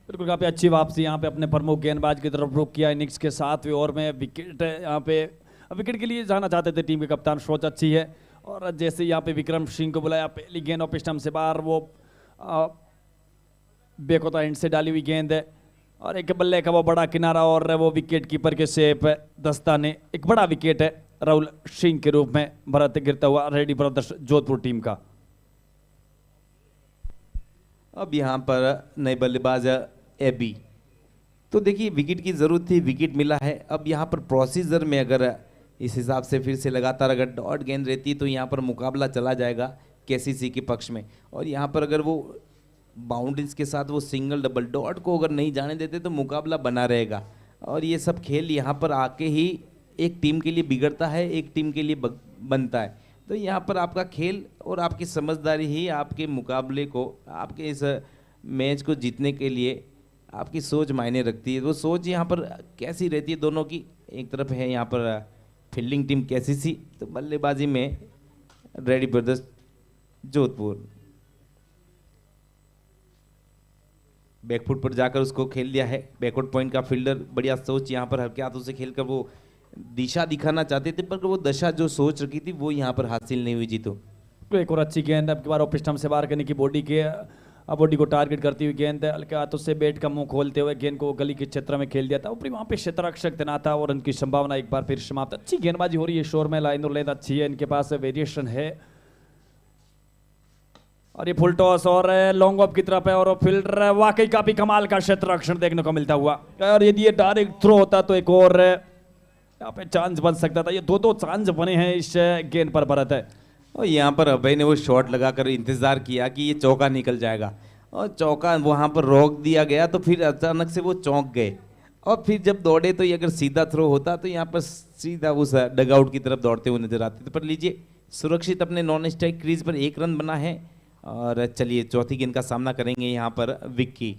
बिल्कुल काफी अच्छी वापसी यहाँ पे अपने प्रमुख गेंदबाज की तरफ रुक किया इनिंग्स के 7वें ओवर में। विकेट यहाँ पे विकेट के लिए जाना चाहते थे टीम के कप्तान, सोच अच्छी है। और जैसे यहाँ पे विक्रम सिंह को बुलाया, पहली गेंद ऑफ स्टंप से बाहर वो बेकोता एंड से डाली हुई गेंद है और एक बल्ले का वो बड़ा किनारा और वो विकेट कीपर के सेप दस्ताने। एक बड़ा विकेट है राहुल सिंह के रूप में भरत गिरता हुआ रेडी ब्रदर्स जोधपुर टीम का। अब यहाँ पर नए बल्लेबाज एबी, तो देखिए विकेट की जरूरत थी, विकेट मिला है। अब यहाँ पर प्रोसीजर में अगर इस हिसाब से फिर से लगातार अगर डॉट गेंद रहती तो यहाँ पर मुकाबला चला जाएगा केसीसी के पक्ष में। और यहाँ पर अगर वो बाउंड्रीज के साथ वो सिंगल डबल डॉट को अगर नहीं जाने देते तो मुकाबला बना रहेगा। और ये सब खेल यहाँ पर आके ही एक टीम के लिए बिगड़ता है, एक टीम के लिए बनता है। तो यहाँ पर आपका खेल और आपकी समझदारी ही आपके मुकाबले को, आपके इस मैच को जीतने के लिए आपकी सोच मायने रखती है। वो सोच यहाँ पर कैसी रहती है दोनों की, एक तरफ है यहाँ पर फील्डिंग टीम कैसी सी, तो बल्लेबाजी में रेडी ब्रदर्स जोधपुर बैकफुट पर जाकर उसको खेल दिया है। बैकवर्ड पॉइंट का फील्डर बढ़िया सोच यहाँ पर हल्के हाथों से खेलकर वो दिशा दिखाना चाहते थे, पर वो दशा जो सोच रखी थी वो यहाँ पर हासिल नहीं हुई जीतो। एक और अच्छी गेंद अब की बार ऑफ स्टंप से बाहर करने की बॉडी को टारगेट करती हुई गेंद हल्के हाथों से बैट का मुंह खोलते हुए गेंद को गली के क्षेत्र में खेल दिया था। ऊपरी वहाँ पे क्षेत्ररक्षक तैनात था और उनकी संभावना एक बार फिर समाप्त। अच्छी गेंदबाजी हो रही है शोर में, लाइन और लेंथ अच्छी है, इनके पास वेरिएशन है। और ये फुल टॉस और लॉन्ग ऑफ की तरफ है और फील्डर वाकई काफी कमाल का क्षेत्ररक्षण देखने को मिलता हुआ। और यदि ये डायरेक्ट थ्रो होता तो एक और यहाँ पे चांस बन सकता था। ये दो चांस बने हैं इस गेंद पर भरत है। और यहाँ पर अभय ने वो शॉट लगाकर इंतजार किया कि ये चौका निकल जाएगा, और चौका वहाँ पर रोक दिया गया, तो फिर अचानक से वो चौंक गए और फिर जब दौड़े तो ये अगर सीधा थ्रो होता तो यहाँ पर सीधा उस डगआउट की तरफ दौड़ते हुए नजर आते थे। पर लीजिए सुरक्षित अपने नॉन स्ट्राइक क्रीज पर 1 रन बना है। और चलिए चौथी गेंद का सामना करेंगे यहाँ पर विक्की।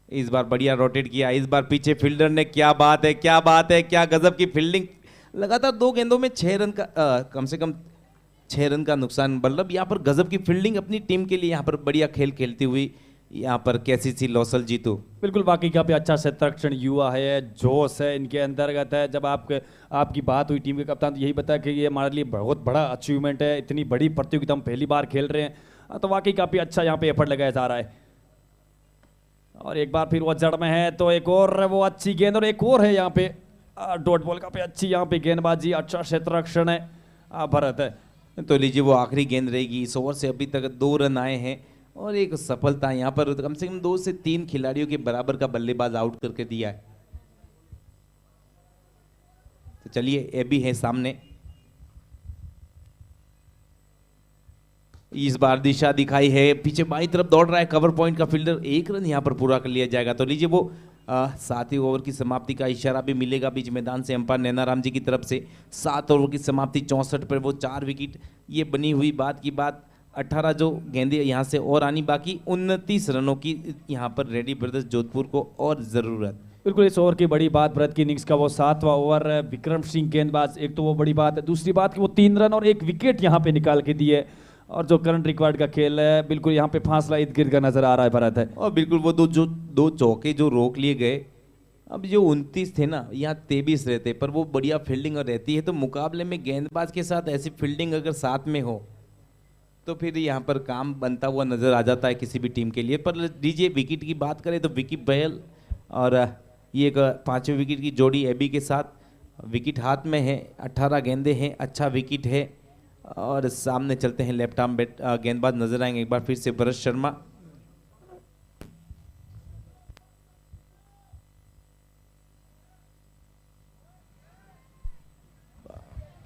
इस बार बढ़िया रोटेट किया, इस बार पीछे फील्डर ने, क्या बात है, क्या बात है, क्या गजब की फील्डिंग। लगातार 2 गेंदों में 6 रन का कम से कम 6 रन का नुकसान, मतलब यहाँ पर गजब की फील्डिंग अपनी टीम के लिए यहाँ पर बढ़िया खेल खेलती हुई यहाँ पर कैसी सी लौसल जीतो। बिल्कुल बाकी का भी अच्छा क्षेत्ररक्षण युवा है, जोश है इनके अंतर्गत है। जब आपकी बात हुई टीम के कप्तान तो यही बताया कि ये हमारे लिए बहुत बड़ा अचीवमेंट है, इतनी बड़ी प्रतियोगिता हम पहली बार खेल रहे हैं, तो वाकई काफी अच्छा यहाँ पे एफर्ट लगाया जा रहा है। और एक बार फिर वो जड़ में है तो एक और वो अच्छी गेंद, और एक और है यहाँ पे डॉट बॉल का पे अच्छी यहाँ पे गेंदबाजी, अच्छा क्षेत्ररक्षण है भरत है। तो लीजिए वो आखिरी गेंद रहेगी। इस ओवर से अभी तक 2 रन आए हैं और एक सफलता यहाँ पर कम से कम 2 से 3 खिलाड़ियों के बराबर का बल्लेबाज आउट करके दिया है। तो चलिए एबी है सामने, इस बार दिशा दिखाई है, पीछे बाई तरफ दौड़ रहा है कवर पॉइंट का फील्डर, 1 रन यहाँ पर पूरा कर लिया जाएगा। तो लीजिए वो 7वें ओवर की समाप्ति का इशारा भी मिलेगा बीच मैदान से अंपायर नैनाराम जी की तरफ से। 7 ओवर की समाप्ति 64 पर वो 4 विकेट, ये बनी हुई बात की बात। 18 जो गेंदें यहाँ से और आनी बाकी, 29 रनों की यहाँ पर रेडी ब्रदर्स जोधपुर को और जरूरत। बिल्कुल इस ओवर की बड़ी बात भरत की इनिंग्स का वो 7वां ओवर, विक्रम सिंह गेंदबाज, एक तो वो बड़ी बात है, दूसरी बात कि वो 3 रन और 1 विकेट यहाँ पे निकाल के दिए। और जो करंट रिकॉर्ड का खेल है बिल्कुल यहाँ पे फासला इर्द गिर्द का नजर आ रहा है भरत है। और बिल्कुल वो दो चौके जो रोक लिए गए, अब जो 29 थे ना, यहाँ 23 रहते, पर वो बढ़िया फील्डिंग रहती है। तो मुकाबले में गेंदबाज के साथ ऐसी फील्डिंग अगर साथ में हो तो फिर यहाँ पर काम बनता हुआ नजर आ जाता है किसी भी टीम के लिए। पर डीजे विकेट की बात करें तो विकी बहल और ये एक 5वें विकेट की जोड़ी एबी के साथ, विकेट हाथ में है, 18 गेंदे हैं, अच्छा विकेट है। और सामने चलते हैं लेफ्ट आर्म गेंदबाज नजर आएंगे एक बार फिर से भरत शर्मा।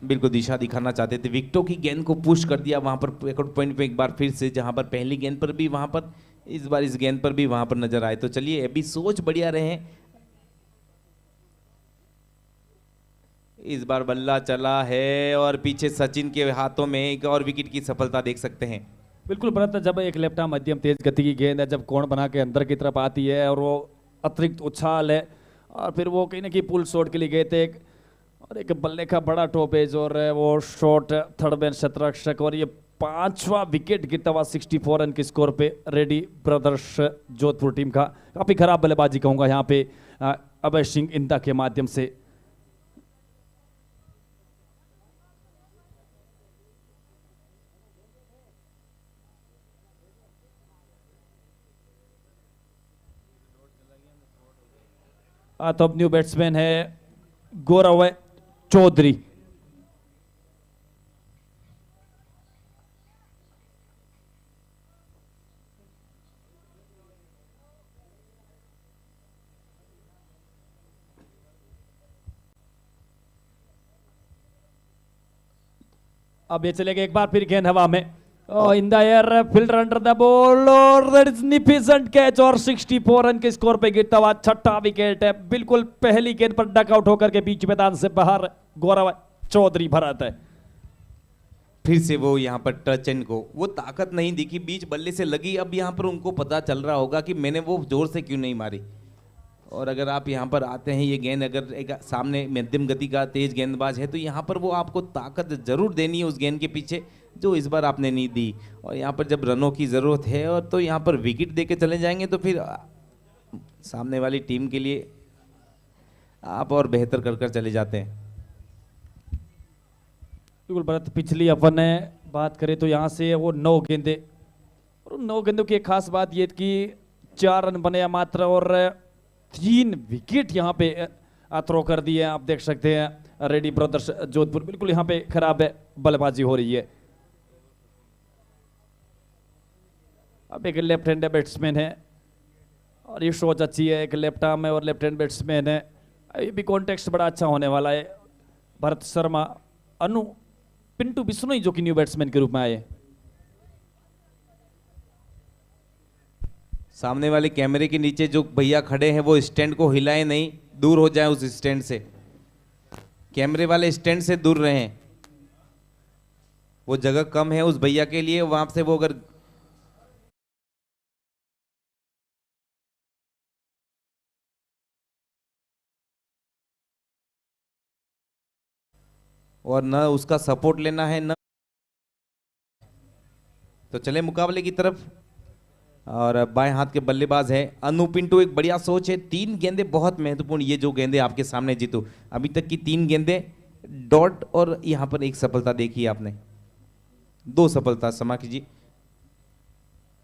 बिल्कुल दिशा दिखाना चाहते थे, विकेटों की गेंद को पुश कर दिया वहां पर बैकआउट पॉइंट पे एक बार फिर से, जहां पर पहली गेंद पर भी वहां पर, इस बार इस गेंद पर भी वहां पर नजर आए। तो चलिए अभी सोच बढ़िया रहे। इस बार बल्ला चला है और पीछे सचिन के हाथों में एक और विकेट की सफलता देख सकते हैं। बिल्कुल भरत, जब एक लेफ्ट आर्म मध्यम तेज गति की गेंद है, जब कोण बना के अंदर की तरफ आती है और वो अतिरिक्त उछाल है, और फिर वो कहीं ना कहीं पुल शॉट के लिए गए थे और एक बल्ले का बड़ा टॉपेज और वो शॉट थर्ड मैन क्षेत्ररक्षक, और ये 5वां विकेट गिरता हुआ 64 रन के स्कोर पे रेडी ब्रदर्स जोधपुर टीम का। काफी खराब बल्लेबाजी कहूंगा यहाँ पे अभय सिंह इंदा के माध्यम से। तो अब न्यू बैट्समैन है गौरव चौधरी। अब ये चलेगा एक बार फिर गेंद हवा में, Oh, in the air, fielder under the ball और that is magnificent catch और 64 रन के स्कोर पे गिरता हुआ छठा विकेट है। बिल्कुल पहली गेंद पर डकआउट होकर के बीच मैदान से बाहर गौरव चौधरी भरत है। फिर से वो यहाँ पर टच एंड गो, वो ताकत नहीं दिखी, बीच बल्ले से लगी। अब यहाँ पर उनको पता चल रहा होगा कि मैंने वो जोर से क्यों नहीं मारी। और अगर आप यहाँ पर आते हैं, ये गेंद अगर एक सामने मध्यम गति का तेज गेंदबाज है तो यहाँ पर वो आपको ताकत जरूर देनी है उस गेंद के पीछे, जो इस बार आपने नहीं दी। और यहाँ पर जब रनों की ज़रूरत है और तो यहाँ पर विकेट दे के चले जाएंगे तो फिर सामने वाली टीम के लिए आप और बेहतर कर कर चले जाते हैं। बिल्कुल भरत, पिछली अपन ने बात करें तो यहाँ से वो 9 गेंदे और 9 गेंदों की एक खास बात ये कि 4 रन बने मात्र और 3 विकेट यहाँ पे थ्रो कर दिए। आप देख सकते हैं रेड्डी ब्रदर्स जोधपुर बिल्कुल यहाँ पे खराब है, बल्लेबाजी हो रही है। अब एक लेफ्ट हैंड बैट्समैन है और ये सोच अच्छी है, एक लेफ्ट आर्म है और लेफ्ट हैंड बैट्समैन है। ये भी कॉन्टेक्स्ट बड़ा अच्छा होने वाला है। भरत शर्मा, अनु, पिंटू बिश्नोई जो कि न्यू बैट्समैन के रूप में आए। सामने वाले कैमरे के नीचे जो भैया खड़े हैं वो स्टैंड को हिलाए नहीं, दूर हो जाए उस स्टैंड से, कैमरे वाले स्टैंड से दूर रहें। वो जगह कम है उस भैया के लिए, वहां से वो अगर और न उसका सपोर्ट लेना है न। तो चले मुकाबले की तरफ। और बाएं हाथ के बल्लेबाज है अनु पिंटू, एक बढ़िया सोच है। 3 गेंदे बहुत महत्वपूर्ण, ये जो गेंदे आपके सामने जीतू, अभी तक की 3 गेंदे डॉट और यहाँ पर 1 सफलता देखी आपने, 2 सफलता समा कीजिए।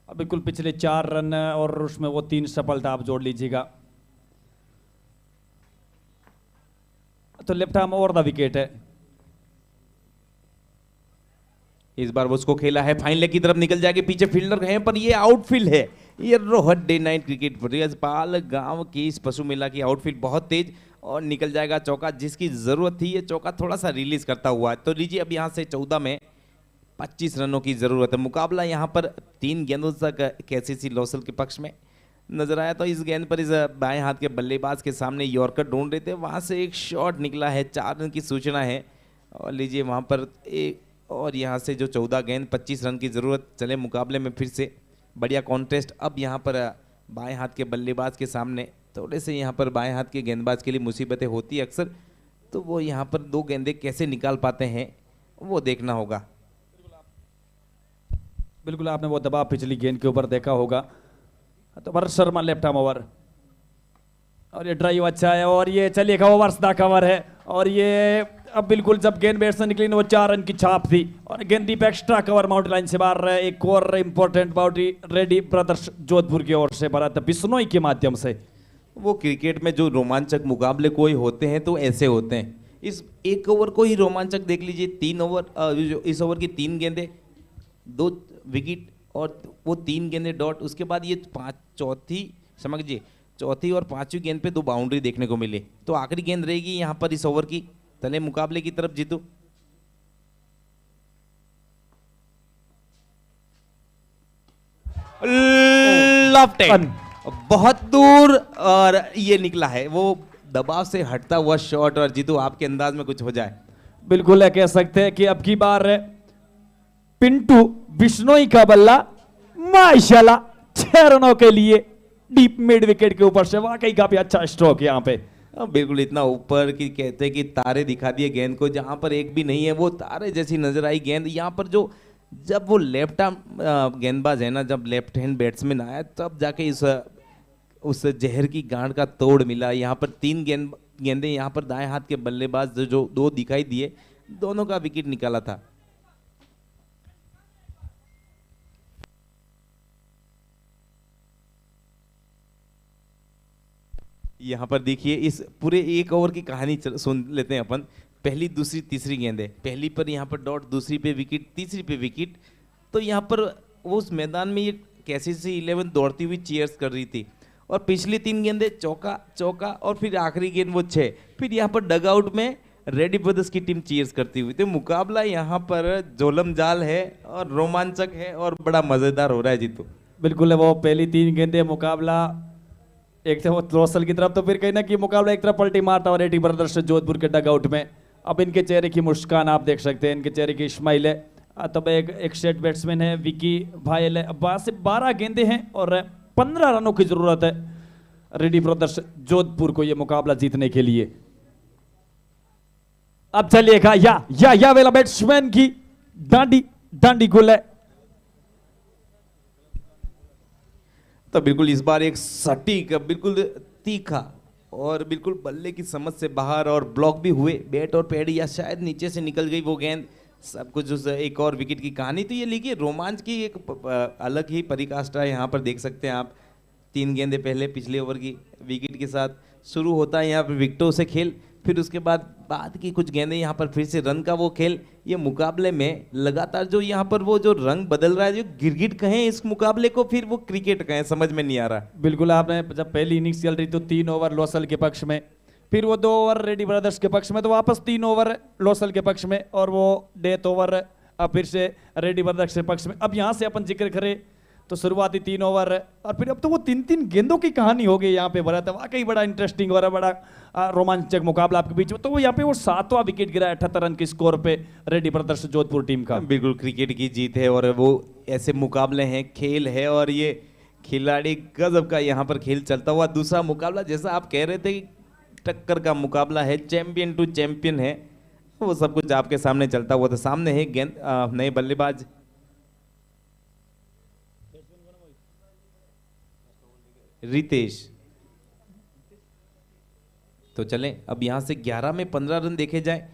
अब बिल्कुल पिछले 4 रन और उसमें वो 3 सफलता आप जोड़ लीजिएगा तो left arm over the wicket है। इस बार वो उसको खेला है, फाइन लेग की तरफ निकल जाएगी, पीछे फील्डर है पर ये आउटफील्ड है। ये Rohat day night cricket Brijpal गांव की इस पशु मेला की आउटफील्ड बहुत तेज और निकल जाएगा चौका, जिसकी जरूरत थी। ये चौका थोड़ा सा रिलीज करता हुआ, तो लीजिए अब यहाँ से 14 में 25 रनों की जरूरत है। मुकाबला यहाँ पर 3 गेंदों तक केसीसी लॉसल के पक्ष में नजर आया। तो इस गेंद पर इस बाएं हाथ के बल्लेबाज के सामने यॉर्कर ढूंढ रहे थे, वहां से एक शॉट निकला है, 4 रन की सूचना है। और लीजिए वहां पर एक और यहाँ से जो 14 गेंद 25 रन की ज़रूरत। चले मुकाबले में फिर से बढ़िया कॉन्टेस्ट। अब यहाँ पर बाएं हाथ के बल्लेबाज के सामने थोड़े से यहाँ पर बाएं हाथ के गेंदबाज के लिए मुसीबतें होती है अक्सर, तो वो यहाँ पर 2 गेंदे कैसे निकाल पाते हैं वो देखना होगा। बिल्कुल आपने वो दबाव पिछली गेंद के ऊपर देखा होगा। तो Bharat Sharma left arm over और ये ड्राइव अच्छा है और ये चलिएगा ओवर्स दा कवर है। और ये अब बिल्कुल जब गेंद बैट से निकली वो 4 रन की छाप थी और गेंद दीप एक्स्ट्रा कवर माउंट लाइन से बाहर रहे। एक और important boundary Reddy brothers Jodhpur की ओर से भरत बिश्नोई के माध्यम से। वो क्रिकेट में जो रोमांचक मुकाबले कोई होते हैं तो ऐसे होते हैं। इस एक ओवर को ही रोमांचक देख लीजिए। 3 ओवर, इस ओवर की 3 गेंदे 2 विकेट और वो 3 गेंदे डॉट। उसके बाद ये चौथी और 5वीं गेंद पे 2 बाउंड्री देखने को मिले। तो आखिरी गेंद रहेगी यहाँ पर इस ओवर की। चले मुकाबले की तरफ जीतू। लेफ्ट बहुत दूर और ये निकला है, वो दबाव से हटता हुआ शॉट। और जीतू आपके अंदाज में कुछ हो जाए। बिल्कुल कह सकते हैं कि अब की बार पिंटू बिश्नोई का बल्ला माशाल्लाह 6 रनों के लिए डीप मिड विकेट के ऊपर से, वाकई काफी अच्छा स्ट्रोक यहाँ पे। बिल्कुल इतना ऊपर कि कहते हैं कि तारे दिखा दिए गेंद को, जहां पर एक भी नहीं है वो तारे जैसी नजर आई गेंद। यहाँ पर जो जब वो लेफ्ट आर्म गेंदबाज है ना, जब लेफ्ट हैंड बैट्समैन आया तब जाके उस जहर की गांठ का तोड़ मिला। यहाँ पर 3 गेंदे यहाँ पर दाएं हाथ के बल्लेबाज जो 2 दिखाई दिए, दोनों का विकेट निकाला था। यहाँ पर देखिए इस पूरे 1 ओवर की कहानी सुन लेते हैं अपन। पहली, दूसरी, तीसरी गेंदें, पहली पर यहाँ पर डॉट, दूसरी पे विकेट, तीसरी पे विकेट। तो यहाँ पर वो उस मैदान में ये केसीसी 11 दौड़ती हुई चीयर्स कर रही थी। और पिछली 3 गेंदें चौका चौका और फिर आखिरी गेंद वो 6। फिर यहाँ पर डगआउट में रेडी ब्रदर्स की टीम चीयर्स करती हुई। तो मुकाबला यहाँ पर जोलमजाल है और रोमांचक है और बड़ा मजेदार हो रहा है जीतू। बिल्कुल वो पहली 3 गेंदें मुकाबला एक थे वो रोसल की तरफ, तो फिर कहीं ना कि मुकाबला एक तरफ पलटी मारता और रेडी ब्रदर्स जोधपुर के डगआउट में। अब इनके चेहरे की मुस्कान आप देख सकते हैं, इनके चेहरे की स्माइल है। तब एक सेट बैट्समैन है विकी भायल है। अब 12 गेंदे हैं और 15 रनों की जरूरत है रेडी ब्रदर्स जोधपुर को ये मुकाबला जीतने के लिए। अब चलिएगा या वेला बैट्समैन की डांडी गुल है। तो बिल्कुल इस बार एक सटीक, बिल्कुल तीखा और बिल्कुल बल्ले की समझ से बाहर और ब्लॉक भी हुए बैट और पैड, या शायद नीचे से निकल गई वो गेंद, सब कुछ उस एक और विकेट की कहानी। तो ये लिखिए रोमांच की एक अलग ही परिकाष्ठा यहाँ पर देख सकते हैं आप। 3 गेंदे पहले पिछले ओवर की विकेट के साथ शुरू होता है यहाँ पर विकेटों से खेल, फिर उसके बाद की कुछ गेंदें यहाँ पर फिर से रन का वो खेल। ये मुकाबले में लगातार जो यहाँ पर वो जो रंग बदल रहा है, जो गिरगिट कहें इस मुकाबले को, फिर वो क्रिकेट कहें, समझ में नहीं आ रहा। बिल्कुल आपने जब पहली इनिंग्स चल रही तो 3 ओवर लोसल के पक्ष में, फिर वो 2 ओवर रेडी ब्रदर्स के पक्ष में, तो वापस 3 ओवर लोसल के पक्ष में, और वो डेथ ओवर अब फिर से रेडी ब्रदर्स के पक्ष में। अब यहाँ से अपन जिक्र करें तो शुरुआती 3 ओवर और फिर अब तो वो 3 गेंदों की कहानी हो गई यहाँ पे भरत। वाकई बड़ा इंटरेस्टिंग और बड़ा रोमांचक मुकाबला आपके बीच में। तो वो यहाँ पे वो 7वां विकेट गिरा 78 रन के स्कोर पे रेडी ब्रदर्स जोधपुर टीम का। बिल्कुल क्रिकेट की जीत है और वो ऐसे मुकाबले हैं, खेल है, और ये खिलाड़ी गजब का यहाँ पर खेल चलता हुआ। दूसरा मुकाबला जैसा आप कह रहे थे, टक्कर का मुकाबला है, चैंपियन टू चैंपियन है, वो सब कुछ आपके सामने चलता हुआ था। सामने है गेंद नए बल्लेबाज रितेश। तो चलें अब यहां से 11 में 15 रन देखे जाए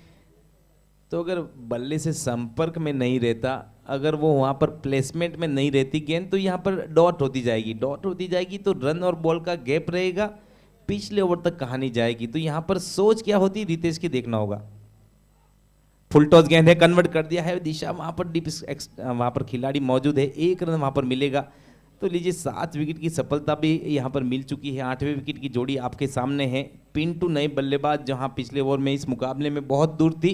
तो अगर बल्ले से संपर्क में नहीं रहता, अगर वो वहां पर प्लेसमेंट में नहीं रहती गेंद, तो यहां पर डॉट होती जाएगी तो रन और बॉल का गैप रहेगा, पिछले ओवर तक कहानी जाएगी। तो यहां पर सोच क्या होती रितेश की देखना होगा। फुल टॉस गेंद है, कन्वर्ट कर दिया है दिशा, वहां पर डीप वहां पर खिलाड़ी मौजूद है, 1 रन वहां पर मिलेगा। तो लीजिए 7 विकेट की सफलता भी यहां पर मिल चुकी है। 8वें विकेट की जोड़ी आपके सामने है। पिंटू नए बल्लेबाज, जहां पिछले ओवर में इस मुकाबले में बहुत दूर थी,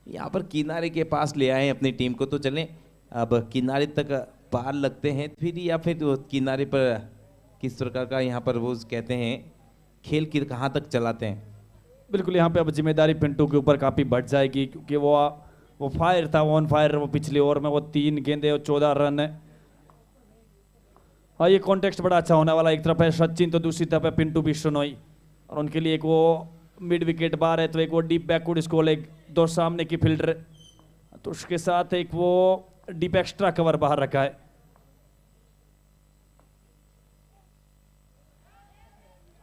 यहां पर किनारे के पास ले आए अपनी टीम को। तो चलें अब किनारे तक पार लगते हैं फिर, या फिर किनारे पर किस प्रकार का यहाँ पर वो कहते हैं खेल की कहाँ तक चलाते हैं। बिल्कुल यहाँ पे अब जिम्मेदारी पिंटू के ऊपर काफ़ी बढ़ जाएगी, क्योंकि वो फायर था, ऑन फायर। वो पिछले ओवर में वो 3 गेंदे और 14 रन है। हाँ, ये कॉन्टेक्स्ट बड़ा अच्छा होने वाला। एक तरफ है सचिन तो दूसरी तरफ है पिंटू बिश्नोई, और उनके लिए एक वो मिड विकेट बार है, तो एक वो डीप बैकवर्ड स्कोर, एक 2 सामने की फील्डर, तो उसके साथ एक वो डीप एक्स्ट्रा कवर बाहर रखा है।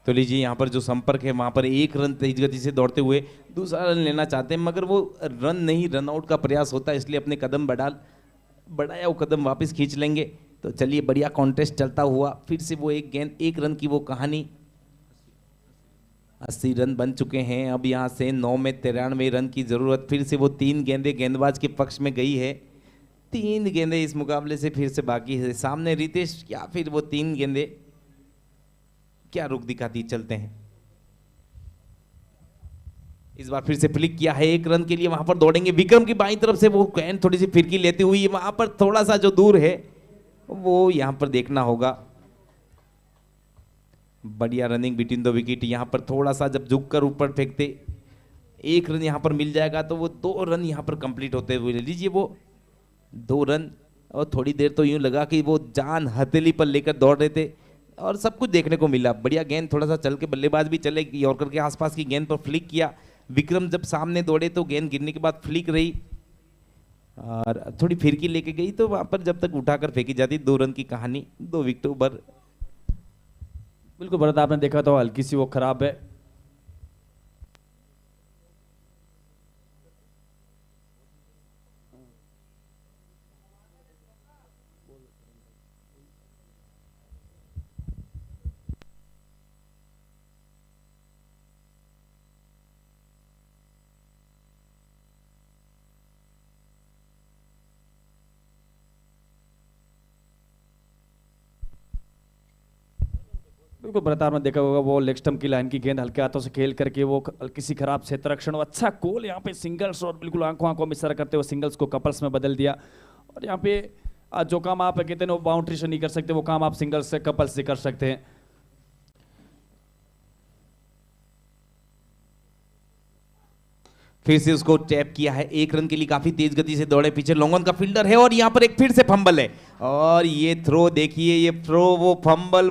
तो लीजिए यहाँ पर जो संपर्क है वहां पर 1 रन तेज गति से दौड़ते हुए दूसरा रन लेना चाहते हैं, मगर वो रन नहीं, रन आउट का प्रयास होता है, इसलिए अपने कदम बढ़ाया वो कदम वापस खींच लेंगे। तो चलिए बढ़िया कॉन्टेस्ट चलता हुआ, फिर से वो 1 गेंद 1 रन की वो कहानी। 80 रन बन चुके हैं। अब यहाँ से 9 में 93 रन की जरूरत। फिर से वो 3 गेंदें गेंदबाज के पक्ष में गई है। 3 गेंदें इस मुकाबले से फिर से बाकी है। सामने रितेश, या फिर वो 3 गेंदें क्या रुख दिखाती। चलते हैं, इस बार फिर से फ्लिक किया है 1 रन के लिए। वहां पर दौड़ेंगे विक्रम की बाईं तरफ से, वो गेंद थोड़ी सी फिरकी लेती हुई वहां पर थोड़ा सा जो दूर है वो यहां पर देखना होगा। बढ़िया रनिंग बिटवीन द विकेट। यहां पर थोड़ा सा जब झुककर ऊपर फेंकते 1 रन यहां पर मिल जाएगा, तो वो 2 रन यहां पर कंप्लीट होते हुए लीजिए वो 2 रन। और थोड़ी देर तो यूं लगा कि वो जान हथेली पर लेकर दौड़ रहे थे, और सब कुछ देखने को मिला। बढ़िया गेंद, थोड़ा सा चल के बल्लेबाज भी चले, यॉर्कर के आसपास की गेंद पर फ्लिक किया। विक्रम जब सामने दौड़े तो गेंद गिरने के बाद फ्लिक रही और थोड़ी फिरकी लेके गई, तो वहां पर जब तक उठाकर फेंकी जाती 2 रन की कहानी, 2 विकेटों पर। बिल्कुल भरत, आपने देखा तो हल्की सी वो खराब है। बिल्कुल भरतार में देखा होगा वो लेग स्टंप की लाइन की गेंद हल्के हाथों से खेल करके वो किसी खराब क्षेत्र रक्षण अच्छा गोल यहाँ पे सिंगल्स और बिल्कुल आंखों आंखों में इशारा करते हुए सिंगल्स को कपल्स में बदल दिया। और यहाँ पे जो काम आप कहते हैं वो बाउंड्री से नहीं कर सकते वो काम आप सिंगल्स से कपल्स से कर सकते हैं। फिर से उसको टैप किया है, 1 रन के लिए काफी तेज गति से दौड़े, पीछे लॉन्ग ऑन का फील्डर है और यहाँ पर एक फिर से फंबल है और ये थ्रो देखिए, ये थ्रो वो फंबल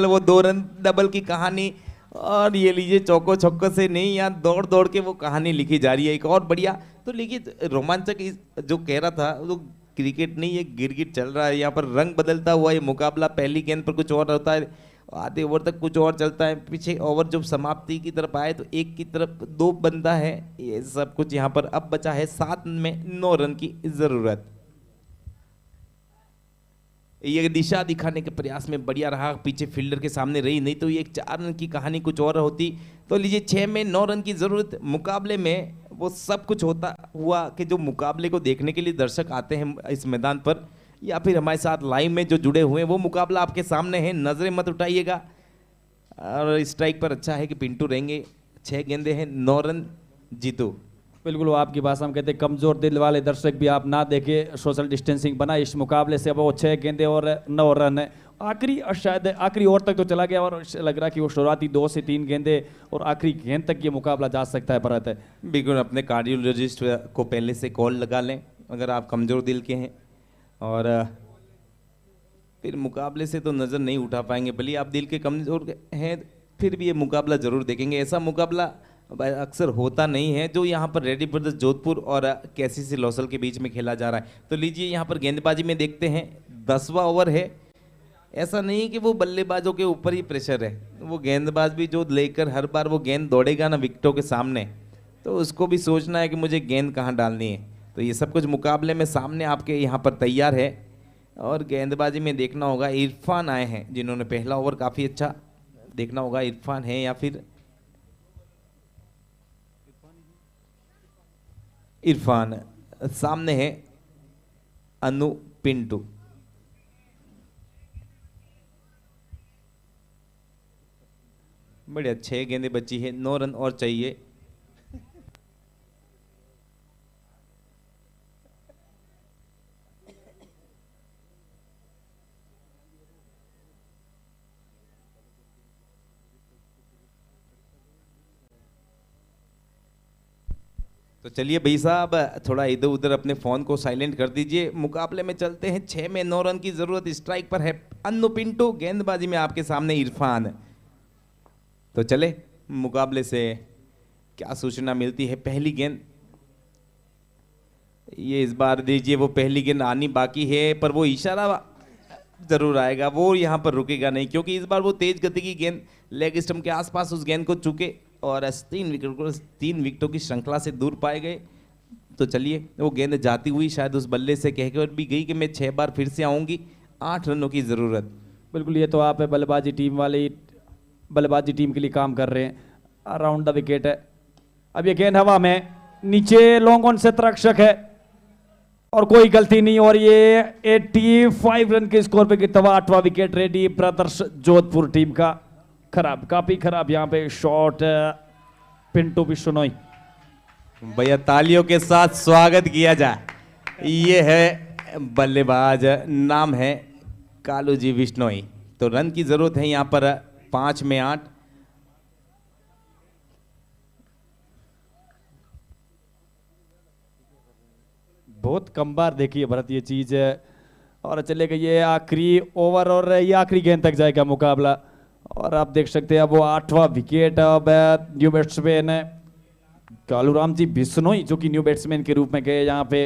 वो 2 रन डबल की कहानी। और ये लीजिए चौको छक्को से नहीं, यहाँ दौड़ दौड़ के वो कहानी लिखी जा रही है एक और बढ़िया। तो देखिए रोमांचक जो कह रहा था वो क्रिकेट नहीं, ये गिरगिट चल रहा है यहाँ पर, रंग बदलता हुआ ये मुकाबला। पहली गेंद पर कुछ और होता है, आधे ओवर तक कुछ और चलता है, पीछे ओवर जब समाप्ति की तरफ आए तो एक की तरफ 2 बनता है, ये सब कुछ यहाँ पर। अब बचा है 7 में 9 रन की जरूरत। ये दिशा दिखाने के प्रयास में बढ़िया रहा, पीछे फील्डर के सामने रही, नहीं तो ये एक 4 रन की कहानी कुछ और होती। तो लीजिए 6 में 9 रन की जरूरत। मुकाबले में वो सब कुछ होता हुआ कि जो मुकाबले को देखने के लिए दर्शक आते हैं इस मैदान पर या फिर हमारे साथ लाइव में जो जुड़े हुए हैं, वो मुकाबला आपके सामने है, नजरें मत उठाइएगा। और स्ट्राइक पर अच्छा है कि पिंटू रहेंगे, 6 गेंदे हैं, 9 रन जीतू। बिल्कुल वो आपकी भाषा में कहते हैं कमजोर दिल वाले दर्शक भी आप ना देखे, सोशल डिस्टेंसिंग बना इस मुकाबले से। अब वो 6 गेंदे और 9 रन है, आखिरी शायद आखिरी ओवर तक तो चला गया और लग रहा कि वो शुरुआती 2 से 3 गेंदे और आखिरी गेंद तक ये मुकाबला जा सकता है। भरत है बिल्कुल, अपने कार्डियोलॉजिस्ट को पहले से कॉल लगा लें अगर आप कमजोर दिल के हैं, और फिर मुकाबले से तो नज़र नहीं उठा पाएंगे, भले आप दिल के कमजोर हैं फिर भी ये मुकाबला जरूर देखेंगे। ऐसा मुकाबला अक्सर होता नहीं है जो यहाँ पर रेडी ब्रदर्स जोधपुर और केसीसी लौसल के बीच में खेला जा रहा है। तो लीजिए यहाँ पर गेंदबाजी में देखते हैं, 10वां ओवर है। ऐसा नहीं कि वो बल्लेबाजों के ऊपर ही प्रेशर है, वो गेंदबाज भी जो लेकर हर बार वो गेंद दौड़ेगा ना विकेटों के सामने, तो उसको भी सोचना है कि मुझे गेंद कहाँ डालनी है। तो ये सब कुछ मुकाबले में सामने आपके यहाँ पर तैयार है। और गेंदबाजी में देखना होगा, इरफान आए हैं जिन्होंने पहला ओवर काफ़ी अच्छा, देखना होगा इरफान है या फिर इरफान। सामने है अनु पिंटू। बढ़िया, 6 गेंदें बची है, 9 रन और चाहिए। तो चलिए भाई साहब, थोड़ा इधर उधर अपने फ़ोन को साइलेंट कर दीजिए। मुकाबले में चलते हैं, 6 में 9 रन की ज़रूरत। स्ट्राइक पर है अन्नू पिंटू, गेंदबाजी में आपके सामने इरफान। तो चले मुकाबले से क्या सूचना मिलती है। पहली गेंद ये इस बार दीजिए, वो पहली गेंद आनी बाकी है पर वो इशारा जरूर आएगा, वो यहाँ पर रुकेगा नहीं क्योंकि इस बार वो तेज गति की गेंद लेग स्टंप के आसपास उस गेंद को चूके और 3 विकेटों की श्रृंखला से दूर पाए गए। तो चलिए, वो गेंद जाती हुई शायद उस बल्ले से कहकर भी गई कि मैं 6 बार फिर से आऊँगी, 8 रनों की ज़रूरत। बिल्कुल, ये तो आप बल्लेबाजी टीम वाले बल्लेबाजी टीम के लिए काम कर रहे हैं। अराउंड द विकेट है, अब ये गेंद हवा में, नीचे लॉन्ग ऑन से रक्षक है और कोई गलती नहीं, और ये 85 रन के स्कोर पे गिरता हुआ 8वां wicket Ready Brothers Jodhpur team का। खराब, काफी खराब यहाँ पे शॉट पिंटू बिश्नोई। भैया तालियों के साथ स्वागत किया जाए। ये है बल्लेबाज, नाम है कालू जी बिश्नोई। तो रन की जरूरत है यहाँ पर 5 में 8। बहुत कम बार देखी है भरत ये चीज है। और चलेगा ये आखिरी ओवर और ये आखिरी गेंद तक जाएगा मुकाबला। और आप देख सकते हैं अब वो 8वां विकेट, अब न्यू बैट्समैन कालूराम जी बिश्नोई जो कि न्यू बैट्समैन के रूप में गए यहाँ पे।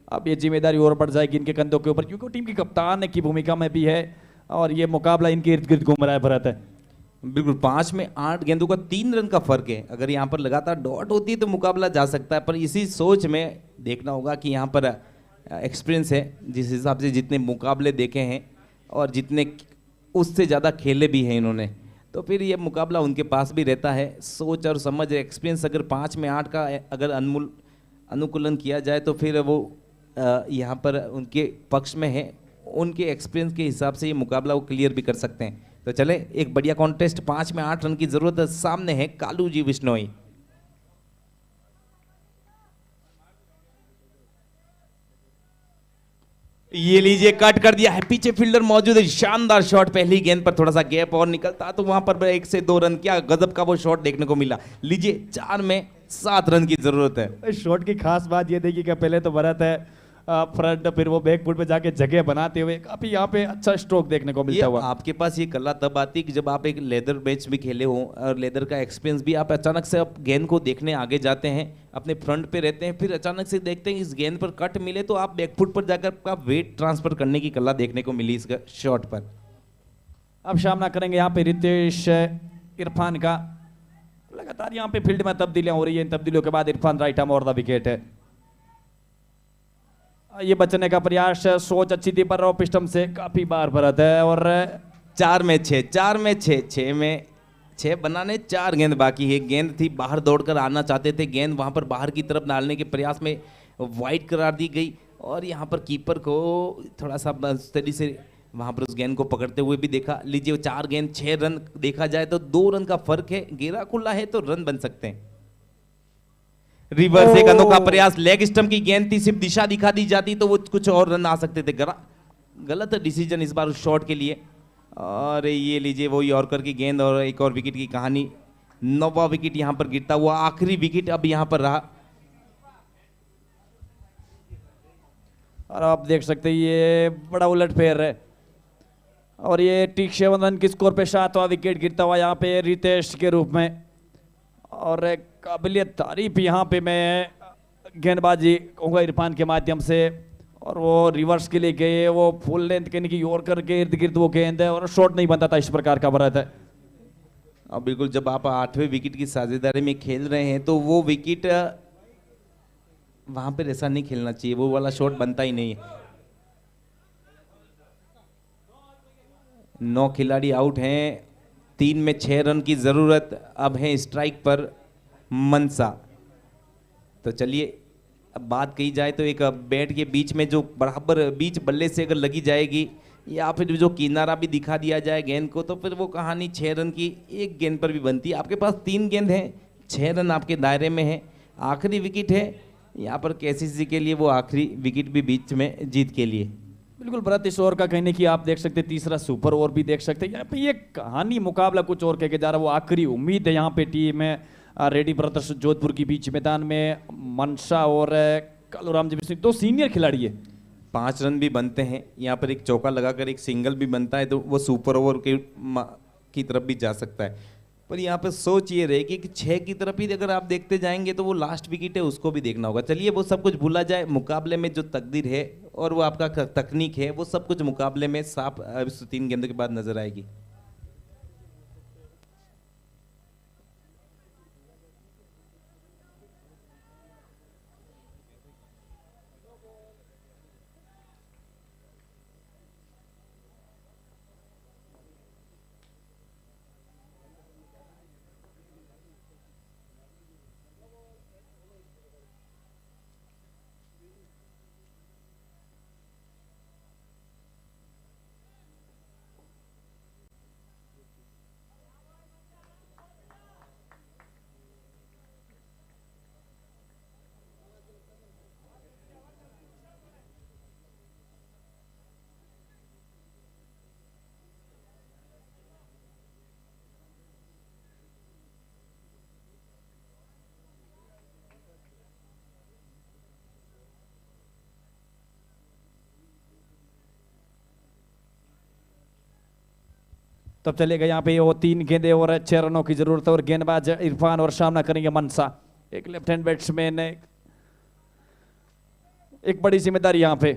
अब ये जिम्मेदारी और बढ़ जाएगी इनके कंधों के ऊपर क्योंकि टीम की कप्तान की भूमिका में भी है और ये मुकाबला इनके इर्द गिर्द घूम रहा है भरत है। बिल्कुल, 5 में 8 गेंदों का 3 रन का फर्क है। अगर यहाँ पर लगातार डॉट होती है तो मुकाबला जा सकता है, पर इसी सोच में देखना होगा कि यहाँ पर एक्सपीरियंस है, जिस हिसाब से जितने मुकाबले देखे हैं और जितने उससे ज़्यादा खेले भी हैं इन्होंने, तो फिर ये मुकाबला उनके पास भी रहता है। सोच और समझ, एक्सपीरियंस अगर 5 में 8 का अगर अनुकूलन किया जाए तो फिर वो यहाँ पर उनके पक्ष में है। उनके एक्सपीरियंस के हिसाब से ये मुकाबला वो क्लियर भी कर सकते हैं। तो चले, एक बढ़िया कॉन्टेस्ट, 5 में 8 रन की जरूरत है। सामने है कालू जी बिश्नोई। ये लीजिए, कट कर दिया है, पीछे फील्डर मौजूद है, शानदार शॉट, पहली गेंद पर थोड़ा सा गैप और निकलता तो वहां पर 1 से 2 रन, क्या गजब का वो शॉट देखने को मिला। लीजिए, 4 में 7 रन की जरूरत है। शॉट की खास बात ये देखिए कि पहले तो भरत है फ्रंट, फिर वो बैक फुट पे जाके जगह बनाते हुए काफी यहाँ पे अच्छा स्ट्रोक देखने को ये मिलता हुआ। आपके पास ये कला तब आती है कि जब आप एक लेदर मैच भी खेले हो और लेदर का एक्सपीरियंस भी, आप अचानक से आप गेंद को देखने आगे जाते हैं, अपने फ्रंट पे रहते हैं, फिर अचानक से देखते हैं इस गेंद पर कट मिले तो आप बैकफुट पर जाकर आपका वेट ट्रांसफर करने की कला देखने को मिली इस शॉट पर। अब सामना करेंगे यहाँ पे रितेश इरफान का। लगातार यहाँ पे फील्ड में तब्दीलियां हो रही है, इन तब्दीलियों के बाद इरफान राइट आर्म और द विकेट है। ये बचने का प्रयास, सोच अच्छी थी पर ऑफ स्टंप से काफी बार भरत है। और 4 में 6, 4 में 6, 6 में 6 बनाने 4 गेंद बाकी है। गेंद थी, बाहर दौड़कर आना चाहते थे, गेंद वहां पर बाहर की तरफ डालने के प्रयास में वाइड करार दी गई और यहाँ पर कीपर को थोड़ा सा स्टडी से वहां पर उस गेंद को पकड़ते हुए भी देखा। लीजिए, 4 गेंद 6 रन, देखा जाए तो 2 रन का फर्क है, घेरा खुला है तो रन बन सकते हैं। रिवर्स एक अनोखा प्रयास, लेग स्टंप की गेंद थी, सिर्फ दिशा दिखा दी जाती तो वो कुछ और रन आ सकते थे। गलत डिसीजन इस बार उस शॉट के लिए। और ये लीजिए, वो यॉर्कर की गेंद और एक और विकेट की कहानी। 9वां विकेट यहां पर गिरता हुआ, आखिरी विकेट अब यहां पर रहा। और आप देख सकते हैं ये बड़ा उलटफेर है और ये ठीक 7 रन की स्कोर पे 7वां विकेट गिरता हुआ यहाँ पे रितेश के रूप में। और एक काबिलियत तारीफ यहाँ पे मैं गेंदबाजी कहूँगा इरफान के माध्यम से। और वो रिवर्स के लिए गए, वो फुल लेंथ के की यॉर्कर के इर्द गिर्द वो गेंद है और शॉट नहीं बनता था, इस प्रकार का भरत है। अब बिल्कुल, जब आप 8वें विकेट की साझेदारी में खेल रहे हैं तो वो विकेट वहां पर ऐसा नहीं खेलना चाहिए, वो वाला शॉट बनता ही नहीं है। 9 खिलाड़ी आउट हैं, 3 में 6 रन की जरूरत। अब है स्ट्राइक पर मनसा। तो चलिए, अब बात कही जाए तो एक बैट के बीच में जो बराबर बीच बल्ले से अगर लगी जाएगी या फिर जो किनारा भी दिखा दिया जाए गेंद को, तो फिर वो कहानी 6 रन की एक गेंद पर भी बनती है। आपके पास 3 गेंद हैं, 6 रन आपके दायरे में है, आखिरी विकेट है यहाँ पर केसीसी के लिए, वो आखिरी विकेट भी बीच में जीत के लिए। बिल्कुल भरत, इस ओवर का कहने की आप देख सकते हैं, तीसरा सुपर ओवर भी देख सकते हैं। यहाँ पे ये कहानी मुकाबला कुछ और कह के जा रहा है, वो आखिरी उम्मीद है यहाँ पे टीम है रेडी ब्रदर्स जोधपुर की बीच मैदान में मनसा और कालूराम जी बिश्नोई, 2 सीनियर खिलाड़ी है। 5 रन भी बनते हैं यहाँ पर, एक चौका लगाकर एक सिंगल भी बनता है तो वो सुपर ओवर की तरफ भी जा सकता है। पर यहाँ पे सोच ये रहेगी कि 6 की तरफ ही अगर आप देखते जाएंगे तो वो लास्ट विकेट है, उसको भी देखना होगा। चलिए, वो सब कुछ भूला जाए, मुकाबले में जो तकदीर है और वो आपका तकनीक है, वो सब कुछ मुकाबले में साफ 3 गेंदों के बाद नजर आएगी। तब चलेगा यहाँ पे वो 3 गेंदे और 6 रनों की जरूरत है और गेंदबाज इरफान और सामना करेंगे मनसा। एक लेफ्ट हैंड बैट्समैन है, एक बड़ी जिम्मेदारी यहाँ पे।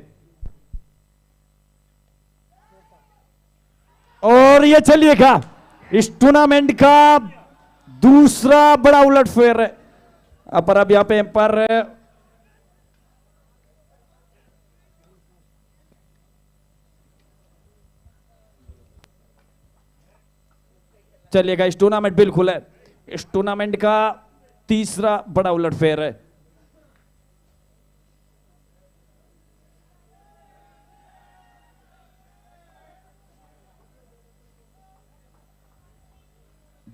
और ये चलिएगा इस टूर्नामेंट का दूसरा बड़ा उलटफेर है। पर अब यहाँ पे एम्पायर चलिएगा, इस टूर्नामेंट बिल्कुल है, इस टूर्नामेंट का तीसरा बड़ा उलटफेर है।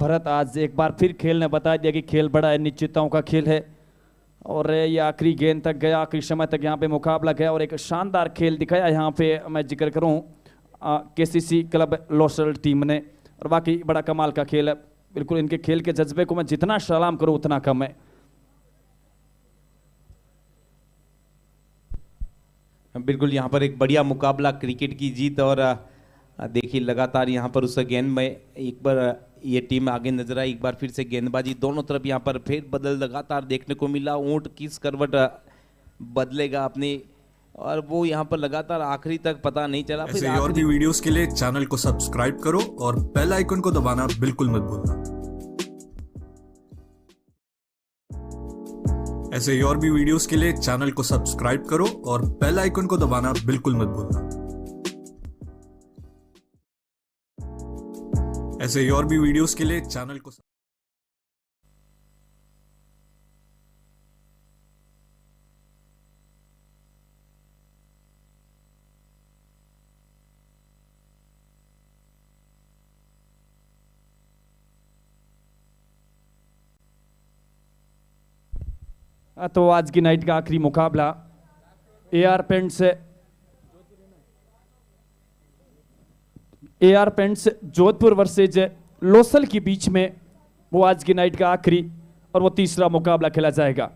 भरत आज एक बार फिर खेल ने बता दिया कि खेल बड़ा अनिश्चितताओं का खेल है और ये आखिरी गेंद तक गया, आखिरी समय तक यहाँ पे मुकाबला गया और एक शानदार खेल दिखाया यहाँ पे मैं जिक्र करूँ केसीसी क्लब लोसल टीम ने। और बाकी बड़ा कमाल का खेल है, बिल्कुल इनके खेल के जज्बे को मैं जितना सलाम करूँ उतना कम है। बिल्कुल यहाँ पर एक बढ़िया मुकाबला, क्रिकेट की जीत और देखिए लगातार यहाँ पर उस गेंद में एक बार ये टीम आगे नजर आई, एक बार फिर से गेंदबाजी दोनों तरफ यहाँ पर फेर बदल लगातार देखने को मिला। ऊंट किस करवट बदलेगा अपनी, और वो यहाँ पर लगातार आखिरी तक पता नहीं चला। ऐसे और भी वीडियोस के लिए चैनल को सब्सक्राइब करो और बेल आइकन को दबाना बिल्कुल मत भूलना। ऐसे और भी वीडियोस के लिए चैनल को सब्सक्राइब करो और बेल आइकन को दबाना बिल्कुल मत भूलना। ऐसे और भी वीडियोस के लिए चैनल को तो आज की नाइट का आखिरी मुकाबला AR paints Jodhpur versus Losal के बीच में वो आज की नाइट का आखिरी और वो तीसरा मुकाबला खेला जाएगा।